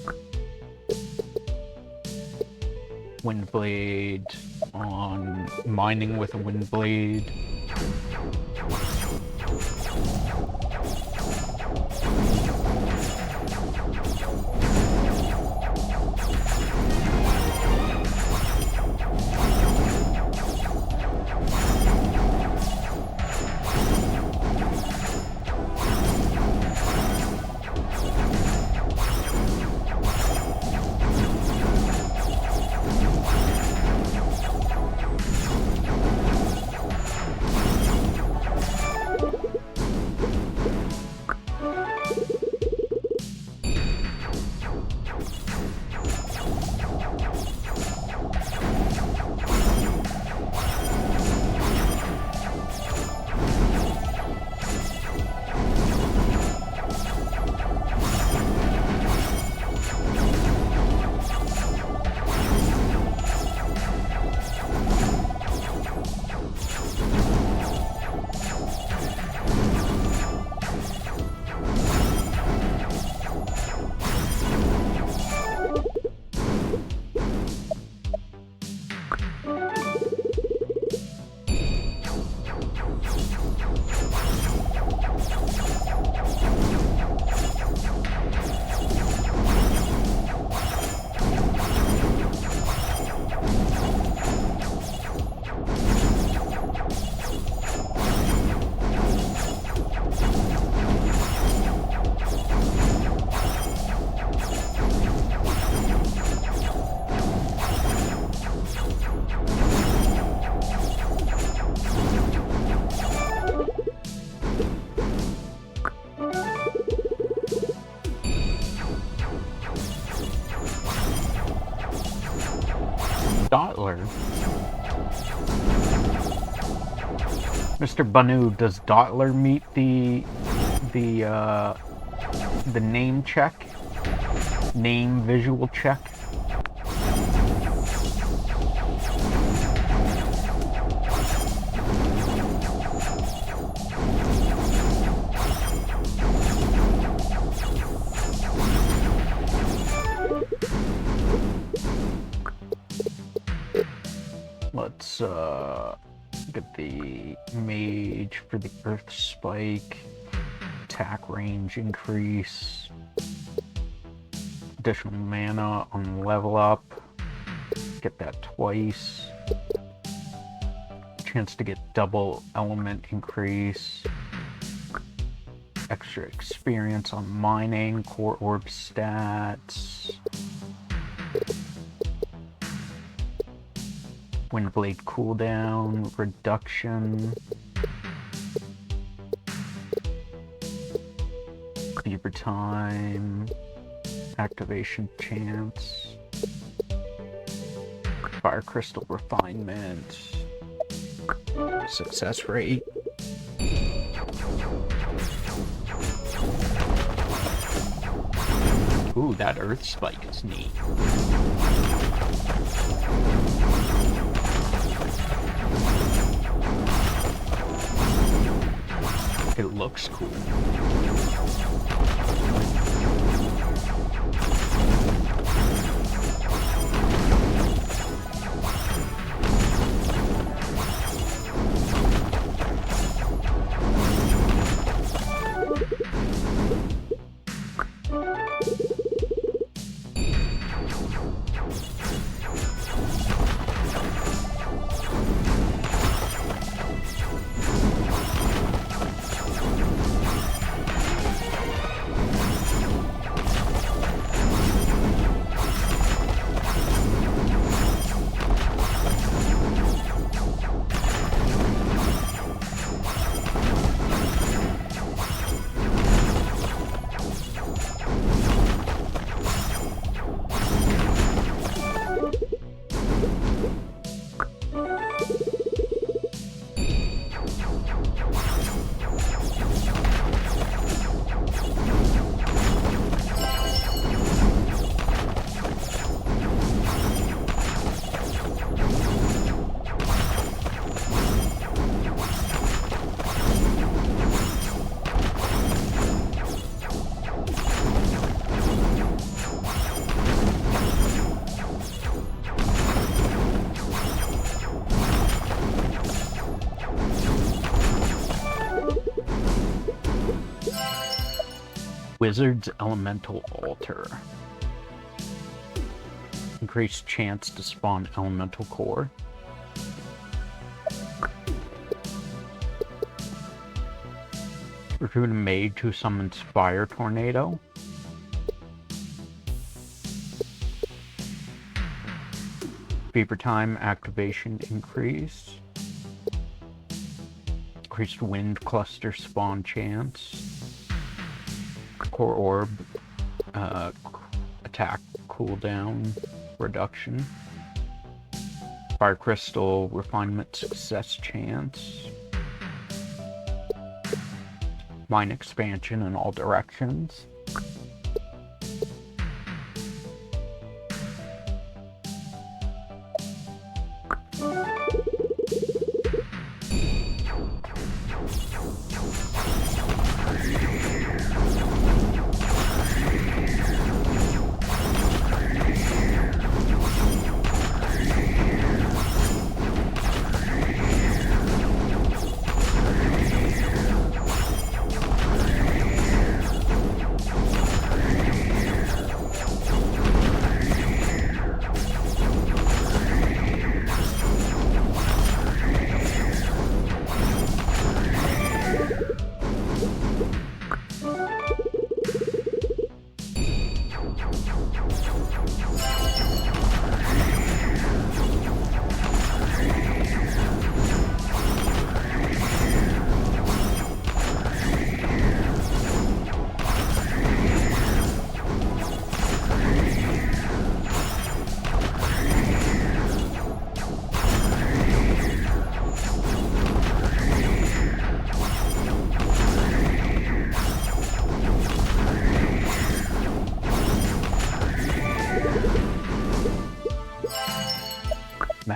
Windblade on mining with a Windblade. Mr. Banu, does Dottler meet the name check? Name visual check? Let's get the mage for the earth spike. Attack range increase. Additional mana on level up. Get that twice. Chance to get double element increase. Extra experience on mining. Core orb stats. Windblade cooldown reduction. Beaver time. Activation chance. Fire crystal refinement. Success rate. Ooh, that earth spike is neat. It looks cool. Wizard's Elemental Altar. Increased chance to spawn elemental core. Recruit a mage who summons Fire Tornado. Fever time activation increase. Increased wind cluster spawn chance. Core orb attack cooldown reduction. Fire crystal refinement success chance. Mine expansion in all directions.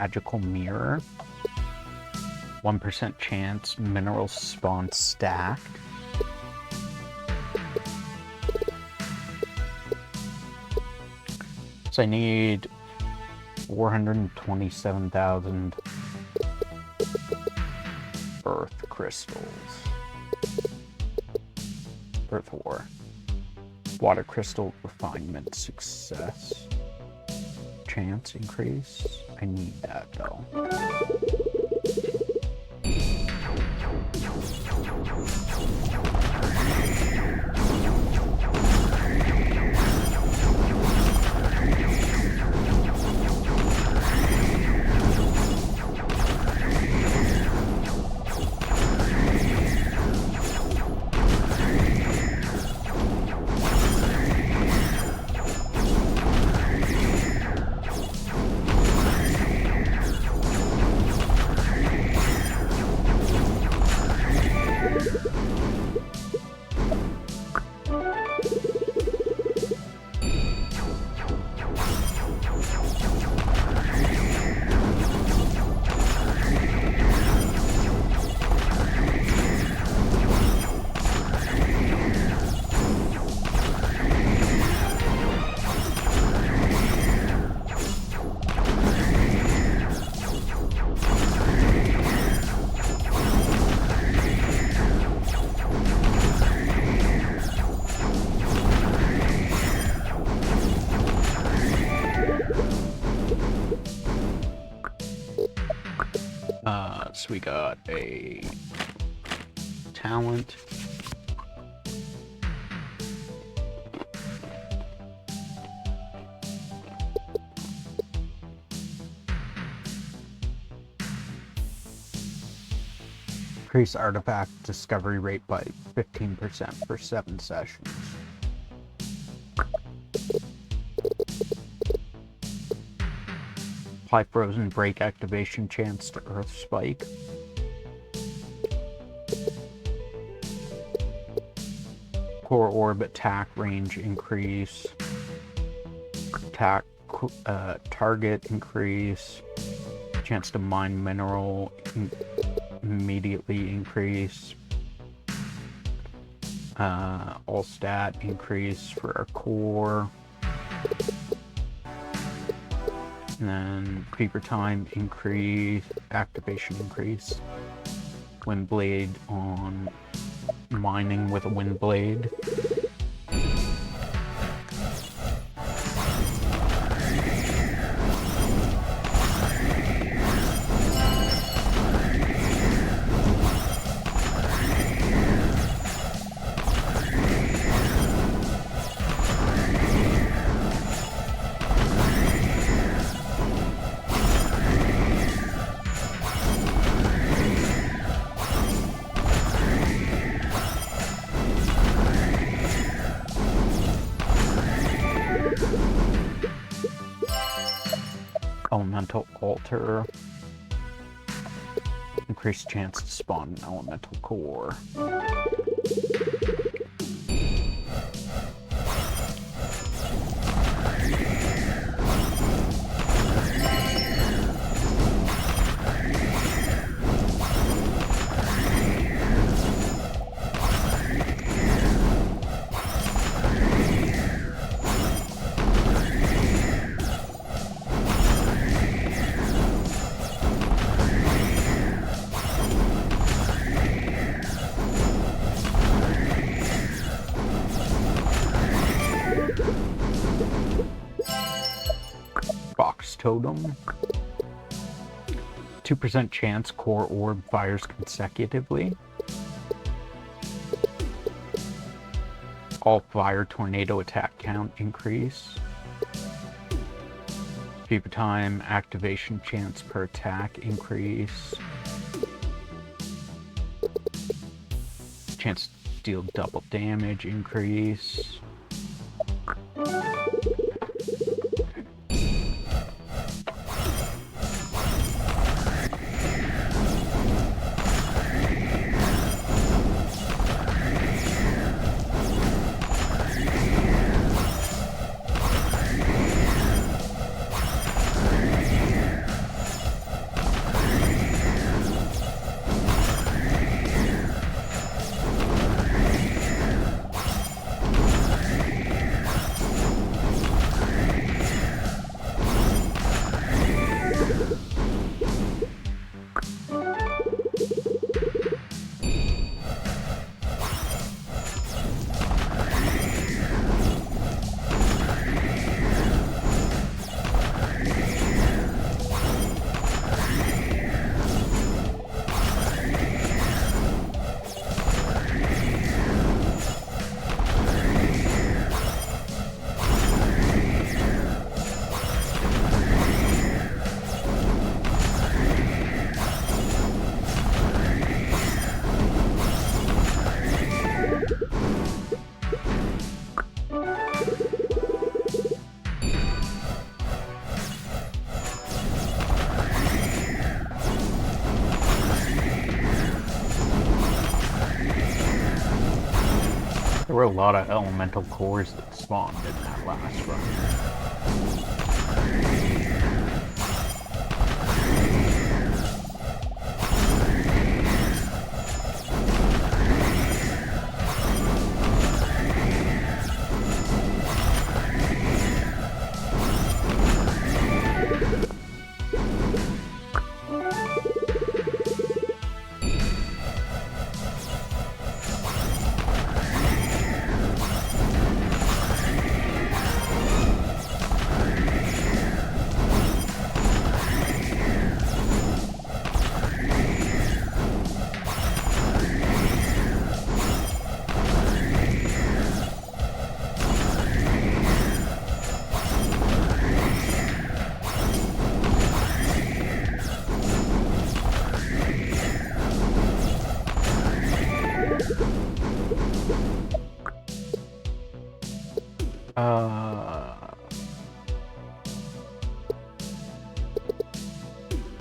magical mirror. 1% chance minerals spawn stacked. So I need 427,000 earth crystals. Earth ore. Water crystal refinement success. Chance increase. I need that though. So we got a talent. Increase artifact discovery rate by 15% for 7 sessions. Apply frozen break activation chance to earth spike. Core orb attack range increase. Attack target increase. Chance to mine mineral immediately increase. All stat increase for our core. And then creeper time increase, activation increase. Wind blade on mining with a wind blade. Elemental altar. Increased chance to spawn an elemental core. Box totem. 2% chance core orb fires consecutively. All fire tornado attack count increase. Fever time activation chance per attack increase. Chance to deal double damage increase. were a lot of elemental cores that spawned in that last run.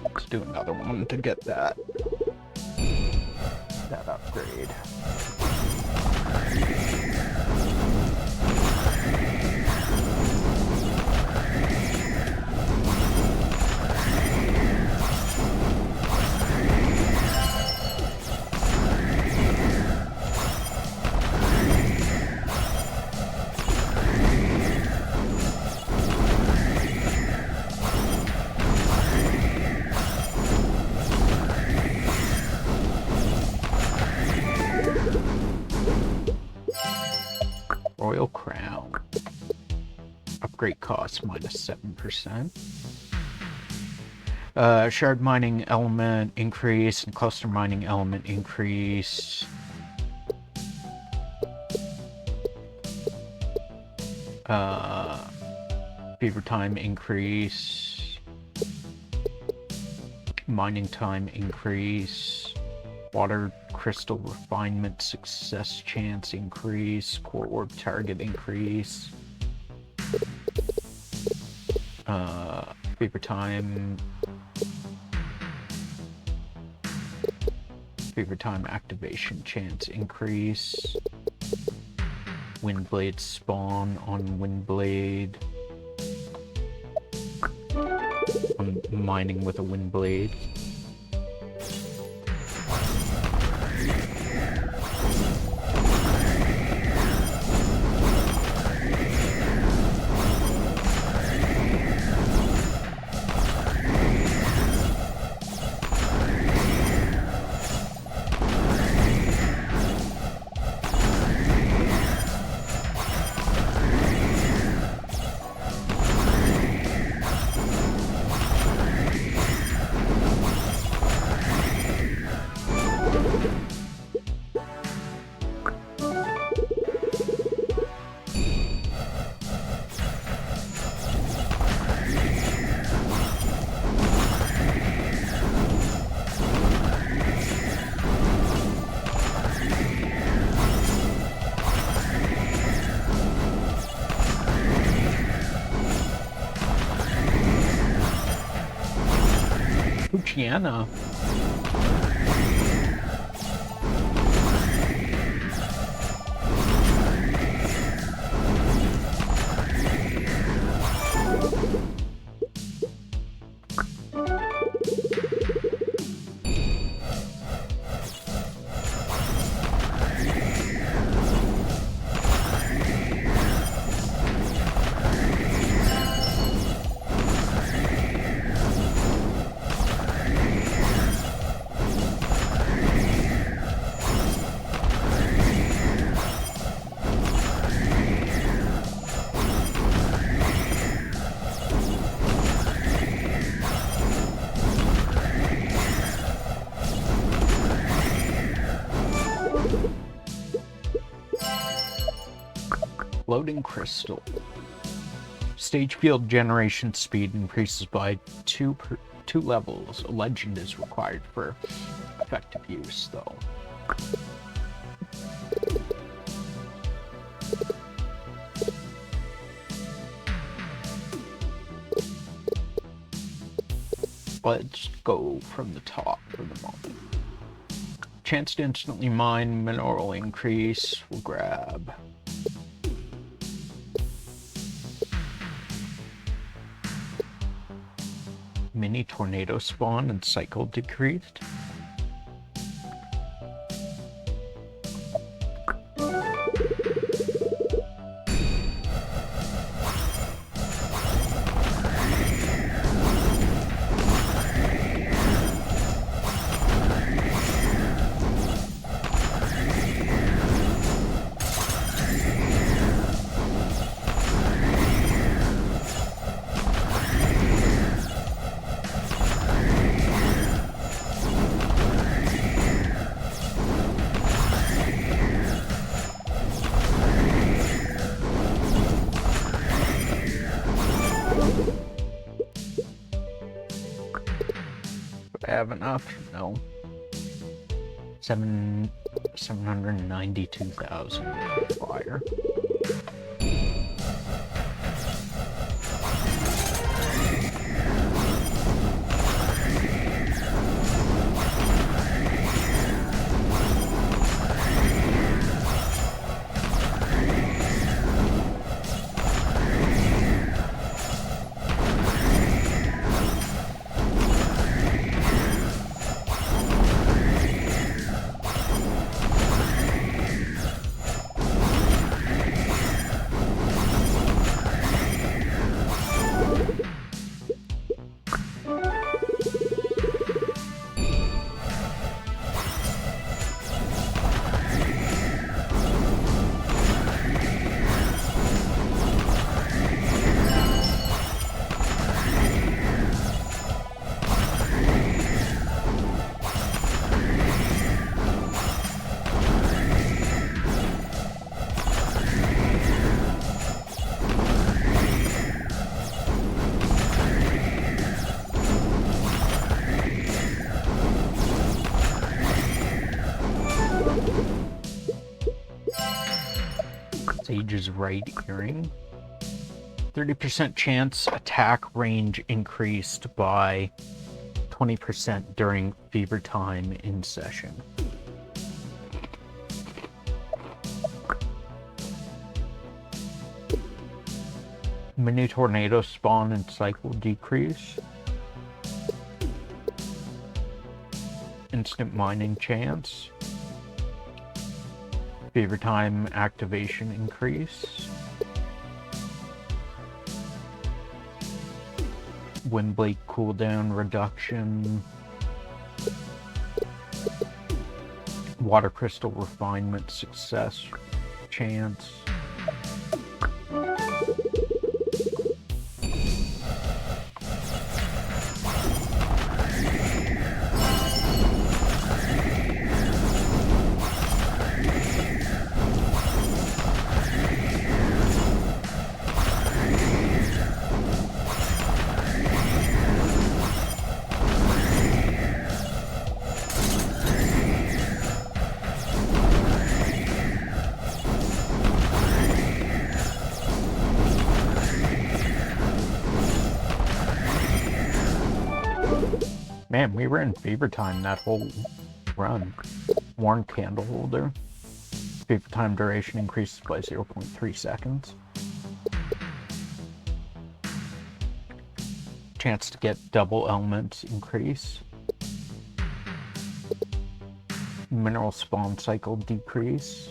Let's do another one to get that upgrade. Royal Crown. Upgrade cost minus 7%. Shard mining element increase and cluster mining element increase. Fever time increase. Mining time increase. Water crystal refinement success chance increase. Core orb target increase. Fever time activation chance increase. Windblade spawn on Windblade. I'm mining with a Windblade. Luciana. Floating crystal. Stage field generation speed increases by two levels. A legend is required for effective use, though. Let's go from the top for the moment. Chance to instantly mine, mineral increase, we'll grab. Mini tornado spawn and cycle decreased. I have enough? No. 792,000 fire. Sage's right earring. 30% chance attack range increased by 20% during fever time in session. Mini tornado spawn and cycle decrease. Instant mining chance. Fever time activation increase. Windblade cooldown reduction. Water crystal refinement success chance. Man, we were in fever time that whole run. Worn candle holder. Fever time duration increases by 0.3 seconds. Chance to get double elements increase. Mineral spawn cycle decrease.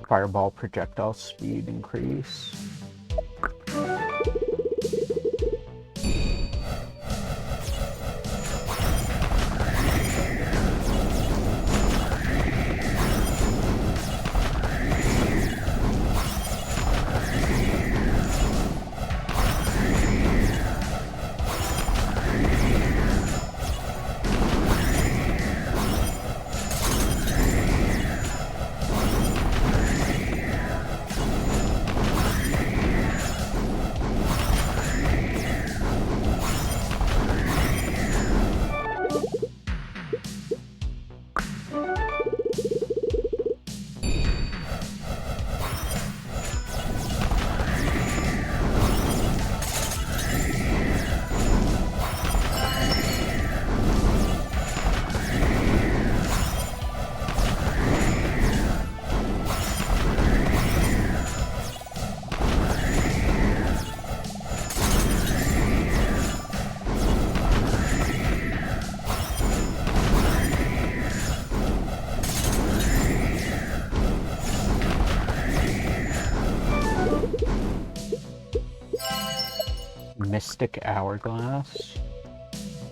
Fireball projectile speed increase. Mystic Hourglass.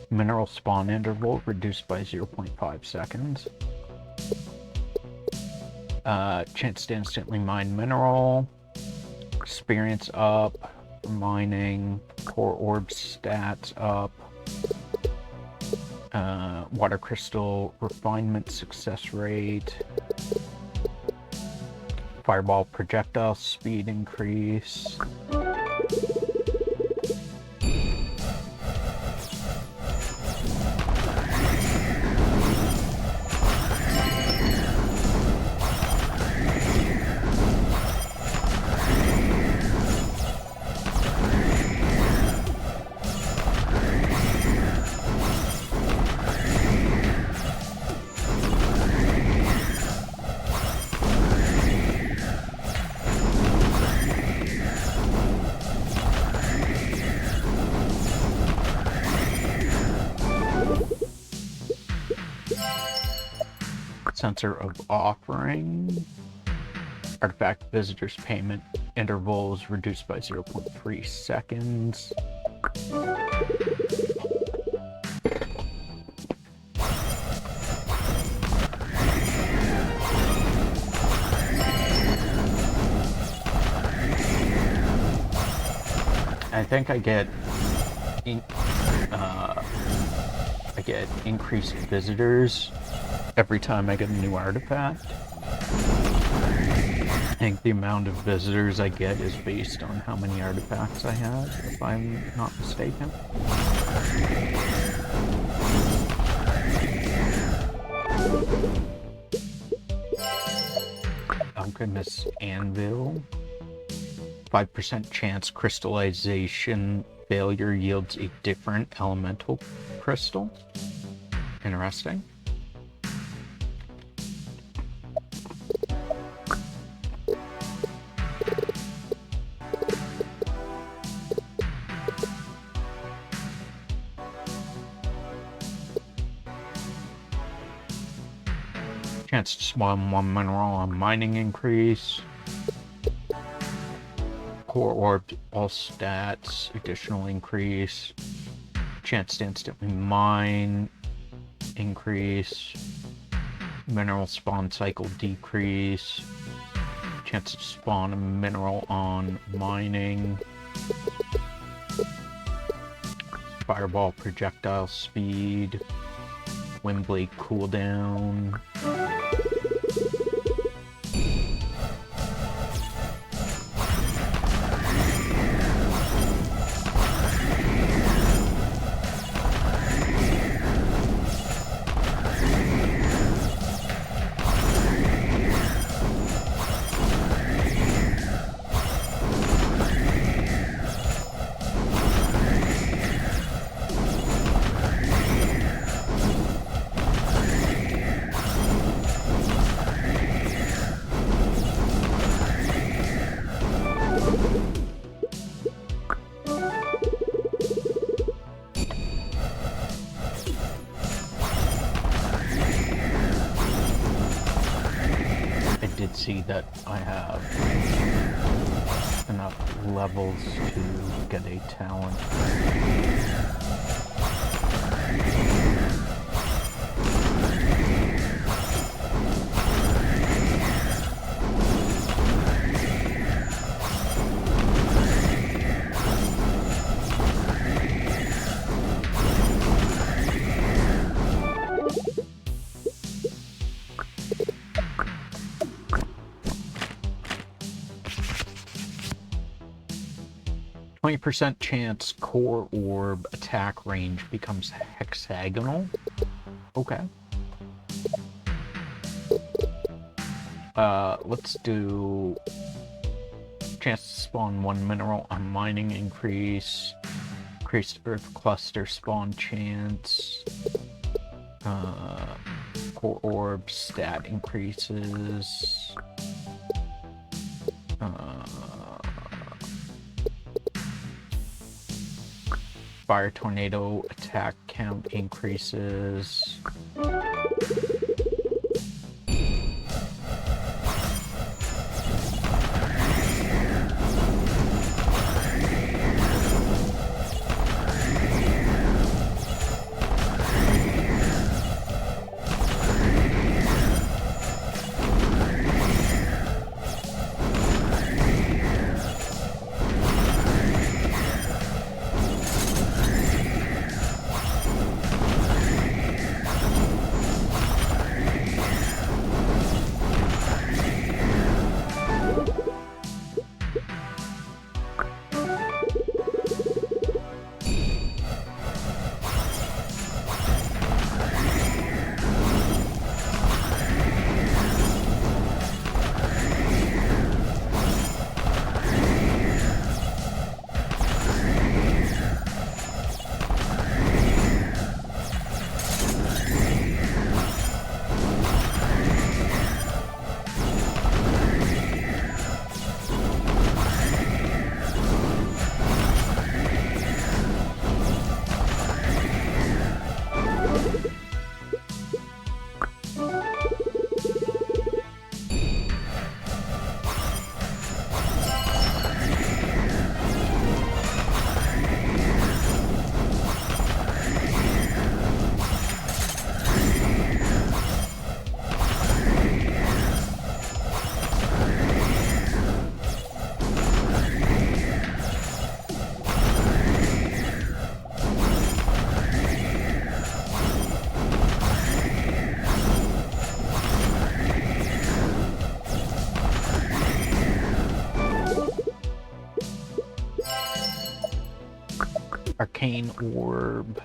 Mineral spawn interval reduced by 0.5 seconds. Chance to instantly mine mineral. Experience up. Mining. Core orb stats up. Water crystal refinement success rate. Fireball projectile speed increase. Sensor of offering. Artifact visitors payment intervals reduced by 0.3 seconds. I think I get increased visitors every time I get a new artifact. I think the amount of visitors I get is based on how many artifacts I have, if I'm not mistaken. Alchemist Anvil. 5% chance crystallization failure yields a different elemental crystal. Interesting. Chance to spawn one mineral on mining increase. Core orb, all stats, additional increase. Chance to instantly mine increase. Mineral spawn cycle decrease. Chance to spawn a mineral on mining. Fireball projectile speed. Windblade cooldown. See that I have enough levels to get a talent. %20 chance core orb attack range becomes hexagonal. Okay. Let's do chance to spawn one mineral on mining increase. Increased earth cluster spawn chance. Core orb stat increases. Fire tornado attack count increases. Arcane Orb.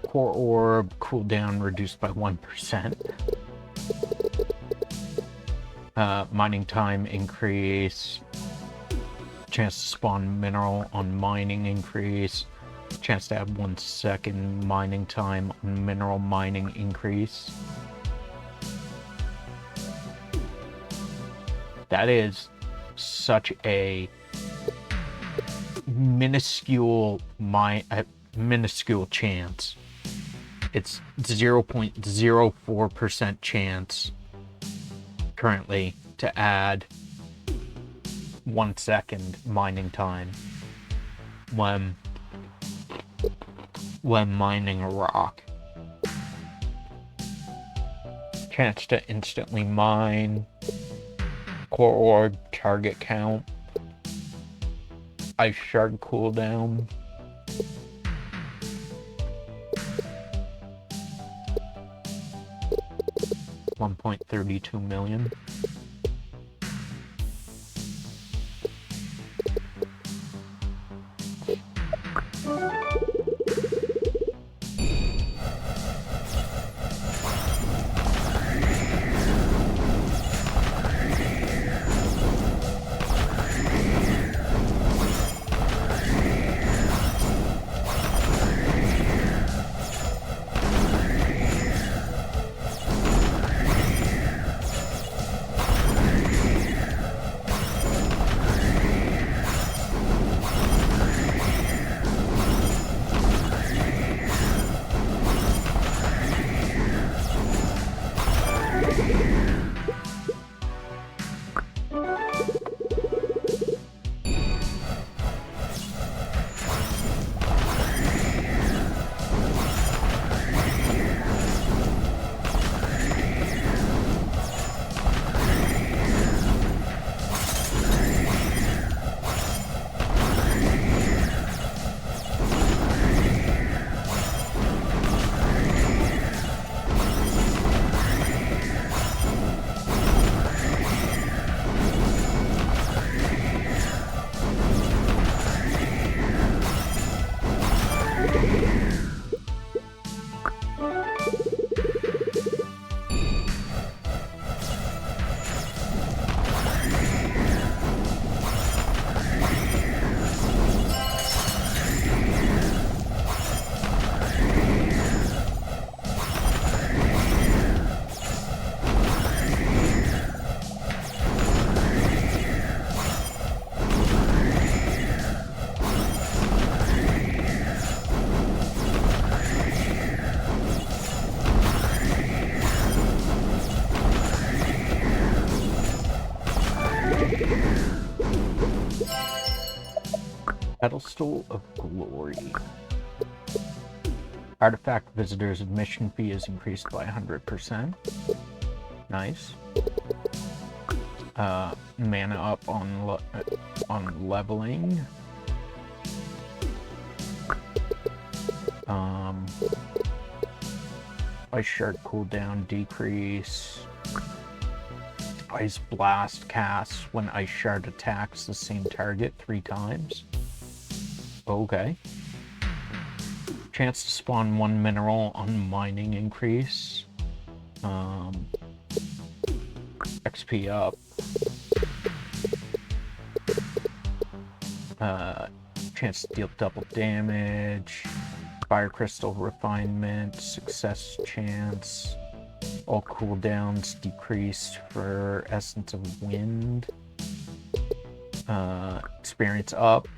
Core Orb, cooldown reduced by 1%. Mining time increase. Chance to spawn mineral on mining increase. Chance to have 1 second mining time on mineral mining increase. That is such a minuscule minuscule chance. It's 0.04% chance currently to add 1 second mining time when mining a rock. Chance to instantly mine. Core orb target count. Ice shard cooldown. $1.32 million. Pedestal of Glory. Artifact visitors' admission fee is increased by 100%. Nice. Mana up on leveling. Ice Shard cooldown decrease. Ice Blast casts when Ice Shard attacks the same target 3 times. Okay. Chance to spawn 1 mineral on mining increase. XP up. Chance to deal double damage. Fire Crystal refinement. Success chance. All cooldowns decreased for Essence of Wind. Experience up.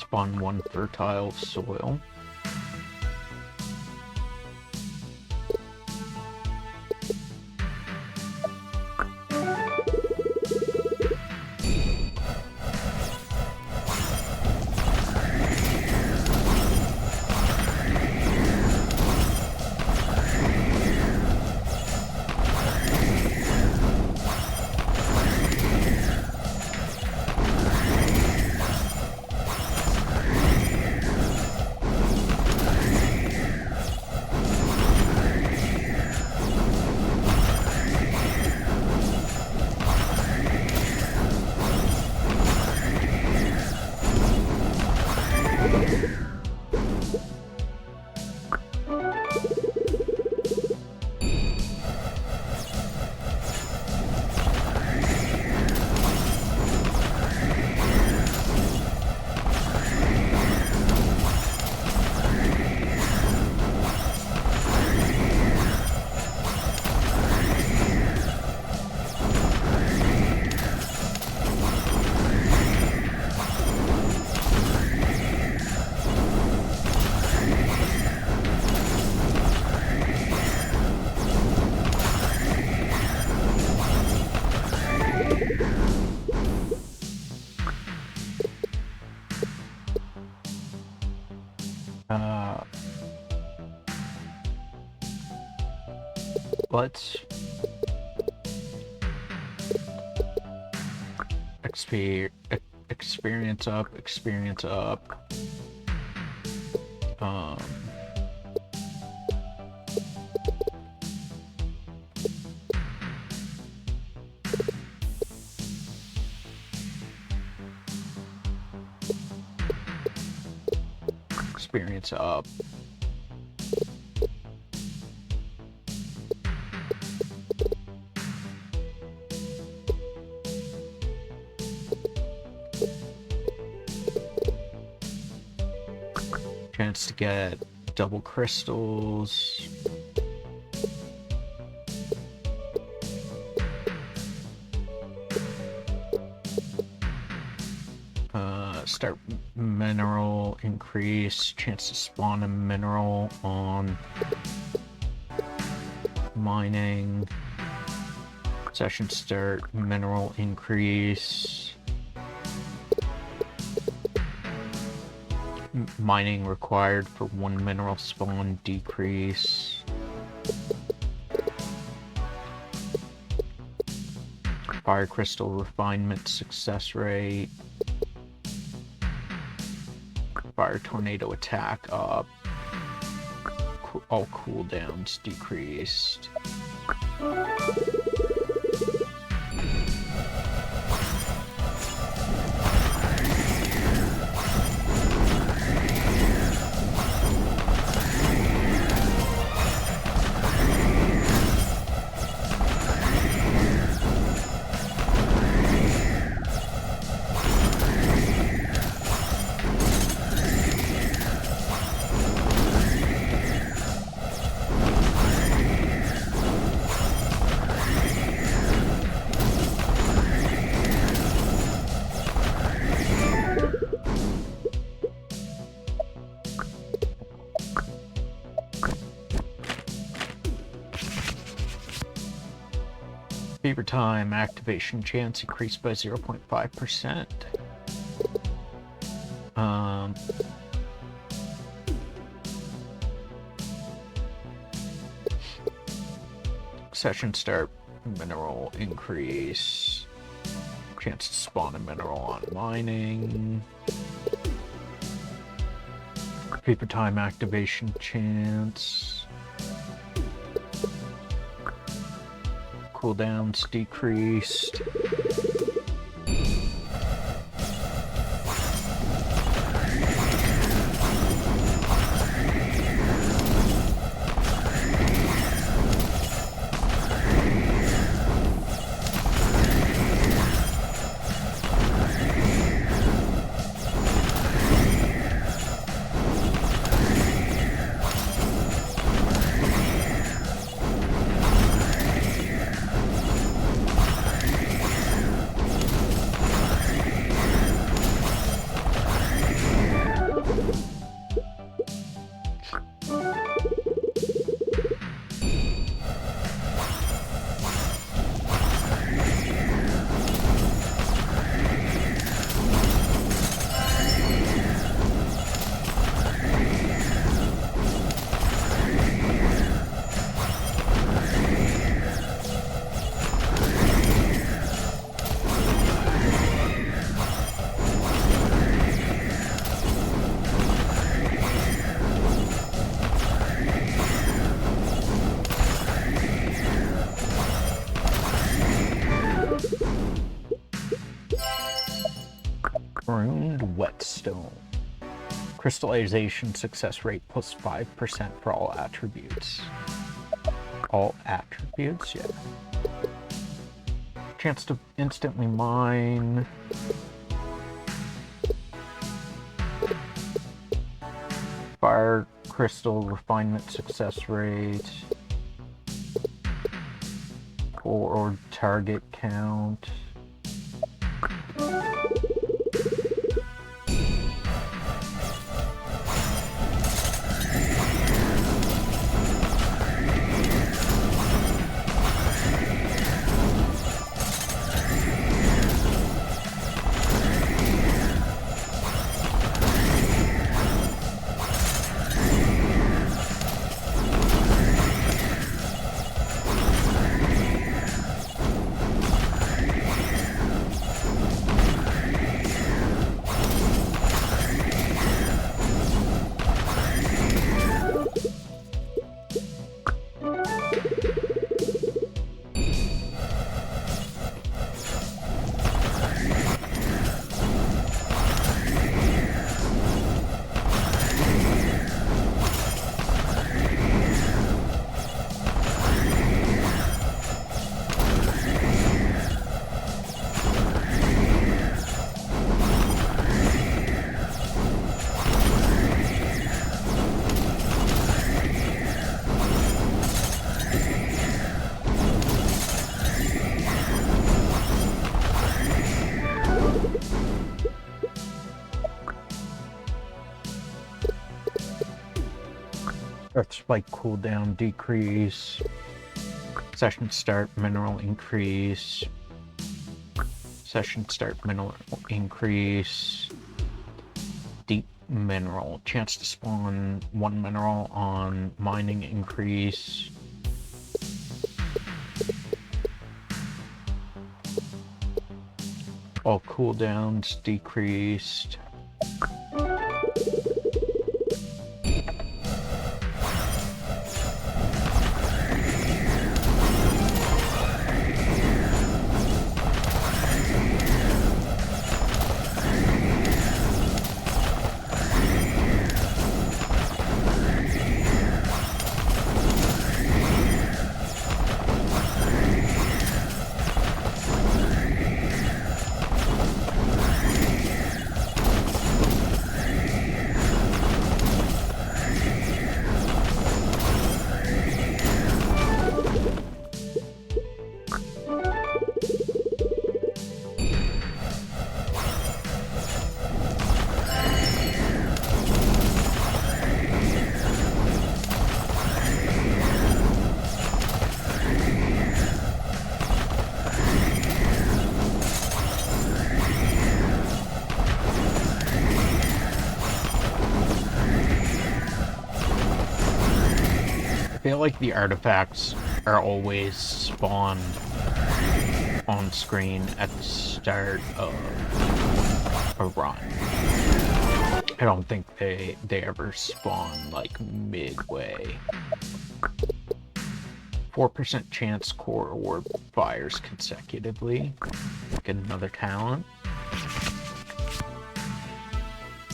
Spawn 1 fertile soil. Let's experience up. Experience up. Chance to get double crystals. Start mineral increase. Chance to spawn a mineral on mining. Session start, mineral increase. Mining required for 1 mineral spawn decrease. Fire crystal refinement success rate. Fire tornado attack up. All cooldowns decreased. Fever time activation chance increased by 0.5%. Session start, mineral increase. Chance to spawn a mineral on mining. Fever time activation chance. Cooldowns decreased. Runed Whetstone. Crystallization success rate plus 5% for all attributes. All attributes? Yeah. Chance to instantly mine. Fire crystal refinement success rate. Or target count. Earth spike cooldown decrease. Session start mineral increase. Session start mineral increase. Deep mineral. Chance to spawn 1 mineral on mining increase. All cooldowns decreased. I feel like the artifacts are always spawned on screen at the start of a run. I don't think they ever spawn like midway. 4% chance core orb fires consecutively. Get another talent.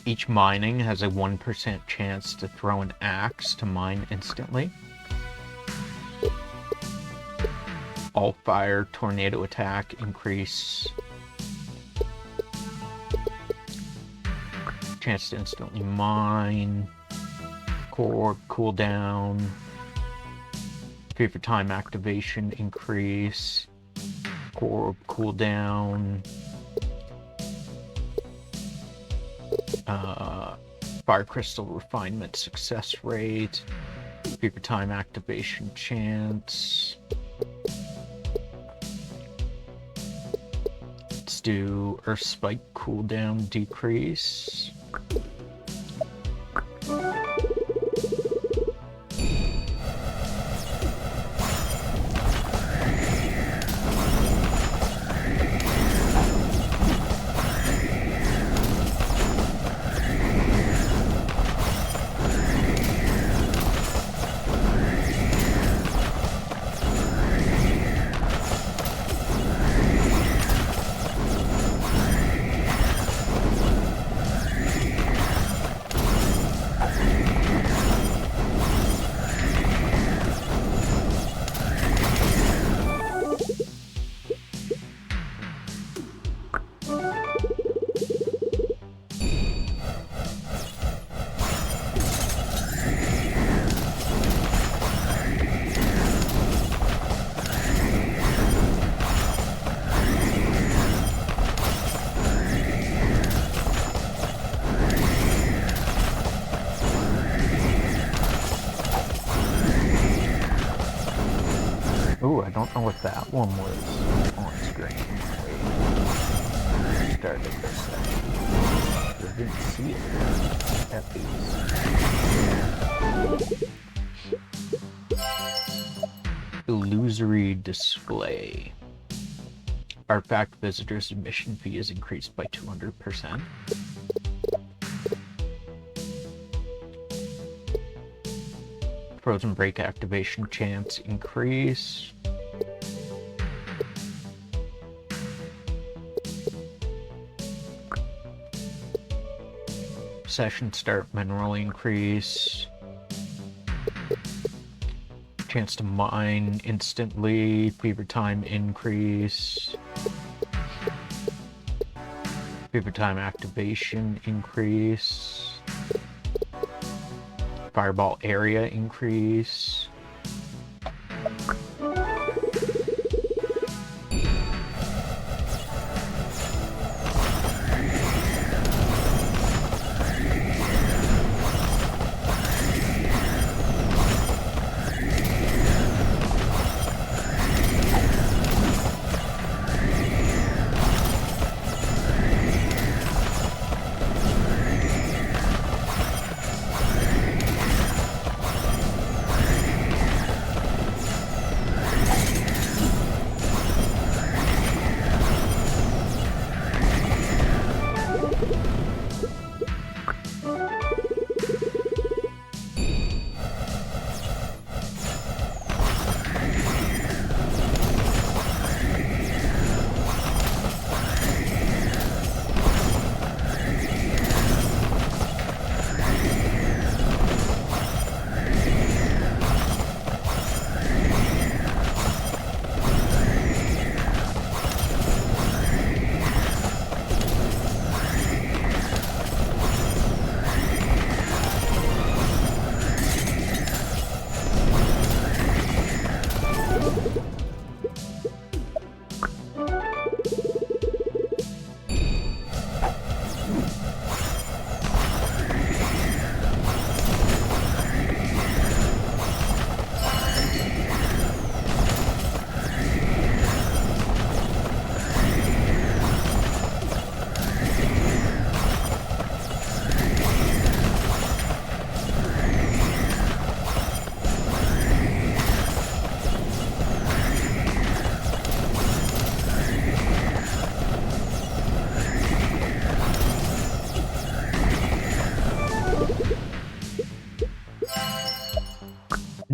Each mining has a 1% chance to throw an axe to mine instantly. All fire tornado attack increase. Chance to instantly mine. Core cooldown. Favorite time activation increase. Core cooldown. Fire crystal refinement success rate. Favorite time activation chance. Let's do Earth Spike cooldown decrease. Ooh, I don't know what that one was on screen. Wait. Started this second. I didn't see it at least. Illusory display. Artifact visitors admission fee is increased by 200%. Frozen break activation chance increase. Session start mineral increase. Chance to mine instantly. Fever time increase. Fever time activation increase. Fireball area increase.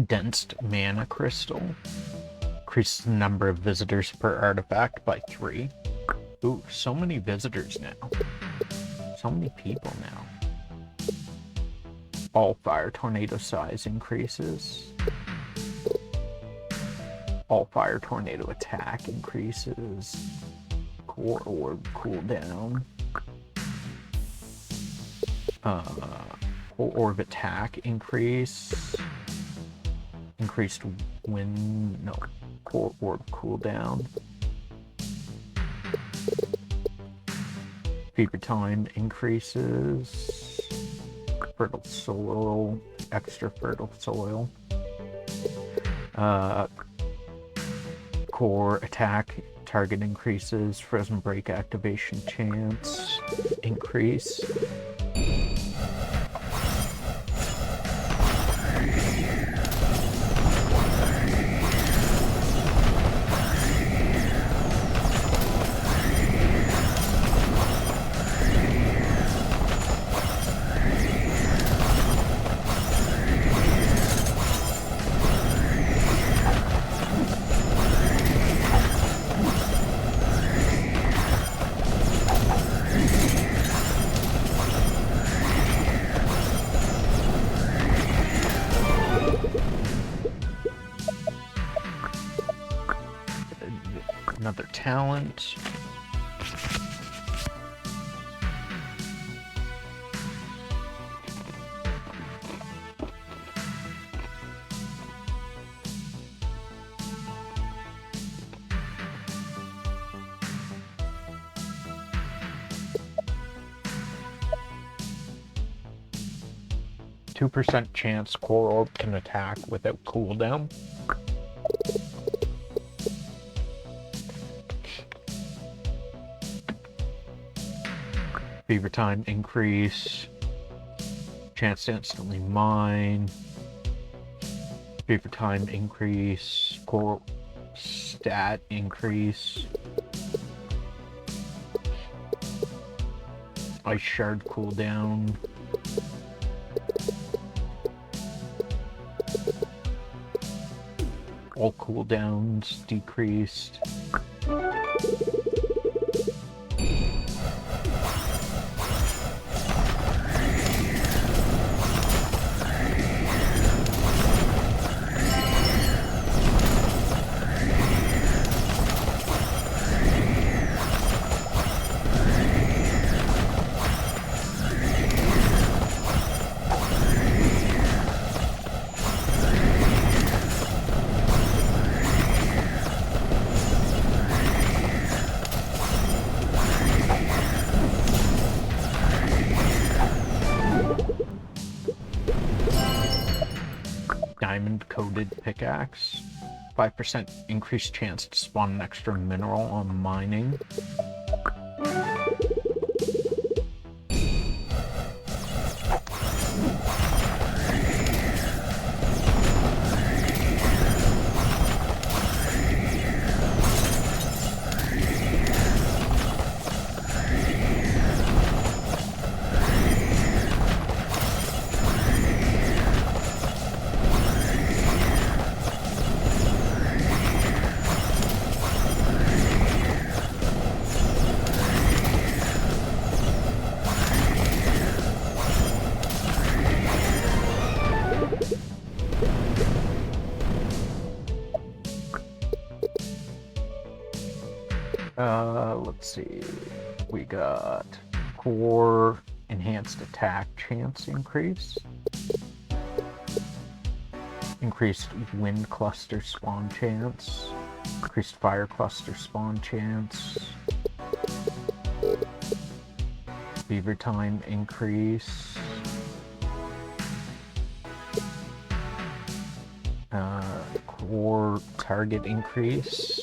Dense mana crystal. Increases the number of visitors per artifact by 3. Ooh, so many visitors now. So many people now. All fire tornado size increases. All fire tornado attack increases. Core orb cooldown. Core orb attack increase. Increased wind, no, core orb cooldown. Fever time increases. Fertile soil, extra fertile soil. Core attack target increases. Frozen break activation chance increase. Another talent. % chance core orb can attack without cooldown. Beaver time increase. Chance to instantly mine. Beaver time increase. Core stat increase. Ice shard cooldown. All cooldowns decreased. Diamond-coated pickaxe. 5% increased chance to spawn an extra mineral on mining. Let's see. We got core enhanced attack chance increase. Increased wind cluster spawn chance. Increased fire cluster spawn chance. Beaver time increase. Core target increase.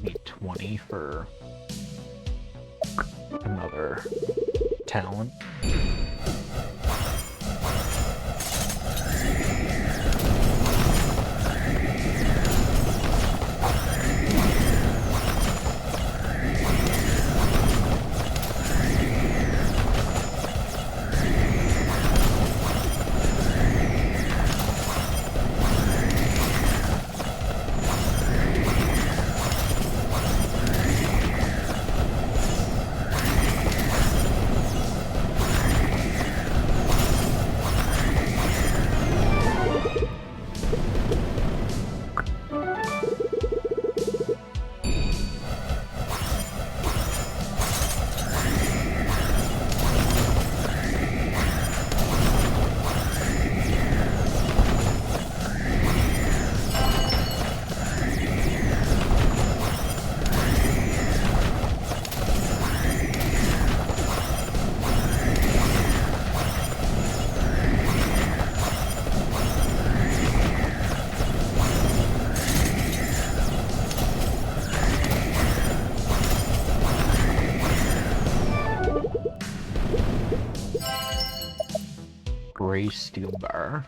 Need 20 for another talent. Gray steel bar.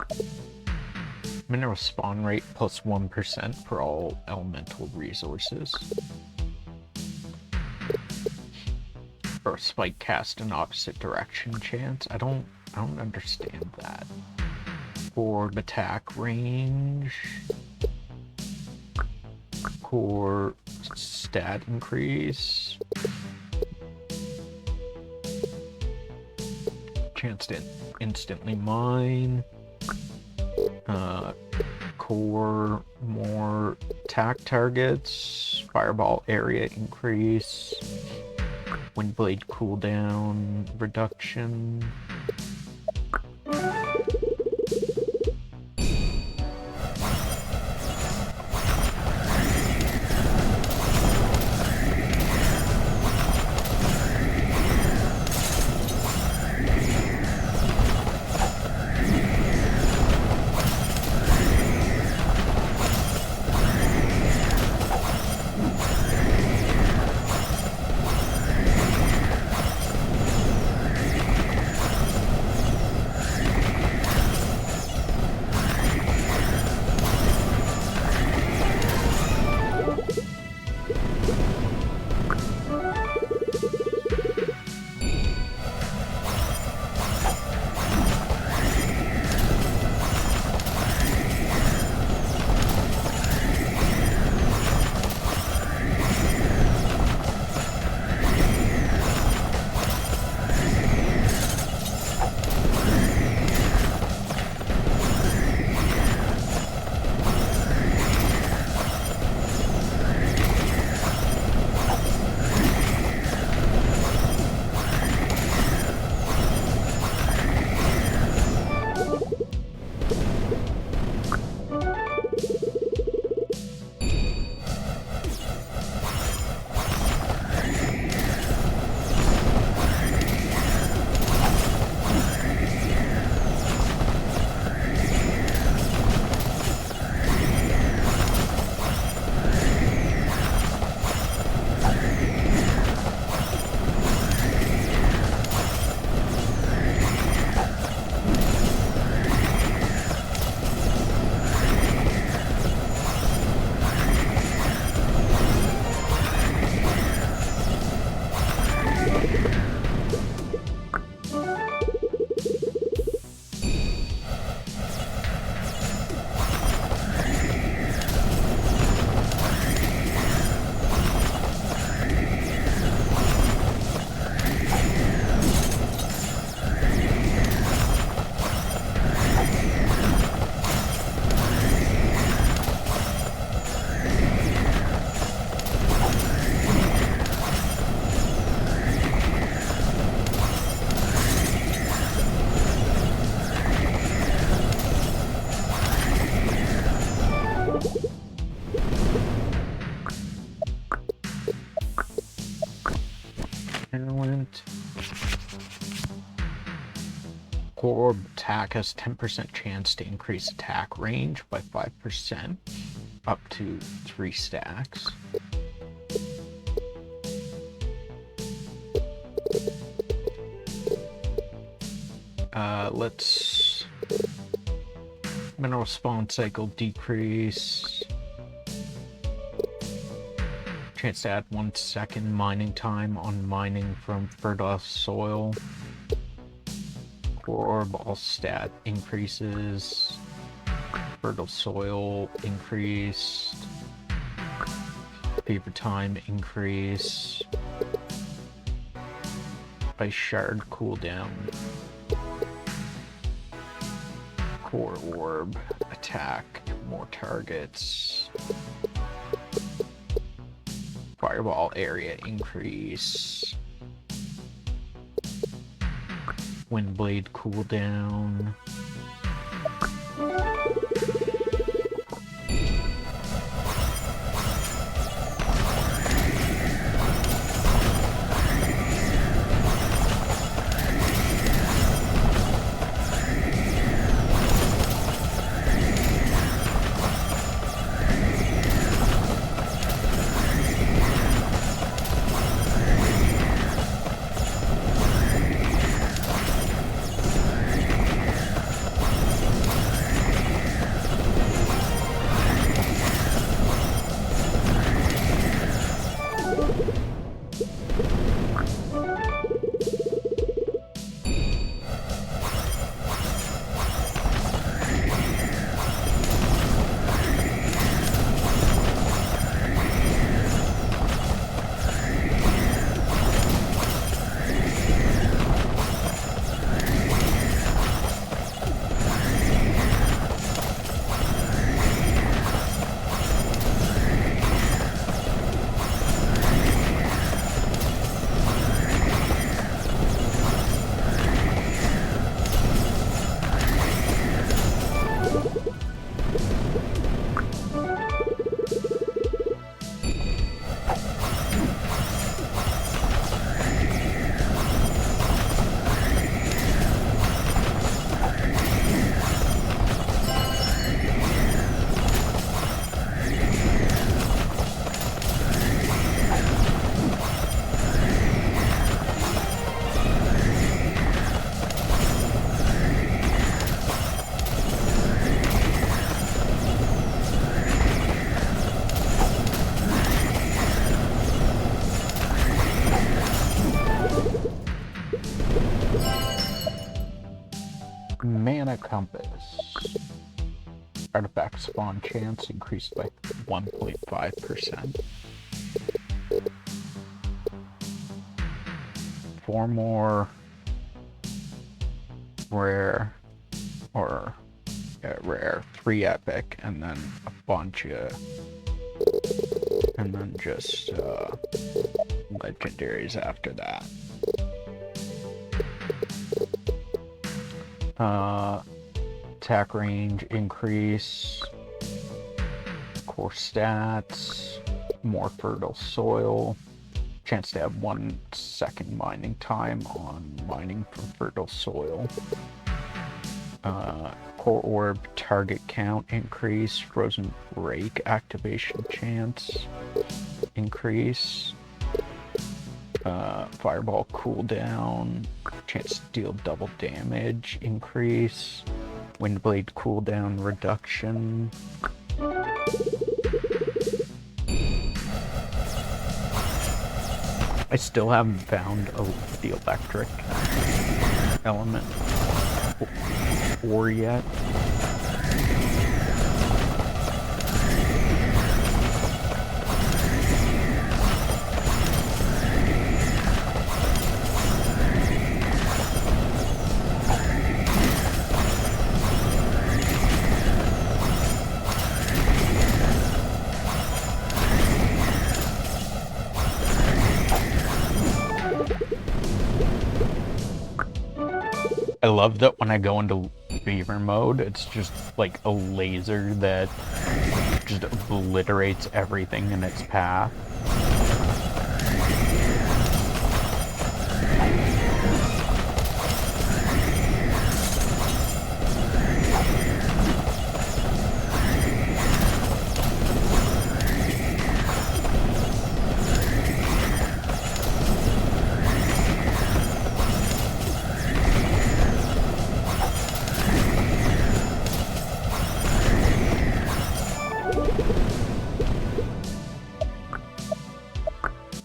Mineral spawn rate plus 1% for all elemental resources. Or spike cast in opposite direction chance. I don't understand that. Forward attack range. Core stat increase. Chance to instantly mine. Core, more attack targets, fireball area increase, windblade cooldown reduction. Talent. Core orb attack has 10% chance to increase attack range by 5%, up to 3 stacks. Let's mineral spawn cycle decrease. Chance to add 1 second mining time on mining from fertile soil. Core orb all stat increases. Fertile soil increased. Fever time increase. Ice shard cooldown. Core orb attack, more targets. Fireball area increase. Windblade cooldown. Compass. Artifact spawn chance increased by 1.5%. 4 more rare, or rare, 3 epic, and then a bunch of, and then just legendaries after that. Attack range increase, core stats, more fertile soil, chance to have 1 second mining time on mining from fertile soil. Core orb target count increase, frozen break activation chance increase, fireball cooldown, chance to deal double damage increase, windblade cooldown reduction. I still haven't found the electric element ore yet. I love that when I go into beaver mode, it's just like a laser that just obliterates everything in its path.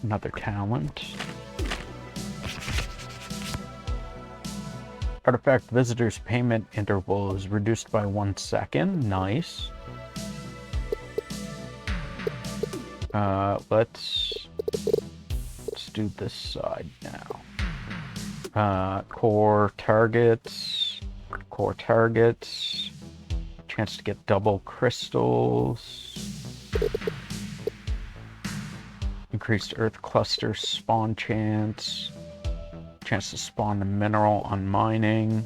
Another talent. Artifact visitor's payment interval is reduced by 1 second. Nice. Let's do this side now. Core targets. Chance to get double crystals. Increased earth cluster spawn chance. Chance to spawn a mineral on mining.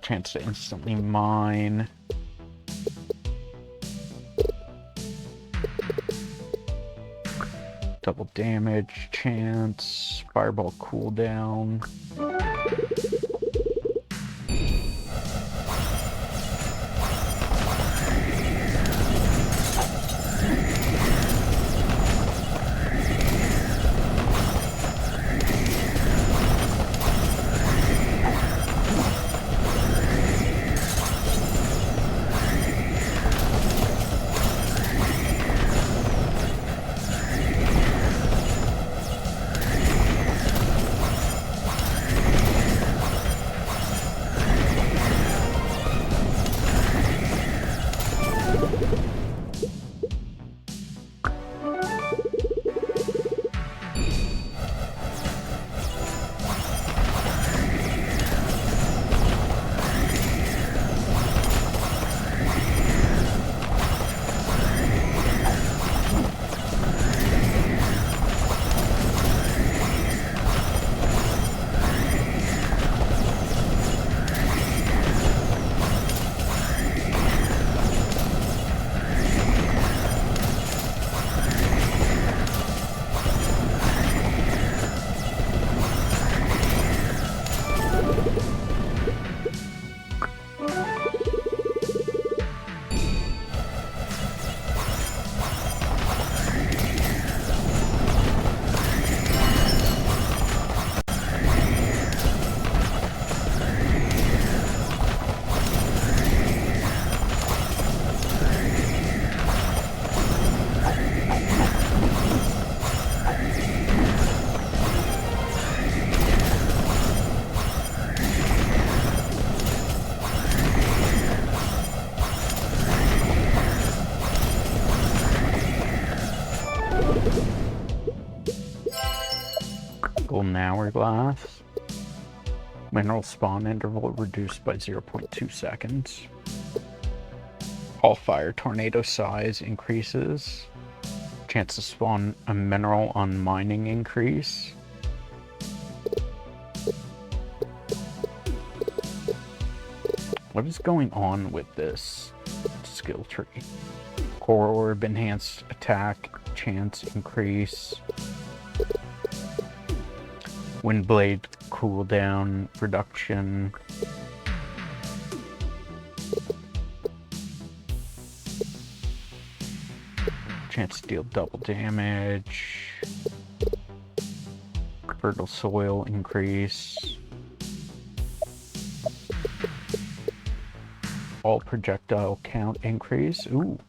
Chance to instantly mine. Double damage chance. Fireball cooldown. hourglass. Mineral spawn interval reduced by 0.2 seconds. All fire tornado size increases. Chance to spawn a mineral on mining increase. What is going on with this skill tree? Core orb enhanced attack chance increase. Windblade cooldown reduction. Chance to deal double damage. Fertile soil increase. All projectile count increase. Ooh.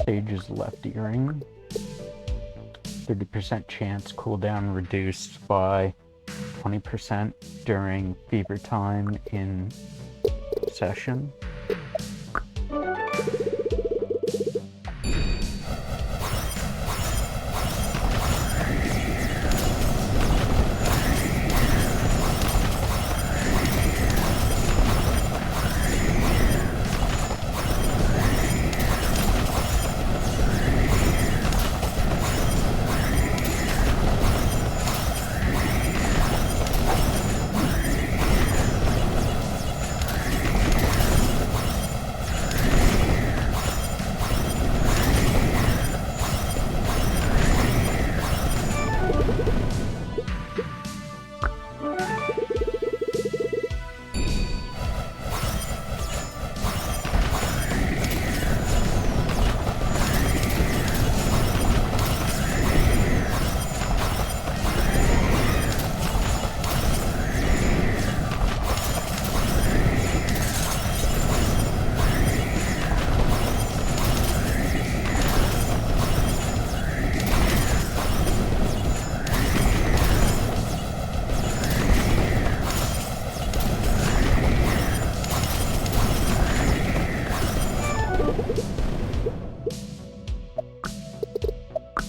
Sage's left earring. 30% chance cooldown reduced by 20% during fever time in session.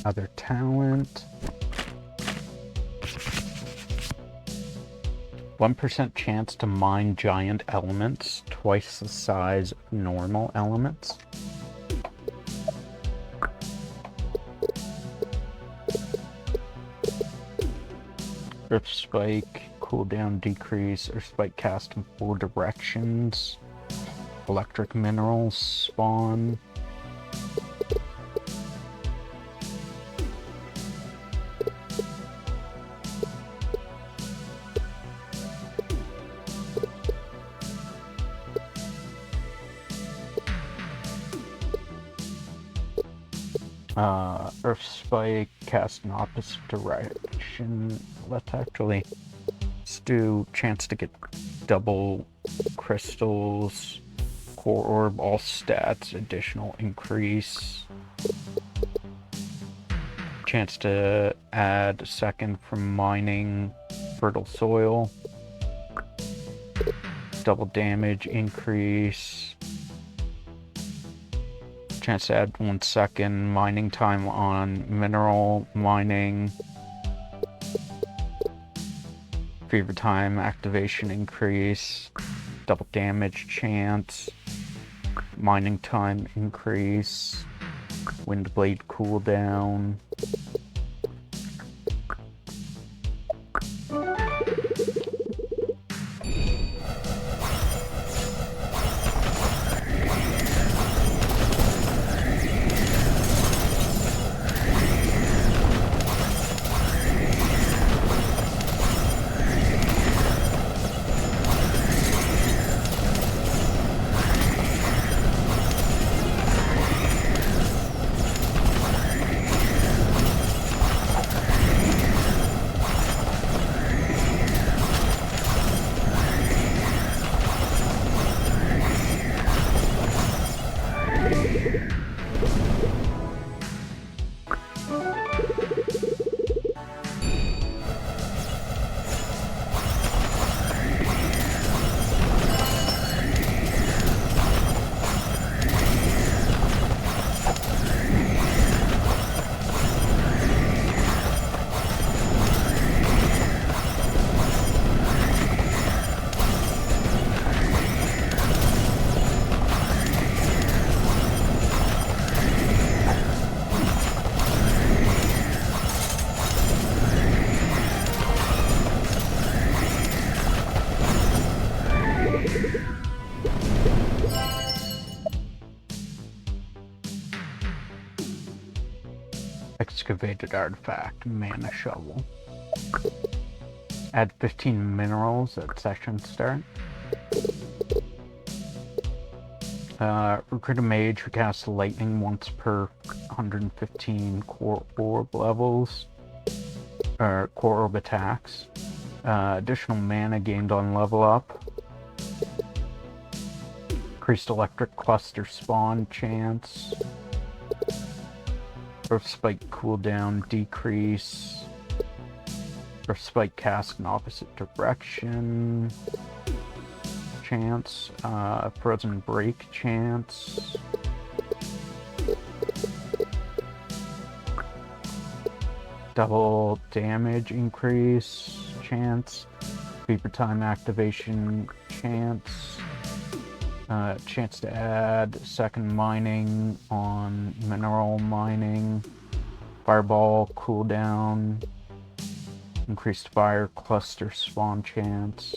Other talent. 1% chance to mine giant elements, twice the size of normal elements. Earth spike, cooldown decrease, or spike cast in 4 directions. Electric minerals spawn. Earth spike cast in opposite direction. Let's actually do chance to get double crystals. Core orb, all stats, additional increase. Chance to add a second from mining fertile soil. Double damage increase. Chance to add 1 second mining time on mineral mining. Fever time activation increase. Double damage chance. Mining time increase. Windblade cooldown. Excavated artifact, mana shovel. Add 15 minerals at session start. Recruit a mage who casts lightning once per 115 core orb levels, or core orb attacks. Additional mana gained on level up. Increased electric cluster spawn chance. Earth spike cooldown decrease. Earth spike cast in opposite direction. Chance. Frozen break chance. Double damage increase chance. Beeper time activation chance. Chance to add second mining on mineral mining. Fireball cooldown. Increased fire cluster spawn chance.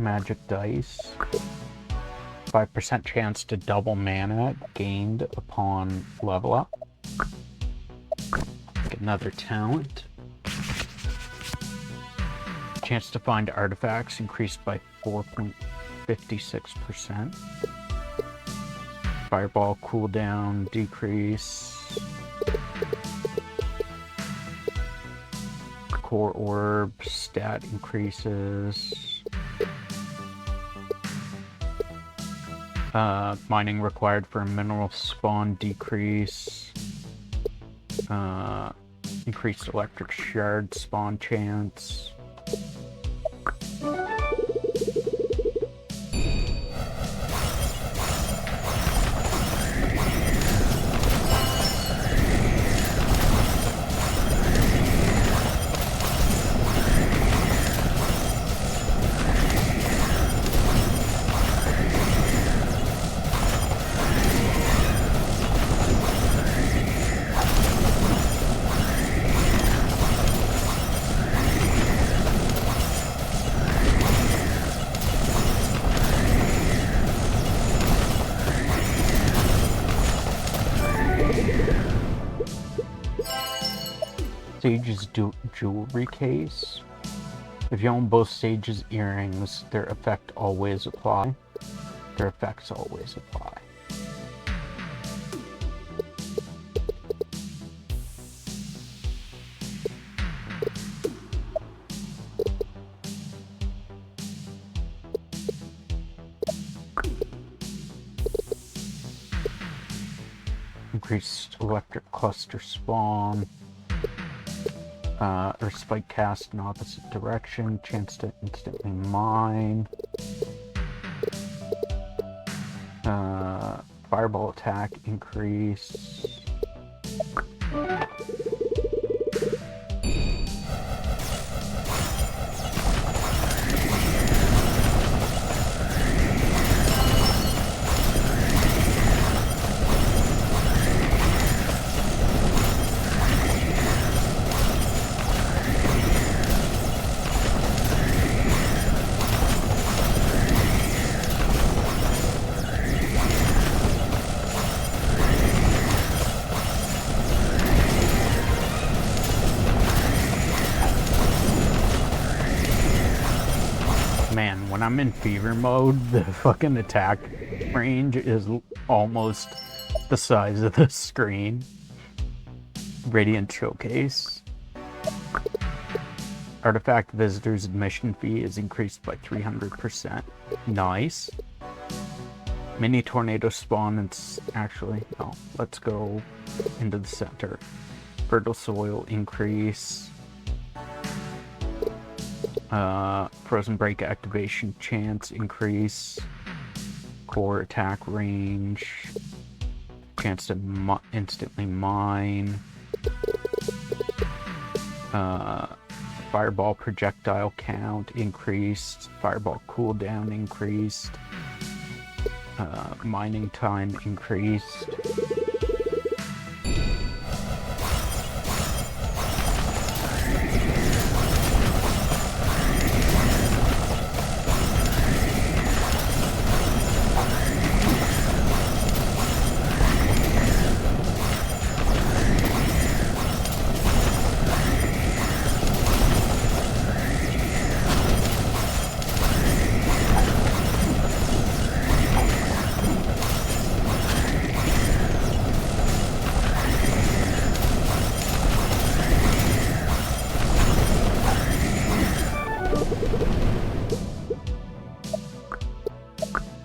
Magic dice. 5% chance to double mana gained upon level up. Get another talent. Chance to find artifacts increased by 4.56%. Fireball cooldown decrease. Core orb stat increases. Mining required for a mineral spawn decrease. Increased electric shard spawn chance. Sage's jewelry case. If you own both Sage's earrings, their effects always apply. increased electric cluster spawn. Or spike cast in opposite direction, chance to instantly mine. Fireball attack increase. Man, when I'm in fever mode, the fucking attack range is almost the size of the screen. Radiant Showcase. Artifact Visitor's admission fee is increased by 300%. Nice. Mini tornado spawn and actually, no, let's go into the center. Fertile soil increase. Frozen break activation chance increase. Core attack range. Chance to instantly mine. Fireball projectile count increased. Fireball cooldown increased. Mining time increased.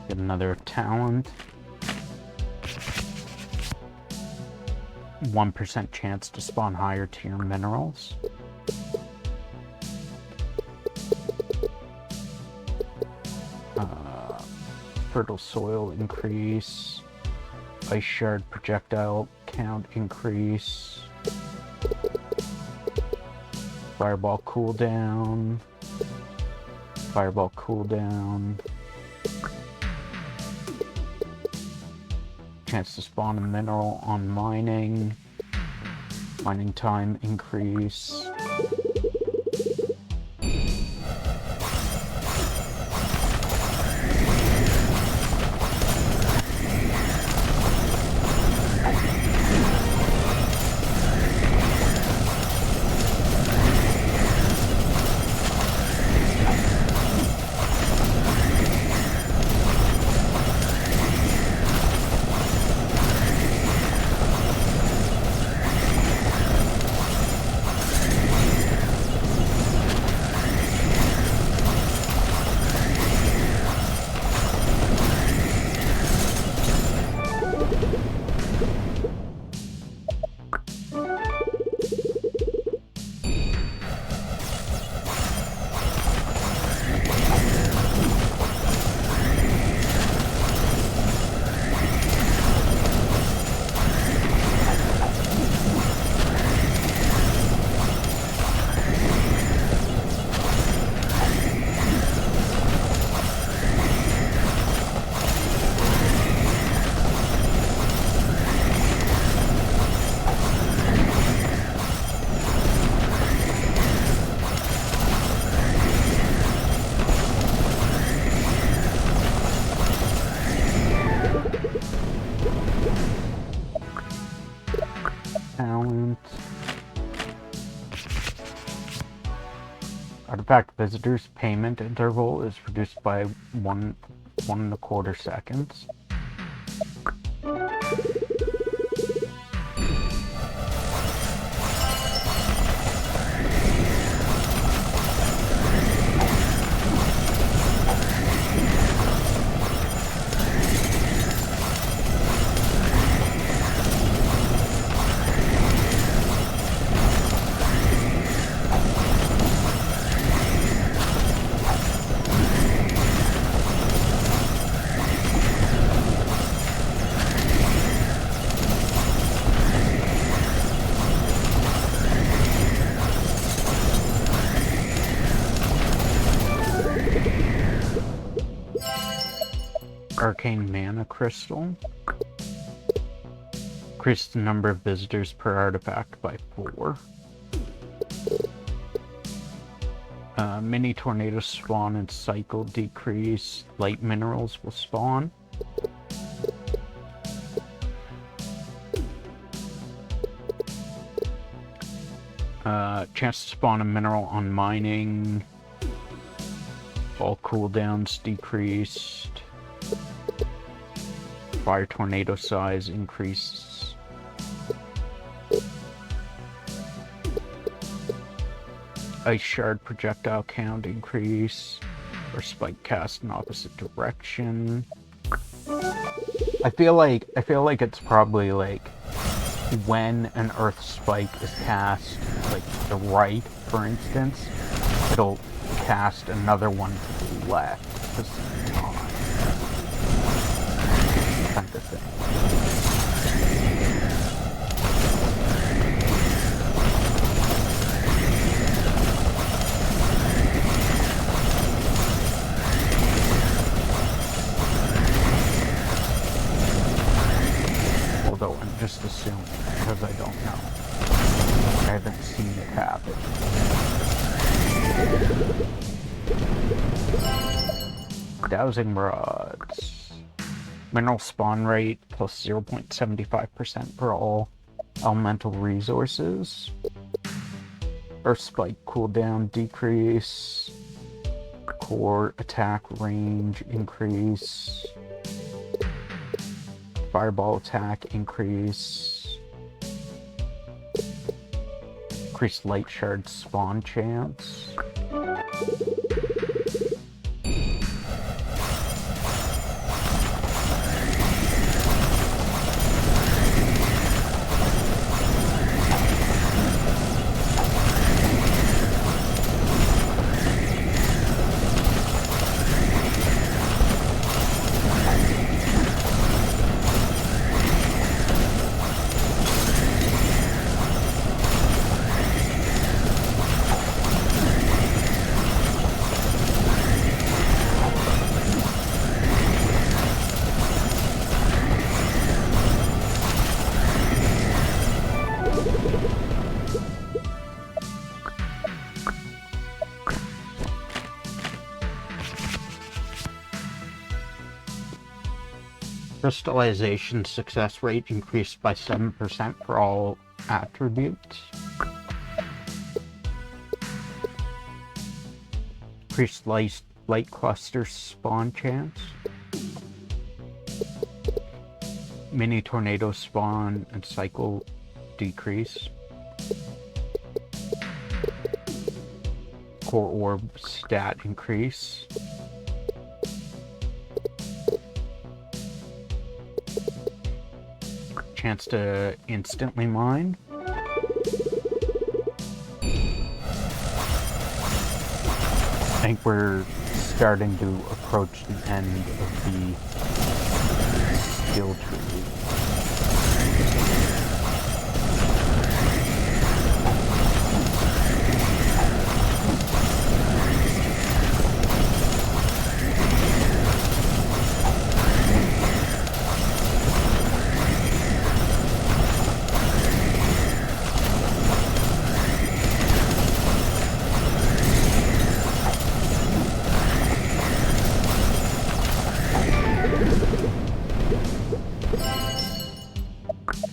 Get another talent. 1% chance to spawn higher tier minerals. Fertile soil increase. Ice shard projectile count increase. Fireball cooldown. Fireball cooldown. Chance to spawn a mineral on mining. Mining time increase. Talent. Artifact visitors payment interval is reduced by 1.25 seconds. Arcane Mana Crystal. Increase the number of visitors per artifact by 4. Mini tornadoes spawn and cycle decrease. Light minerals will spawn. Chance to spawn a mineral on mining. All cooldowns decreased. Fire tornado size increases. Ice shard projectile count increase. Or spike cast in opposite direction. I feel like it's probably like when an earth spike is cast, like to the right, for instance, it'll cast another one to the left at the same time. Kind of thing. Although I'm just assuming, because I don't know. I haven't seen it happen. Dowsing rods. Mineral spawn rate plus 0.75% for all elemental resources. Earth spike cooldown decrease. Core attack range increase. Fireball attack increase. Increase light shard spawn chance. Crystallization success rate increased by 7% for all attributes. Increased light cluster spawn chance. Mini tornado spawn and cycle decrease. Core orb stat increase. Chance to instantly mine. I think we're starting to approach the end of the skill tree.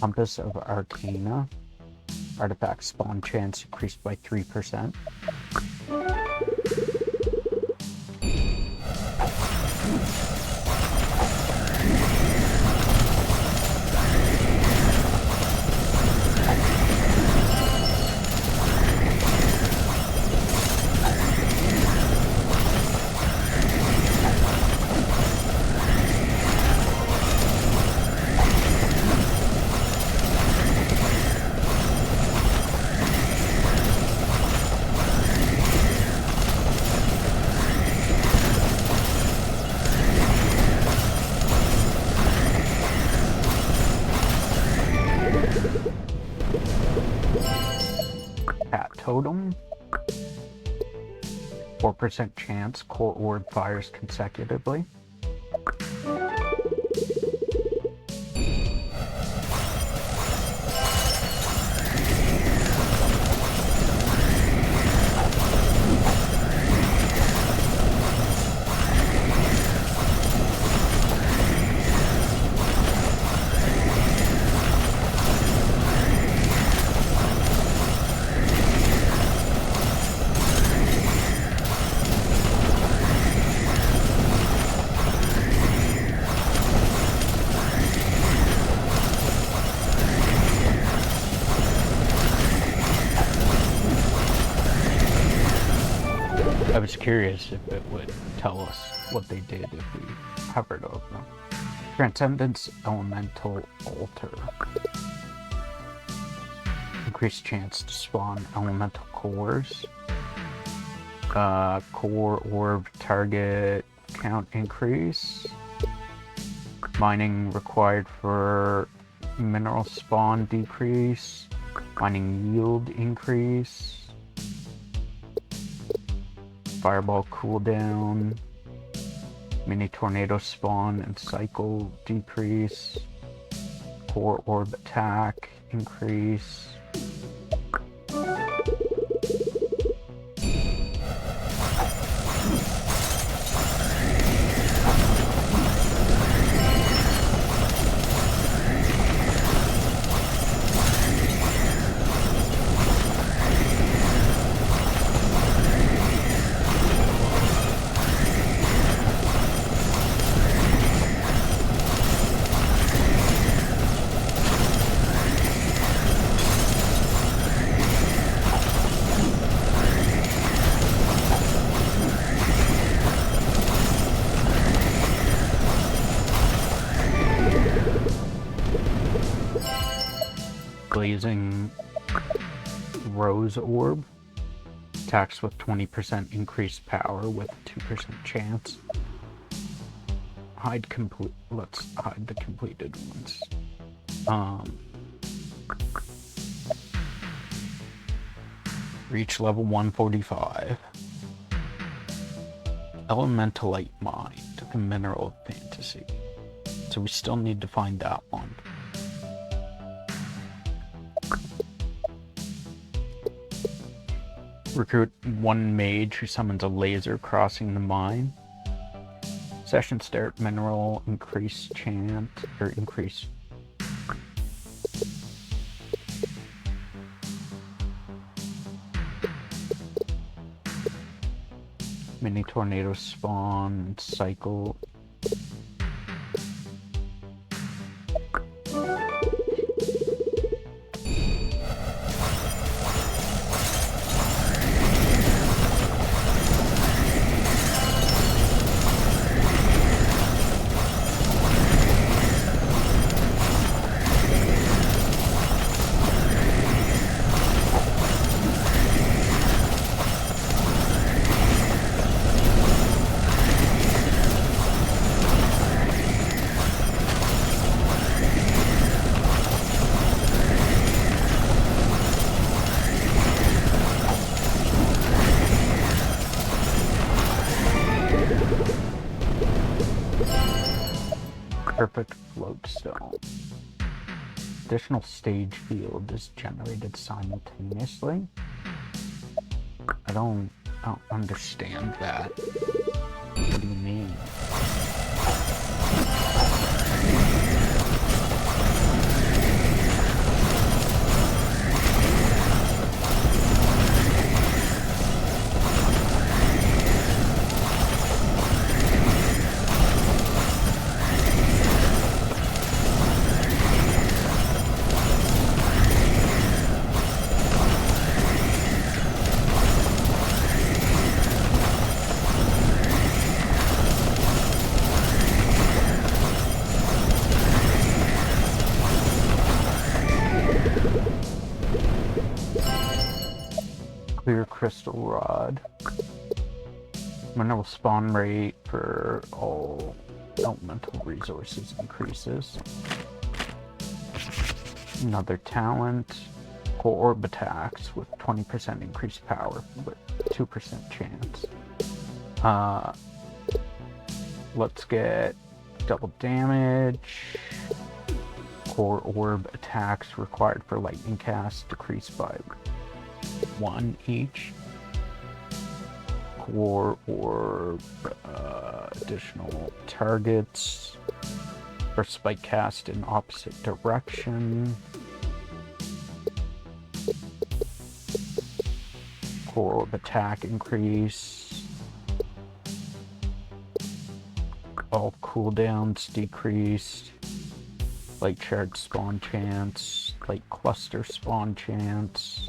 Compass of Arcana. Artifact spawn chance increased by 3%. Totem. 4% chance core orb fires consecutively. curious if it would tell us what they did if we hovered over them. Transcendence Elemental Altar. Increased chance to spawn elemental cores. Core orb target count increase. Mining required for mineral spawn decrease. Mining yield increase. Fireball cooldown. Mini tornado spawn and cycle decrease. Core orb attack increase. Blazing Rose Orb. Attacks with 20% increased power with 2% chance. Let's hide the completed ones. Reach level 145. Elementalite Mine. The Mineral of Fantasy. So we still need to find that one. Recruit one mage who summons a laser crossing the mine. Session start mineral increase chance or increase. Mini tornado spawn cycle. Perfect floatstone. Additional stage field is generated simultaneously. I don't understand that. What do you mean? Clear crystal rod. Mineral spawn rate for all elemental resources increases. Another talent. Core orb attacks with 20% increased power with 2% chance. Let's get double damage. Core orb attacks required for lightning cast decreased by 1 each. Core orb additional targets for spike cast in opposite direction. Core orb attack increase. All cooldowns decreased. Light shard spawn chance. Light cluster spawn chance.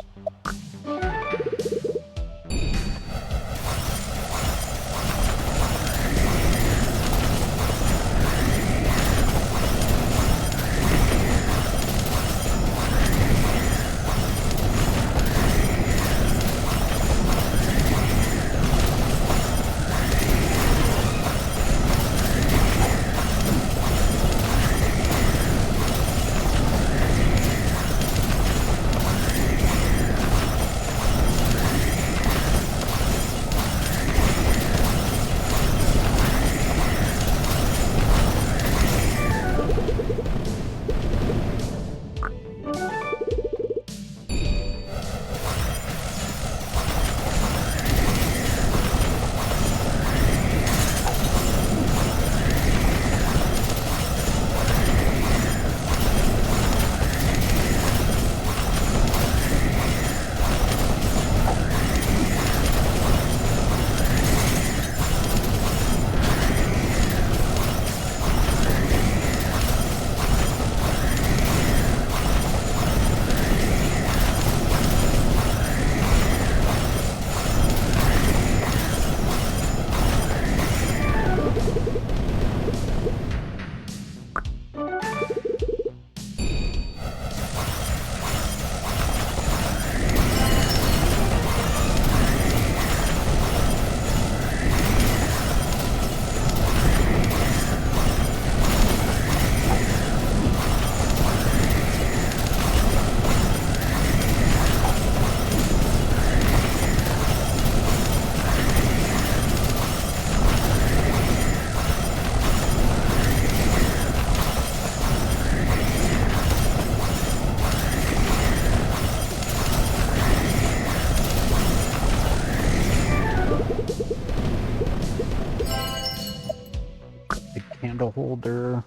candle holder.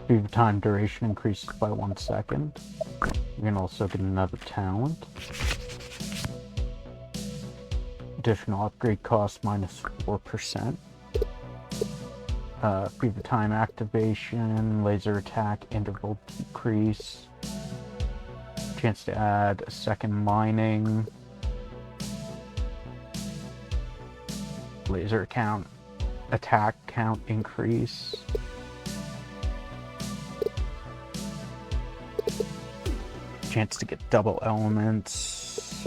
Fever time duration increases by 1 second. You can also get another talent. Additional upgrade cost minus 4%. Fever time activation, laser attack interval decrease. Chance to add a second mining. Laser count, attack count increase. Chance to get double elements.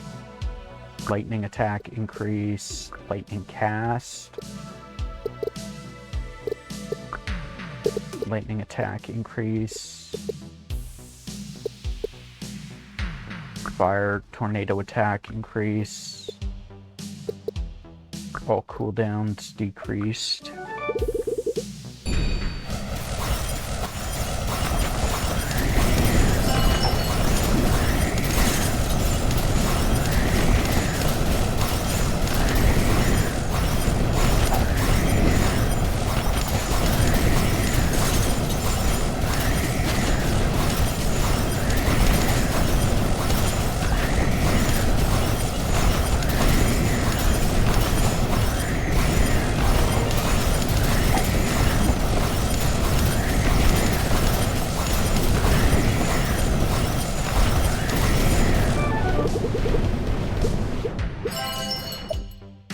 Lightning attack increase. Lightning cast. Lightning attack increase. Fire tornado attack increase. All cooldowns decreased.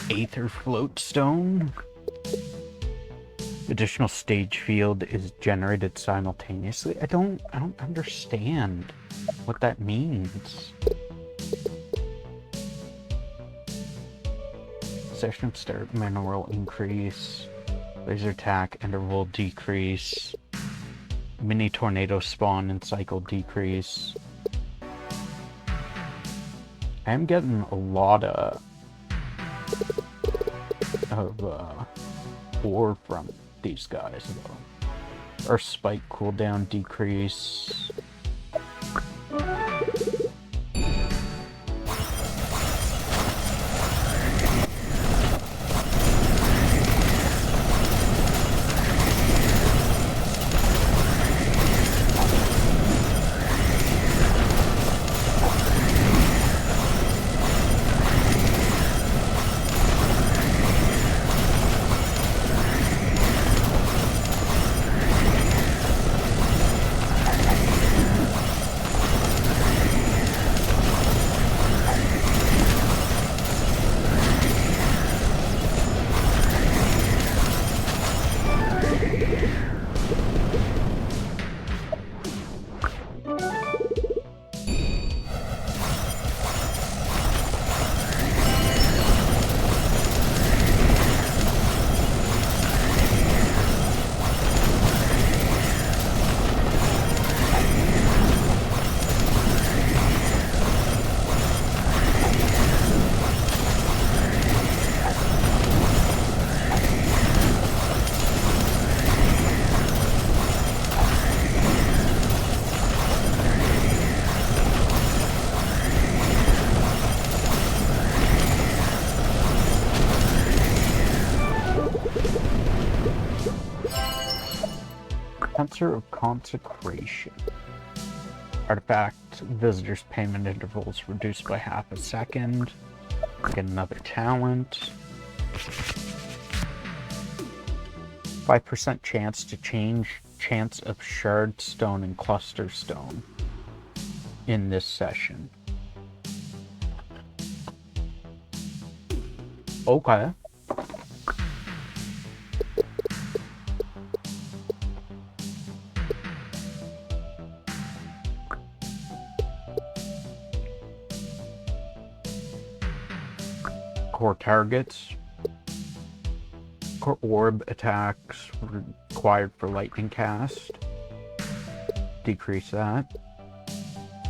Aether Floatstone. Additional stage field is generated simultaneously. I don't understand what that means. Session start mineral increase. Laser attack interval decrease. Mini tornado spawn and cycle decrease. I am getting a lot of ore from these guys though. Earth spike cooldown decrease. Censer of Consecration. Artifact visitors' payment intervals reduced by half a second. Get another talent. 5% chance to change chance of shard stone and cluster stone in this session. Okay. Core targets. Core orb attacks required for lightning cast. Decrease that.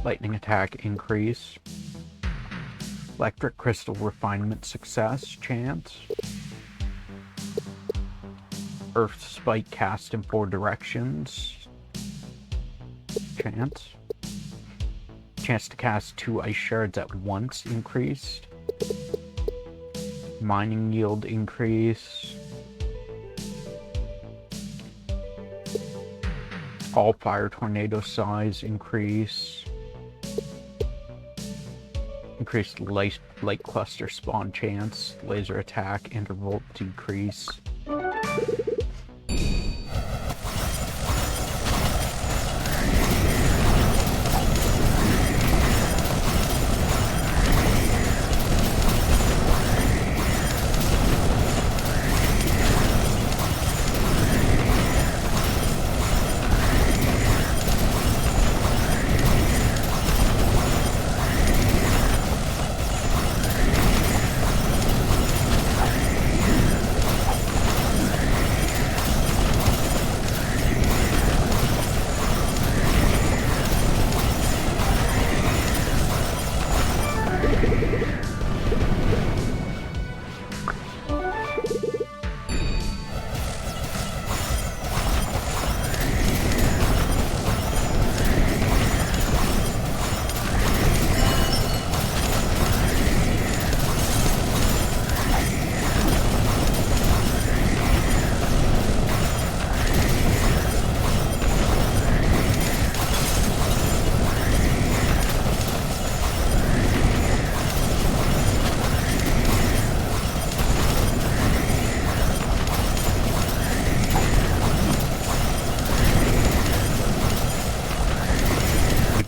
Lightning attack increase. Electric crystal refinement success chance. Earth spike cast in 4 directions chance. Chance to cast 2 ice shards at once increased. Mining yield increase. All fire tornado size increase. Increased light cluster spawn chance. Laser attack interval decrease.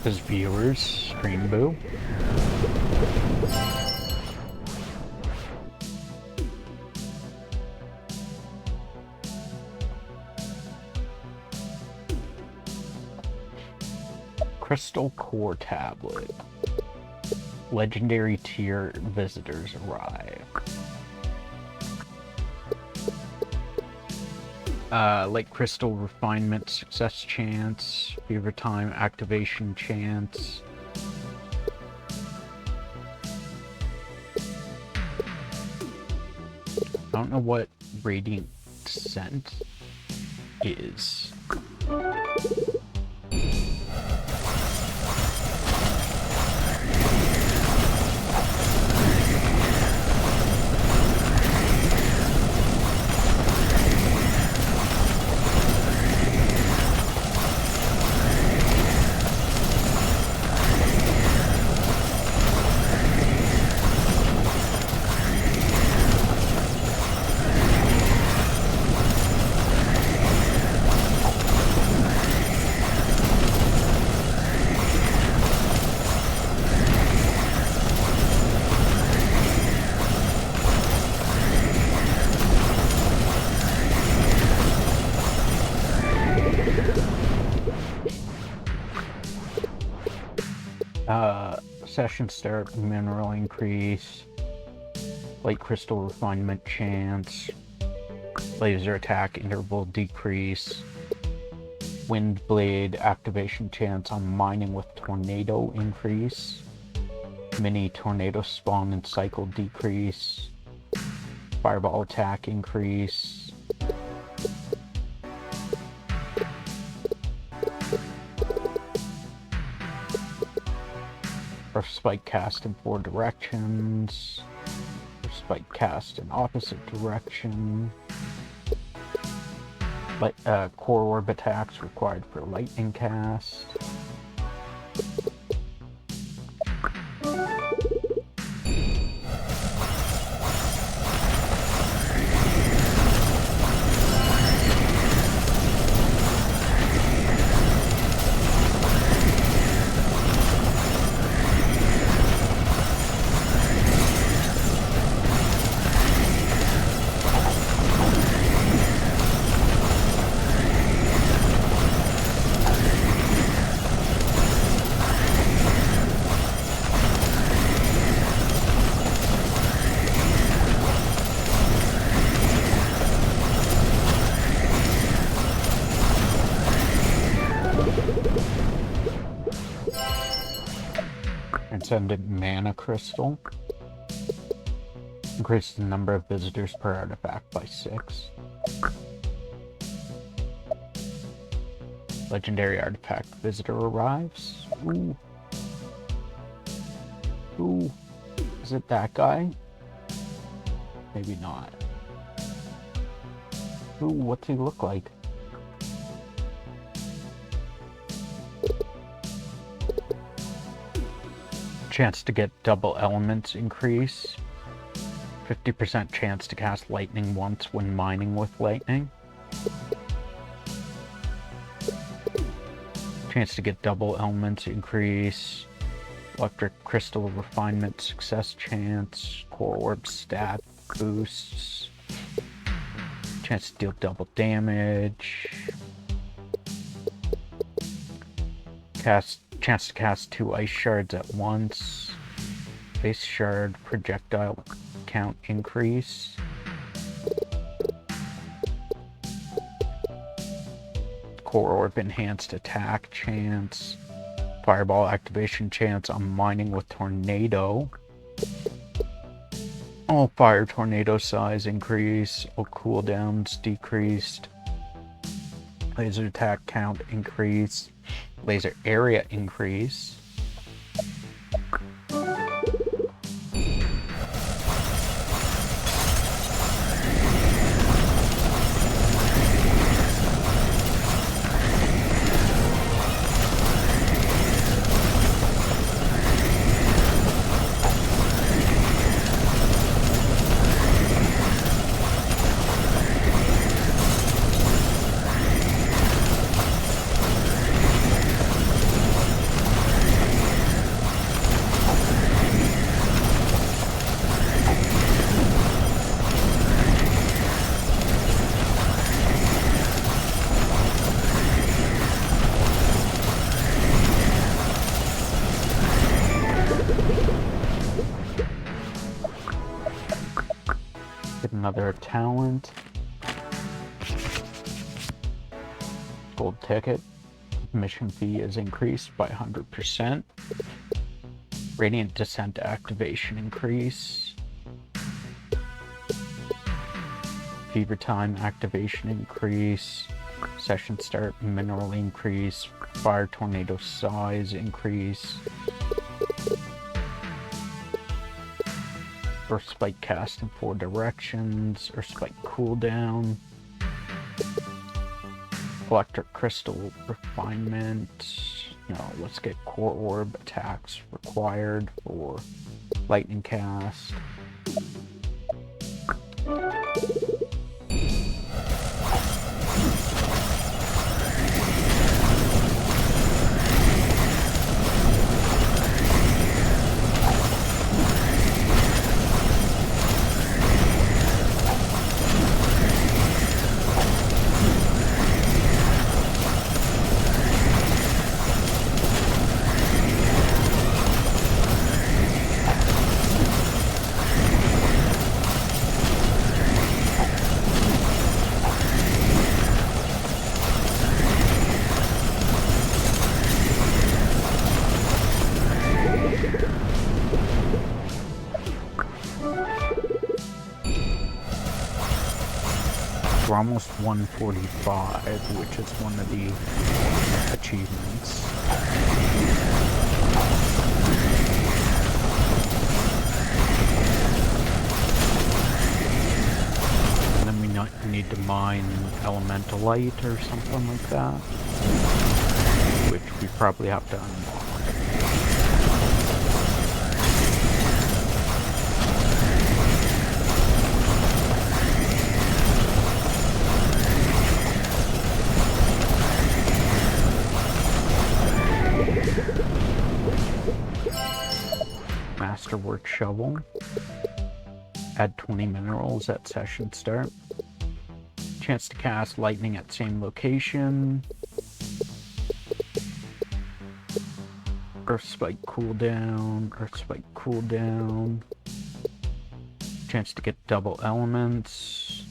As viewers, Stream Boo. Crystal Core Tablet. Legendary tier visitors arrive. Like crystal refinement success chance, fever time activation chance. I don't know what radiant scent is. Session start mineral increase, light crystal refinement chance, laser attack interval decrease, wind blade activation chance on mining with tornado increase, mini tornado spawn and cycle decrease, fireball attack increase. Spike cast in 4 directions. Spike cast in opposite direction. Core orb attacks required for lightning cast. Transcendent Mana Crystal. Increase the number of visitors per artifact by 6. Legendary artifact visitor arrives. Ooh. Ooh. Is it that guy? Maybe not. Ooh, what's he look like? Chance to get double elements increase. 50% chance to cast lightning once when mining with lightning. Chance to get double elements increase. Electric crystal refinement success chance. Core orb stat boosts. Chance to deal double damage. Chance to cast 2 ice shards at once. Base shard projectile count increase. Core orb enhanced attack chance. Fireball activation chance on mining with tornado. All fire tornado size increase. All cooldowns decreased. Laser attack count increase. Laser area increase. Get another talent. Gold ticket. Mission fee is increased by 100%. Radiant Descent activation increase. Fever time activation increase. Session start mineral increase. Fire tornado size increase. Earth spike cast in 4 directions. Earth spike cooldown. Electric crystal refinement. No, let's get core orb attacks required for lightning cast. We're almost 145, which is one of the achievements. And then we need to mine elementalite or something like that, which we probably have to unlock. Masterwork shovel. Add 20 minerals at session start. Chance to cast lightning at same location. Earth spike cooldown. Earth spike cooldown. Chance to get double elements.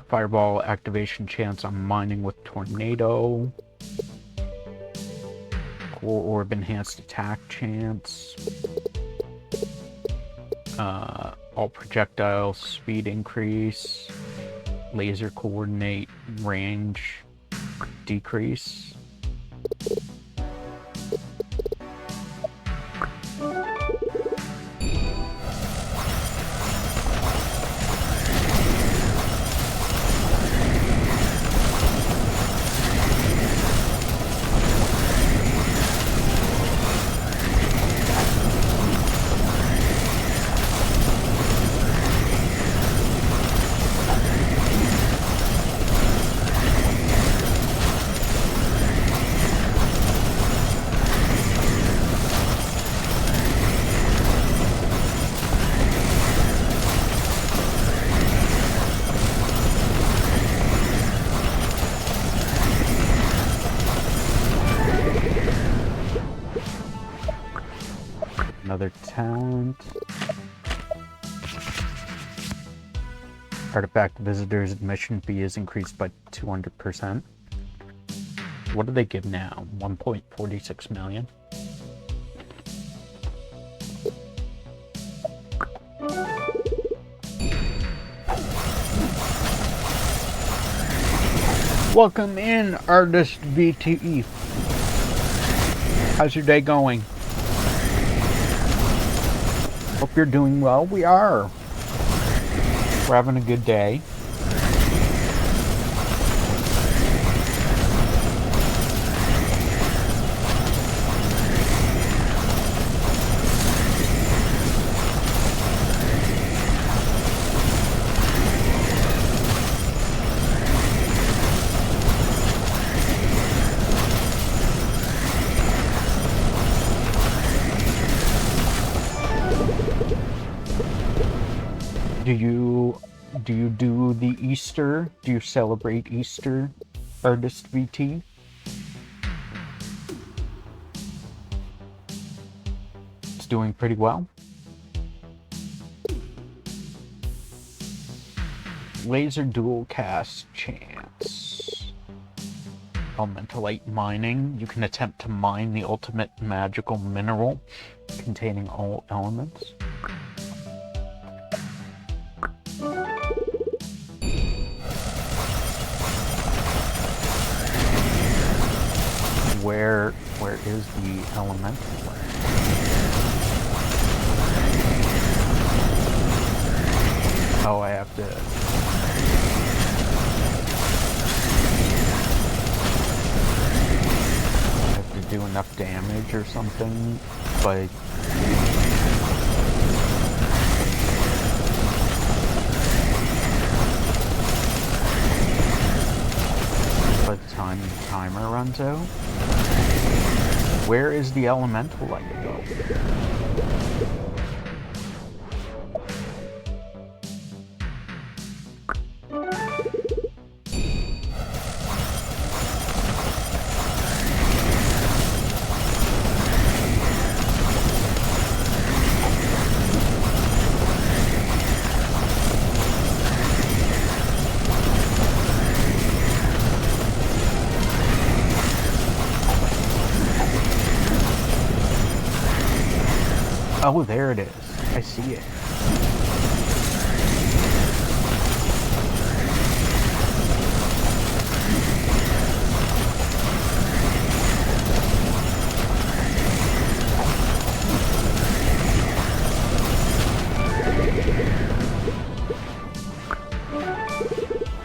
Fireball activation chance on mining with tornado. Core orb enhanced attack chance. All projectile speed increase. Laser coordinate range decrease. another talent. Artifact visitors admission fee is increased by 200%. What do they give now? 1.46 million? Welcome in, Artist VTE. How's your day going? Hope you're doing well. We are. We're having a good day. Do you do the Easter? Do you celebrate Easter, Artist VT? It's doing pretty well. Laser dual cast chance. Elementalite mining. You can attempt to mine the ultimate magical mineral containing all elements. Where is the elemental layer? Oh, I have to... do enough damage or something, but... by the time the timer runs out. Where is the elemental light go? Oh, there it is. I see it.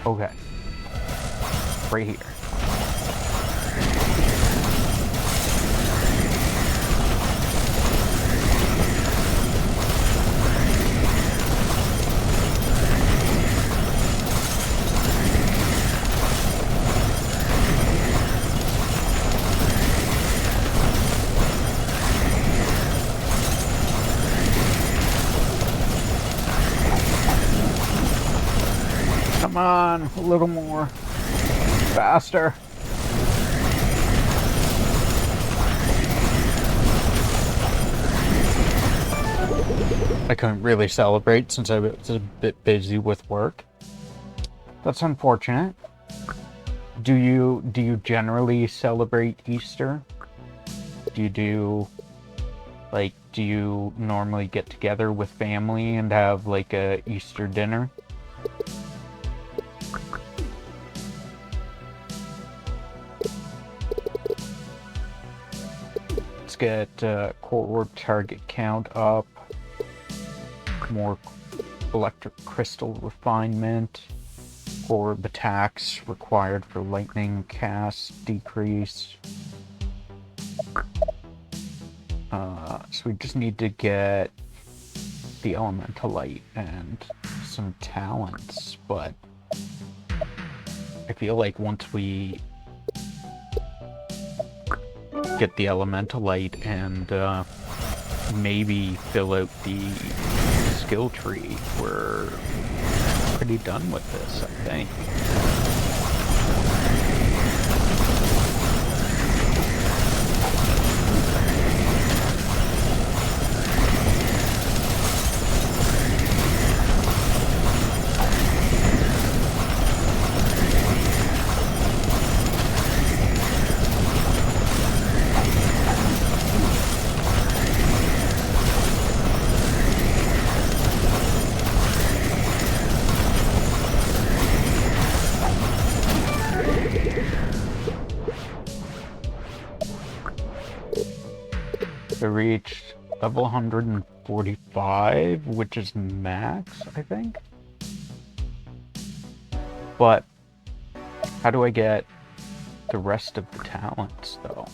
Okay. Right here. Come on, a little more. Faster. I couldn't really celebrate since I was a bit busy with work. That's unfortunate. Do you generally celebrate Easter? Do you normally get together with family and have like a Easter dinner? Let's get core target count up. More electric crystal refinement. Orb attacks required for lightning cast decrease. So we just need to get the elementalite and some talents, but I feel like once we get the elementalite and maybe fill out the skill tree, we're pretty done with this, I think. reach level 145, which is max, I think. But how do I get the rest of the talents, though?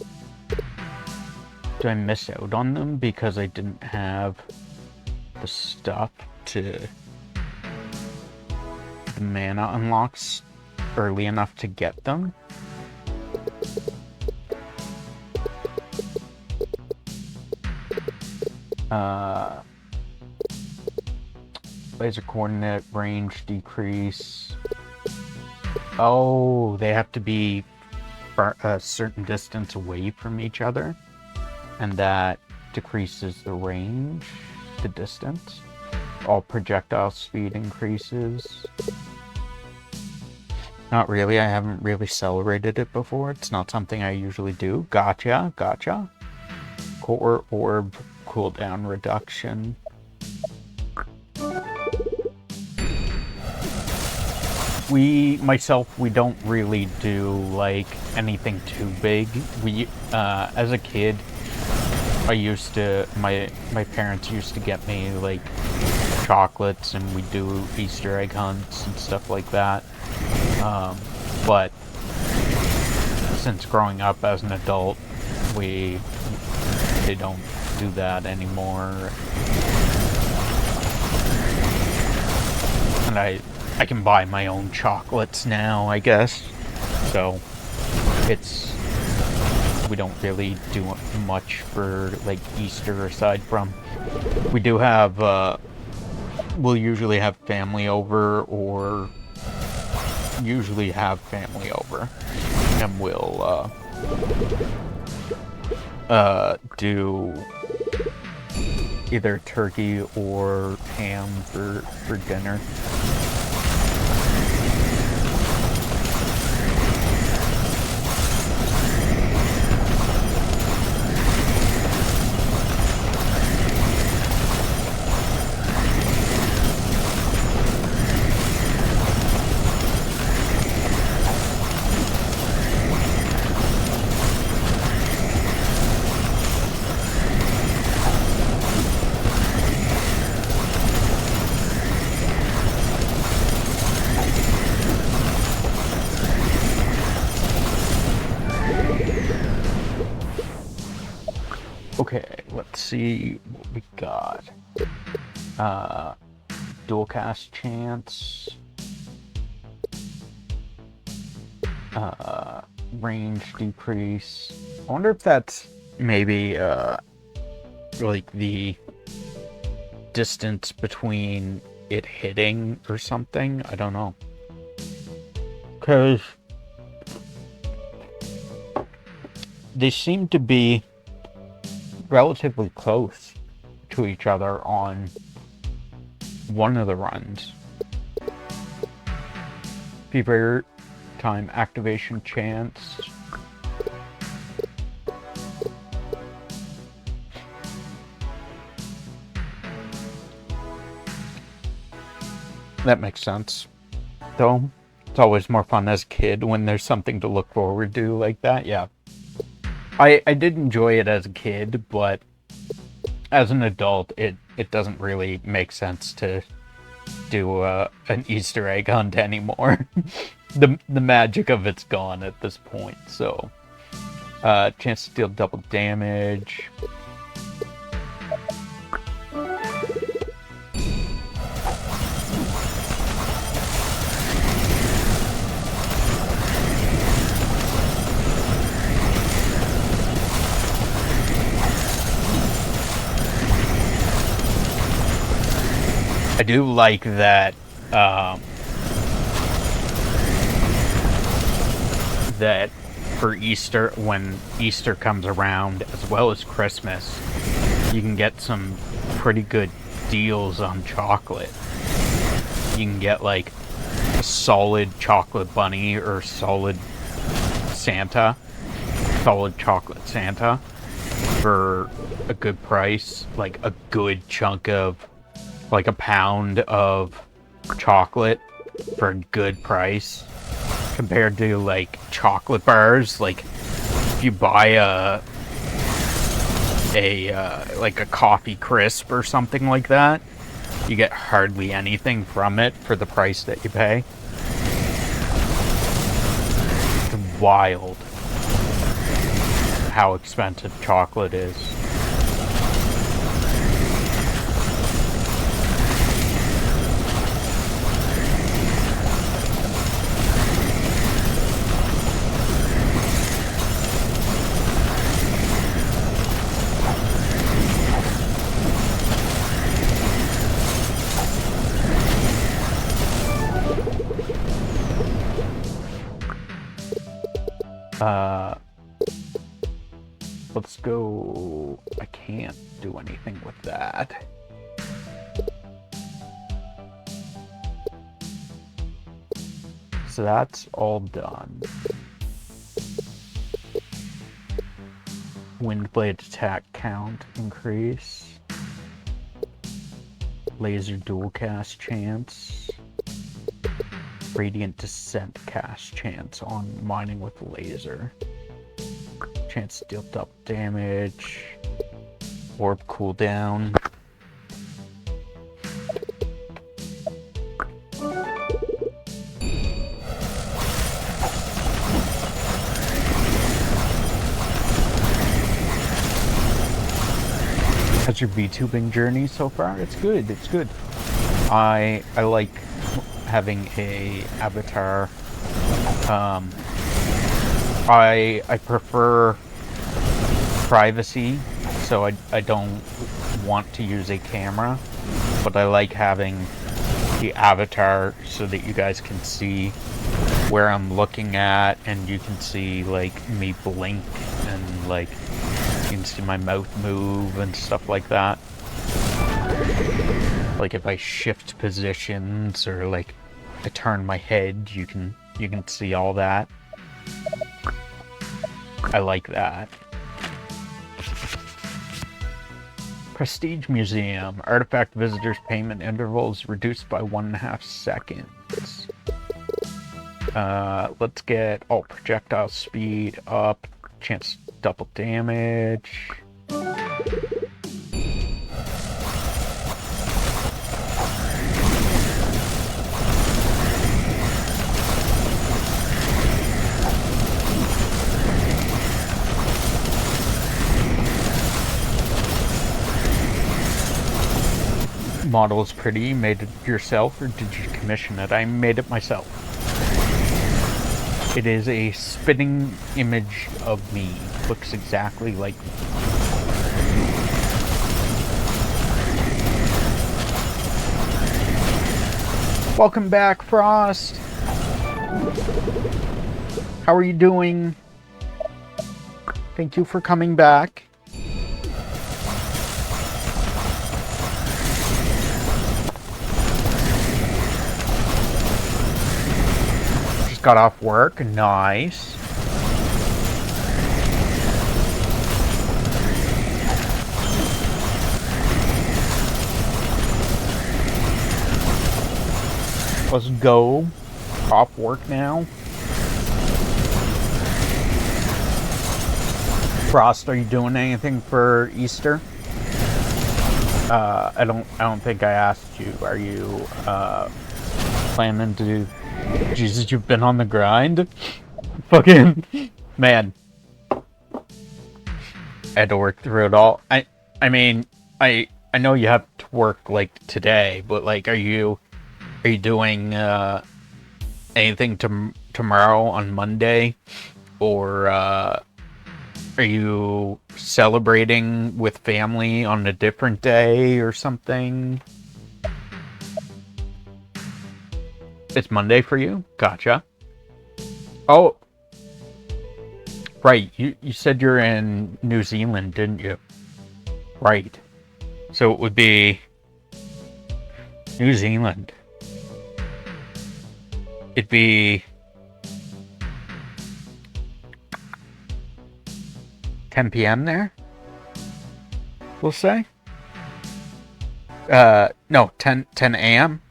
Do I miss out on them because I didn't have the stuff to... the mana unlocks early enough to get them? Laser coordinate range decrease. Oh, they have to be a certain distance away from each other, and that decreases the range, the distance. All projectile speed increases. Not really, I haven't really celebrated it before. It's not something I usually do. Gotcha, gotcha. Core orb cooldown reduction. We don't really do like anything too big. We, as a kid, my parents used to get me like chocolates, and we do Easter egg hunts and stuff like that. But since growing up as an adult, they don't do that anymore. And I can buy my own chocolates now, I guess. So we don't really do much for like Easter aside from we do have we'll usually have family over, or usually have family over, and we'll do either turkey or ham for dinner. Okay, let's see what we got. Dual cast chance. Range decrease. I wonder if that's maybe like the distance between it hitting or something. I don't know. Because they seem to be relatively close to each other on one of the runs. Fever time activation chance. That makes sense. Though, it's always more fun as a kid when there's something to look forward to like that, yeah. I did enjoy it as a kid, but as an adult, it doesn't really make sense to do an Easter egg hunt anymore. The magic of it's gone at this point, so... chance to deal double damage... I do like that, that for Easter, when Easter comes around, as well as Christmas, you can get some pretty good deals on chocolate. You can get like a solid chocolate bunny or solid Santa, solid chocolate Santa for a good price, like a good chunk of, like a pound of chocolate for a good price compared to like chocolate bars. Like if you buy like a coffee crisp or something like that, you get hardly anything from it for the price that you pay. It's wild how expensive chocolate is. Let's go. I can't do anything with that. So that's all done. Windblade attack count increase. Laser dual cast chance. Radiant descent cast chance on mining with laser. Chance to deal double damage. Orb cooldown. How's your VTubing journey so far? It's good, it's good. I like having a avatar. I prefer privacy, so I don't want to use a camera, but I like having the avatar so that you guys can see where I'm looking at, and you can see like me blink, and like you can see my mouth move and stuff like that. Like if I shift positions or like I turn my head, you can see all that. I like that. Prestige Museum. Artifact visitors' payment interval is reduced by 1.5 seconds. Let's get all projectile speed up. Chance to double damage. Model is pretty. You made it yourself, or did you commission it? I made it myself. It is a spitting image of me. Looks exactly like me. Welcome back, Frost. How are you doing? Thank you for coming back. Got off work, nice. Let's go. Off work now. Frost, are you doing anything for Easter? I don't think I asked you. Are you planning to do? Jesus, you've been on the grind? Fucking man. I had to work through it all. I mean, I know you have to work like today, but like are you doing anything tomorrow on Monday, or are you celebrating with family on a different day or something? It's Monday for you? Gotcha. Oh. Right, you said you're in New Zealand, didn't you? Right. So it would be New Zealand. It'd be 10 p.m. there? We'll say? No, 10 a.m.?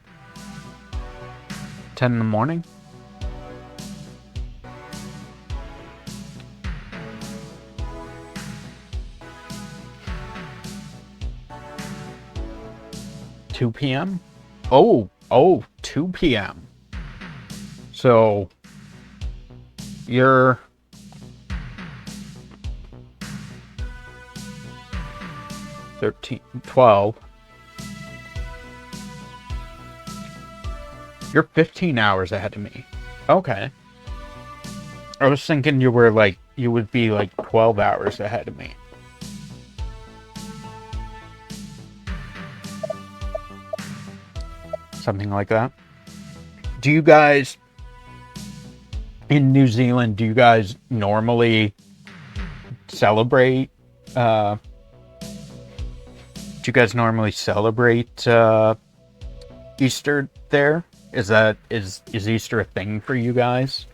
10 in the morning? 2 p.m.? Oh, 2 p.m. So, you're... $13, $12. You're 15 hours ahead of me. Okay. I was thinking you were like, you would be like 12 hours ahead of me. Something like that. Do you guys, in New Zealand, do you guys normally celebrate, do you guys normally celebrate, Easter there? Is Easter a thing for you guys?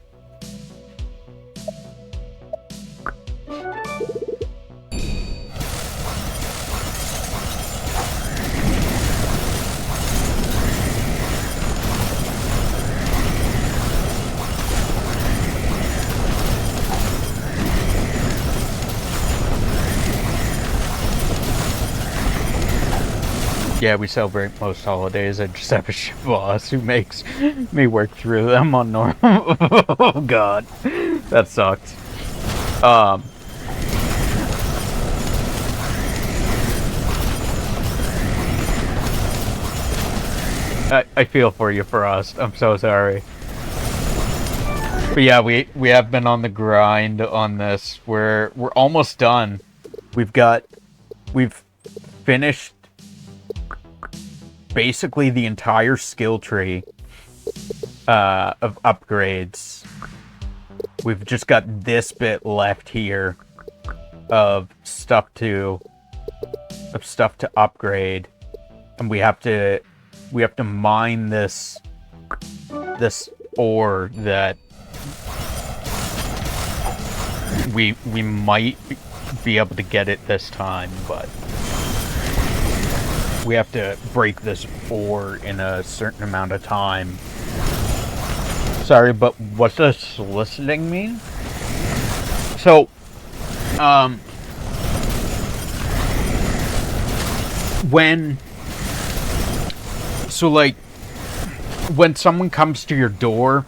Yeah, we celebrate most holidays. I just have a boss who makes me work through them on normal. Oh god, that sucked. I feel for you, Frost. I'm so sorry. But yeah, we have been on the grind on this. We're almost done. We've finished basically the entire skill tree of upgrades. We've just got this bit left here of stuff to upgrade, and we have to mine this ore that we might be able to get it this time, but we have to break this ore in a certain amount of time. Sorry, but what does soliciting mean? So, when someone comes to your door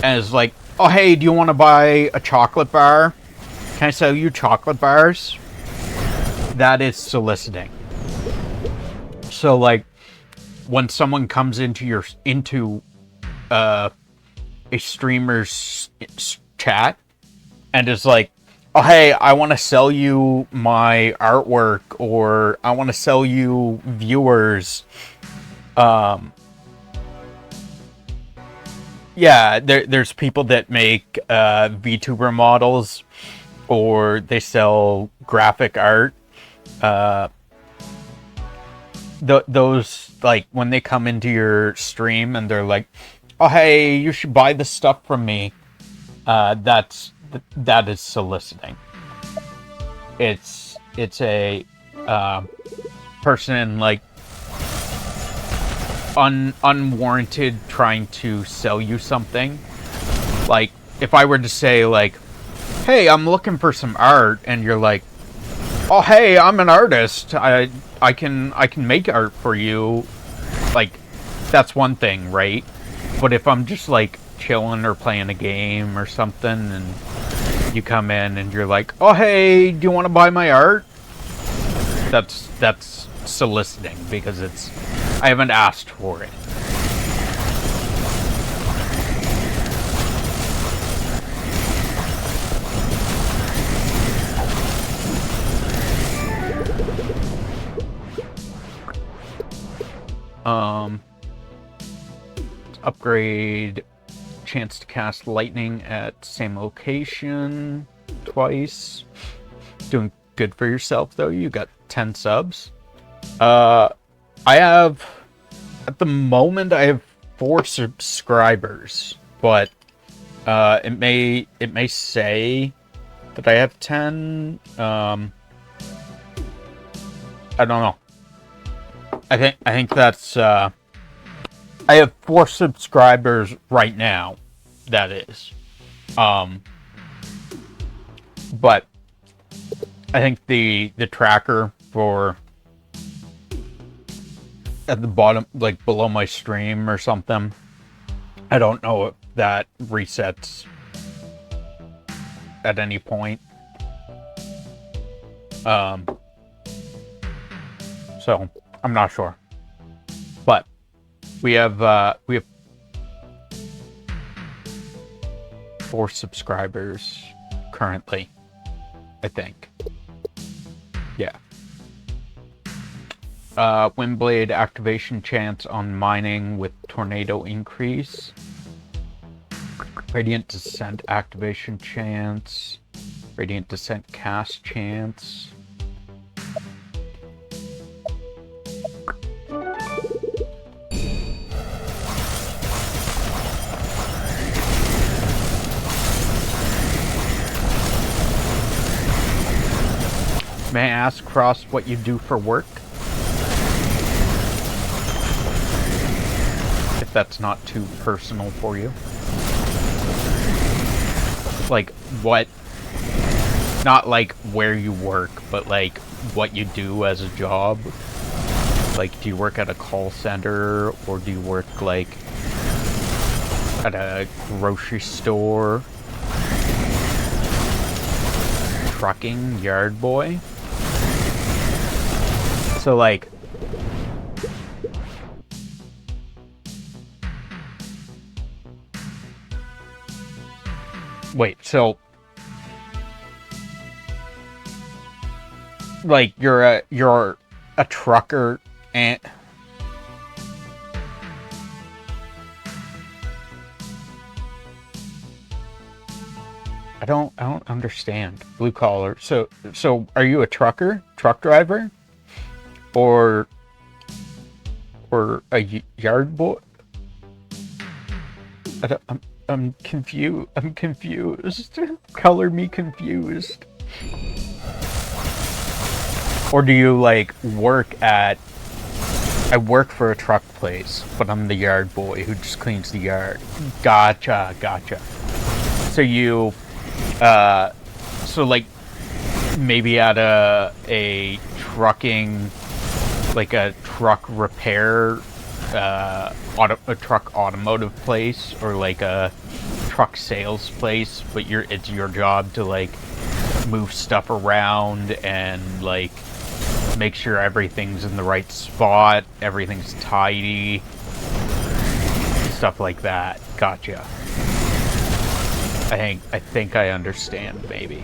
and is like, oh hey, do you want to buy a chocolate bar? Can I sell you chocolate bars? That is soliciting. So like, when someone comes into a streamer's chat and is like, oh hey, I want to sell you my artwork, or I want to sell you viewers, yeah, there's people that make VTuber models, or they sell graphic art. Those, like, when they come into your stream and they're like, oh hey, you should buy this stuff from me, that is soliciting. It's a person like unwarranted trying to sell you something. Like, if I were to say like, hey, I'm looking for some art, and you're like, oh hey, I'm an artist, I can make art for you, like, that's one thing, right? But if I'm just like chilling or playing a game or something, and you come in and you're like, oh hey, do you want to buy my art? That's soliciting, because I haven't asked for it. Upgrade chance to cast lightning at same location twice. Doing good for yourself though. You got 10 subs. I have, at the moment, I have 4 subscribers, but it may say that I have 10. I don't know. I think that's I have 4 subscribers right now, that is. But I think the tracker for at the bottom, like below my stream or something. I don't know if that resets at any point. So I'm not sure, but we have 4 subscribers currently, I think. Yeah. Windblade activation chance on mining with tornado increase. Radiant Descent activation chance. Radiant Descent cast chance. May I ask, Cross, what you do for work? If that's not too personal for you. Like, what... Not like where you work, but like what you do as a job. Like, do you work at a call center, or do you work like at a grocery store? Trucking, yard boy? So like... Wait, so... Like, you're a trucker and... I don't understand. Blue collar. So are you a trucker? Truck driver? Or a yard boy? I'm confused. I'm confused. Color me confused. Or do you, like, work at... I work for a truck place, but I'm the yard boy who just cleans the yard. Gotcha. So you... So, like, maybe at a trucking... Like, a truck repair... a truck automotive place, or, like, a truck sales place, but it's your job to, like, move stuff around and, like... Make sure everything's in the right spot, everything's tidy, stuff like that. Gotcha. I think I understand, maybe.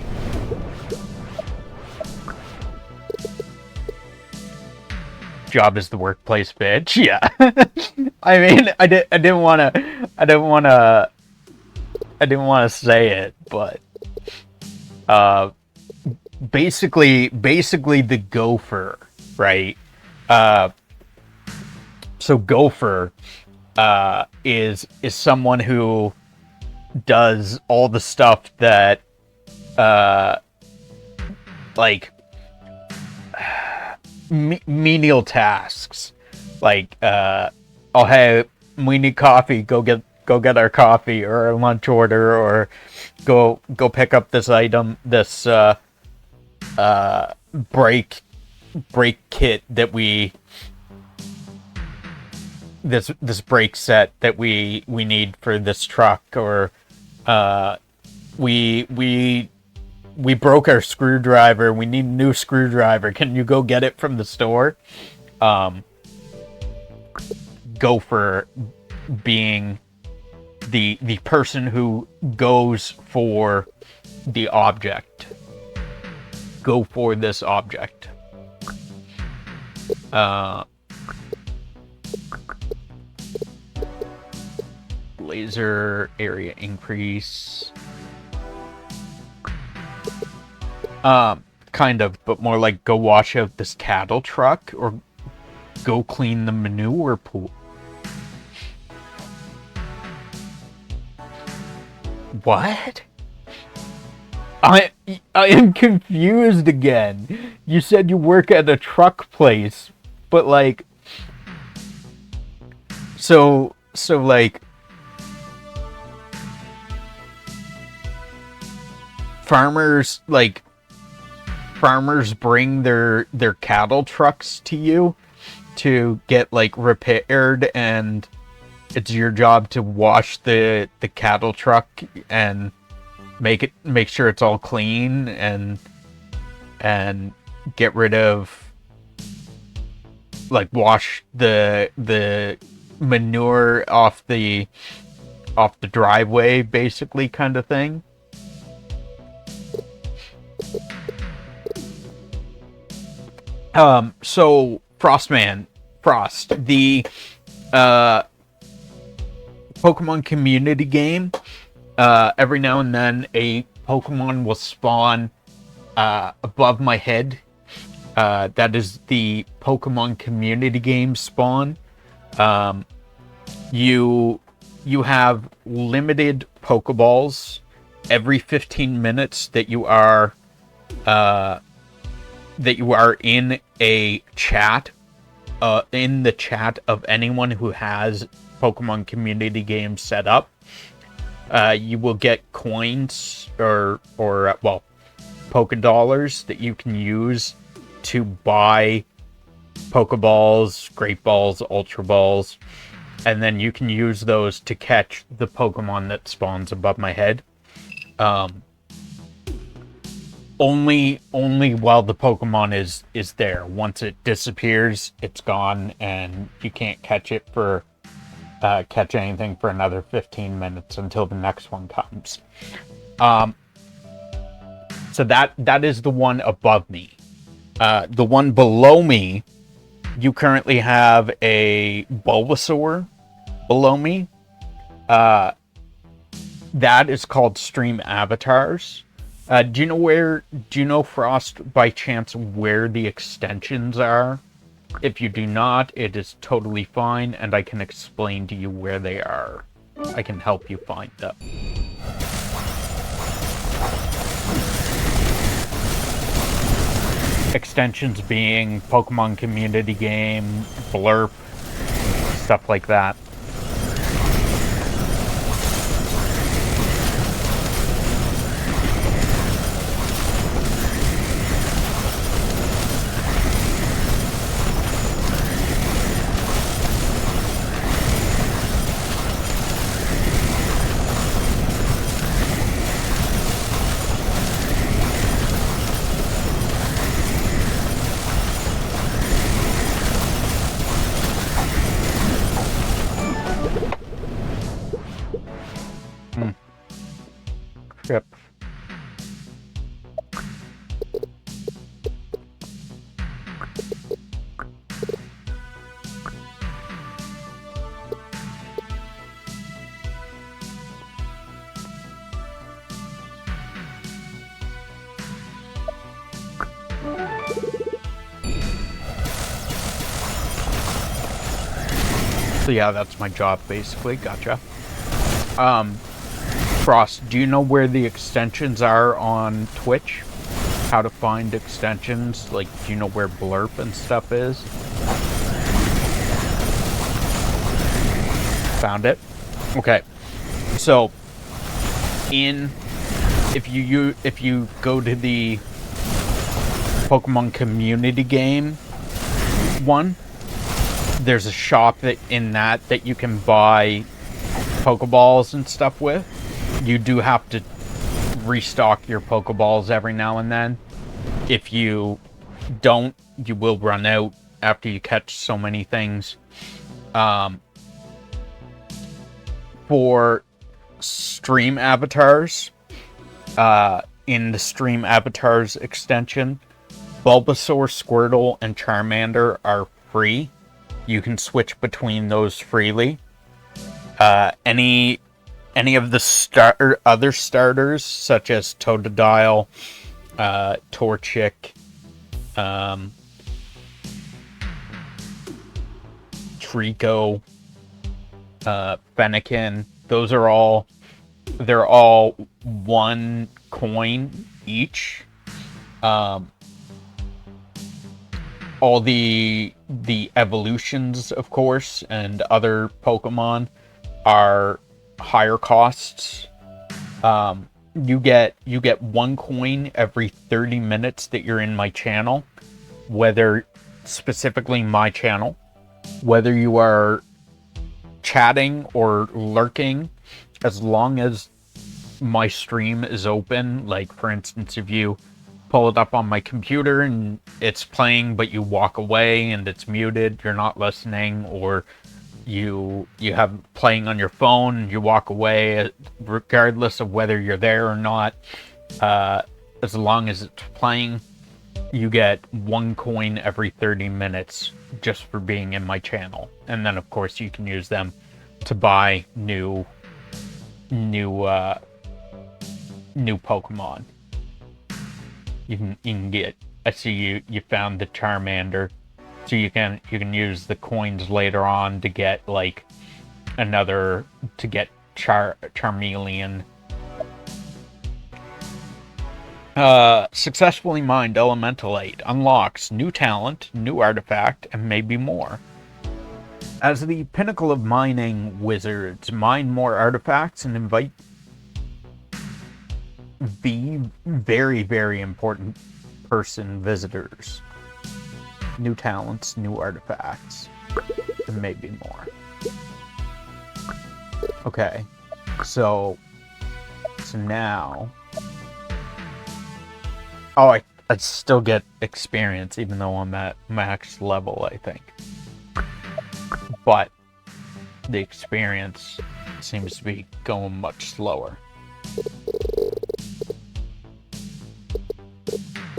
Job is the workplace, bitch. Yeah. I mean, I didn't want to say it, but basically the gopher, right? So gopher is someone who does all the stuff that like menial tasks, like oh hey, we need coffee, go get our coffee, or a lunch order, or go pick up this item, this brake kit that this brake set that we need for this truck, or we broke our screwdriver, we need a new screwdriver, can you go get it from the store? Gopher being the person who goes for the object. Go for this object. Laser area increase. Kind of, but more like go wash out this cattle truck, or go clean the manure pool. What? I am confused again. You said you work at a truck place, but like, so like, farmers bring their cattle trucks to you, to get like repaired, and it's your job to wash the cattle truck and make sure it's all clean and get rid of, like, wash the manure off the driveway, basically, kind of thing. So Frost, the Pokemon community game, every now and then a Pokemon will spawn above my head. That is the Pokemon community game spawn. You have limited Pokeballs every 15 minutes that you are in a chat, in the chat of anyone who has Pokemon community games set up. You will get coins or Pokedollars that you can use to buy Pokeballs, Great Balls, Ultra Balls, and then you can use those to catch the Pokemon that spawns above my head. Only while the Pokemon is there. Once it disappears, it's gone, and you can't catch it for catch anything for another 15 minutes until the next one comes. So that is the one above me. The one below me, you currently have a Bulbasaur below me. That is called Stream Avatars. Do you know, Frost, by chance, where the extensions are? If you do not, it is totally fine, and I can explain to you where they are. I can help you find them. Extensions being Pokemon community game, Blurp, stuff like that. Yep. So yeah, that's my job, basically. Gotcha. Frost, do you know where the extensions are on Twitch? How to find extensions? Like, do you know where Blurp and stuff is? Found it? Okay. So, if you go to the Pokemon community game one, there's a shop that you can buy Pokeballs and stuff with. You do have to restock your Pokeballs every now and then. If you don't, you will run out after you catch so many things. For Stream Avatars, in the Stream Avatars extension, Bulbasaur, Squirtle, and Charmander are free. You can switch between those freely. Any of the other starters, such as Totodile, Torchic, Trico, Fennekin, they're all 1 coin each. All the evolutions, of course, and other Pokemon are higher costs. You get 1 coin every 30 minutes that you're in my channel, whether specifically my channel whether you are chatting or lurking, as long as my stream is open, like for instance, if you pull it up on my computer and it's playing but you walk away and it's muted, you're not listening, or you have playing on your phone and you walk away, regardless of whether you're there or not, as long as it's playing, you get 1 coin every 30 minutes just for being in my channel. And then of course you can use them to buy new Pokemon. You can get, I see you found the Charmander, so you can use the coins later on to get like another, to get Charmeleon. Successfully mined Elementalite unlocks new talent, new artifact, and maybe more. As the pinnacle of mining wizards, mine more artifacts and invite the very, very important person visitors. New talents, new artifacts, and maybe more. Okay, so now... Oh, I still get experience even though I'm at max level, I think. But the experience seems to be going much slower.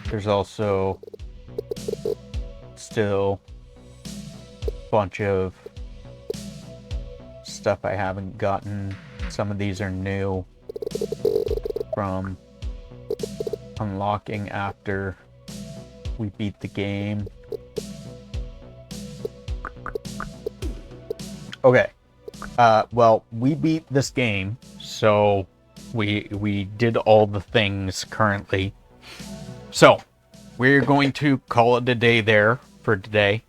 There's also still a bunch of stuff I haven't gotten. Some of these are new from unlocking after we beat the game. Okay. Well, we beat this game, so we did all the things currently. So, we're going to call it a day there for today.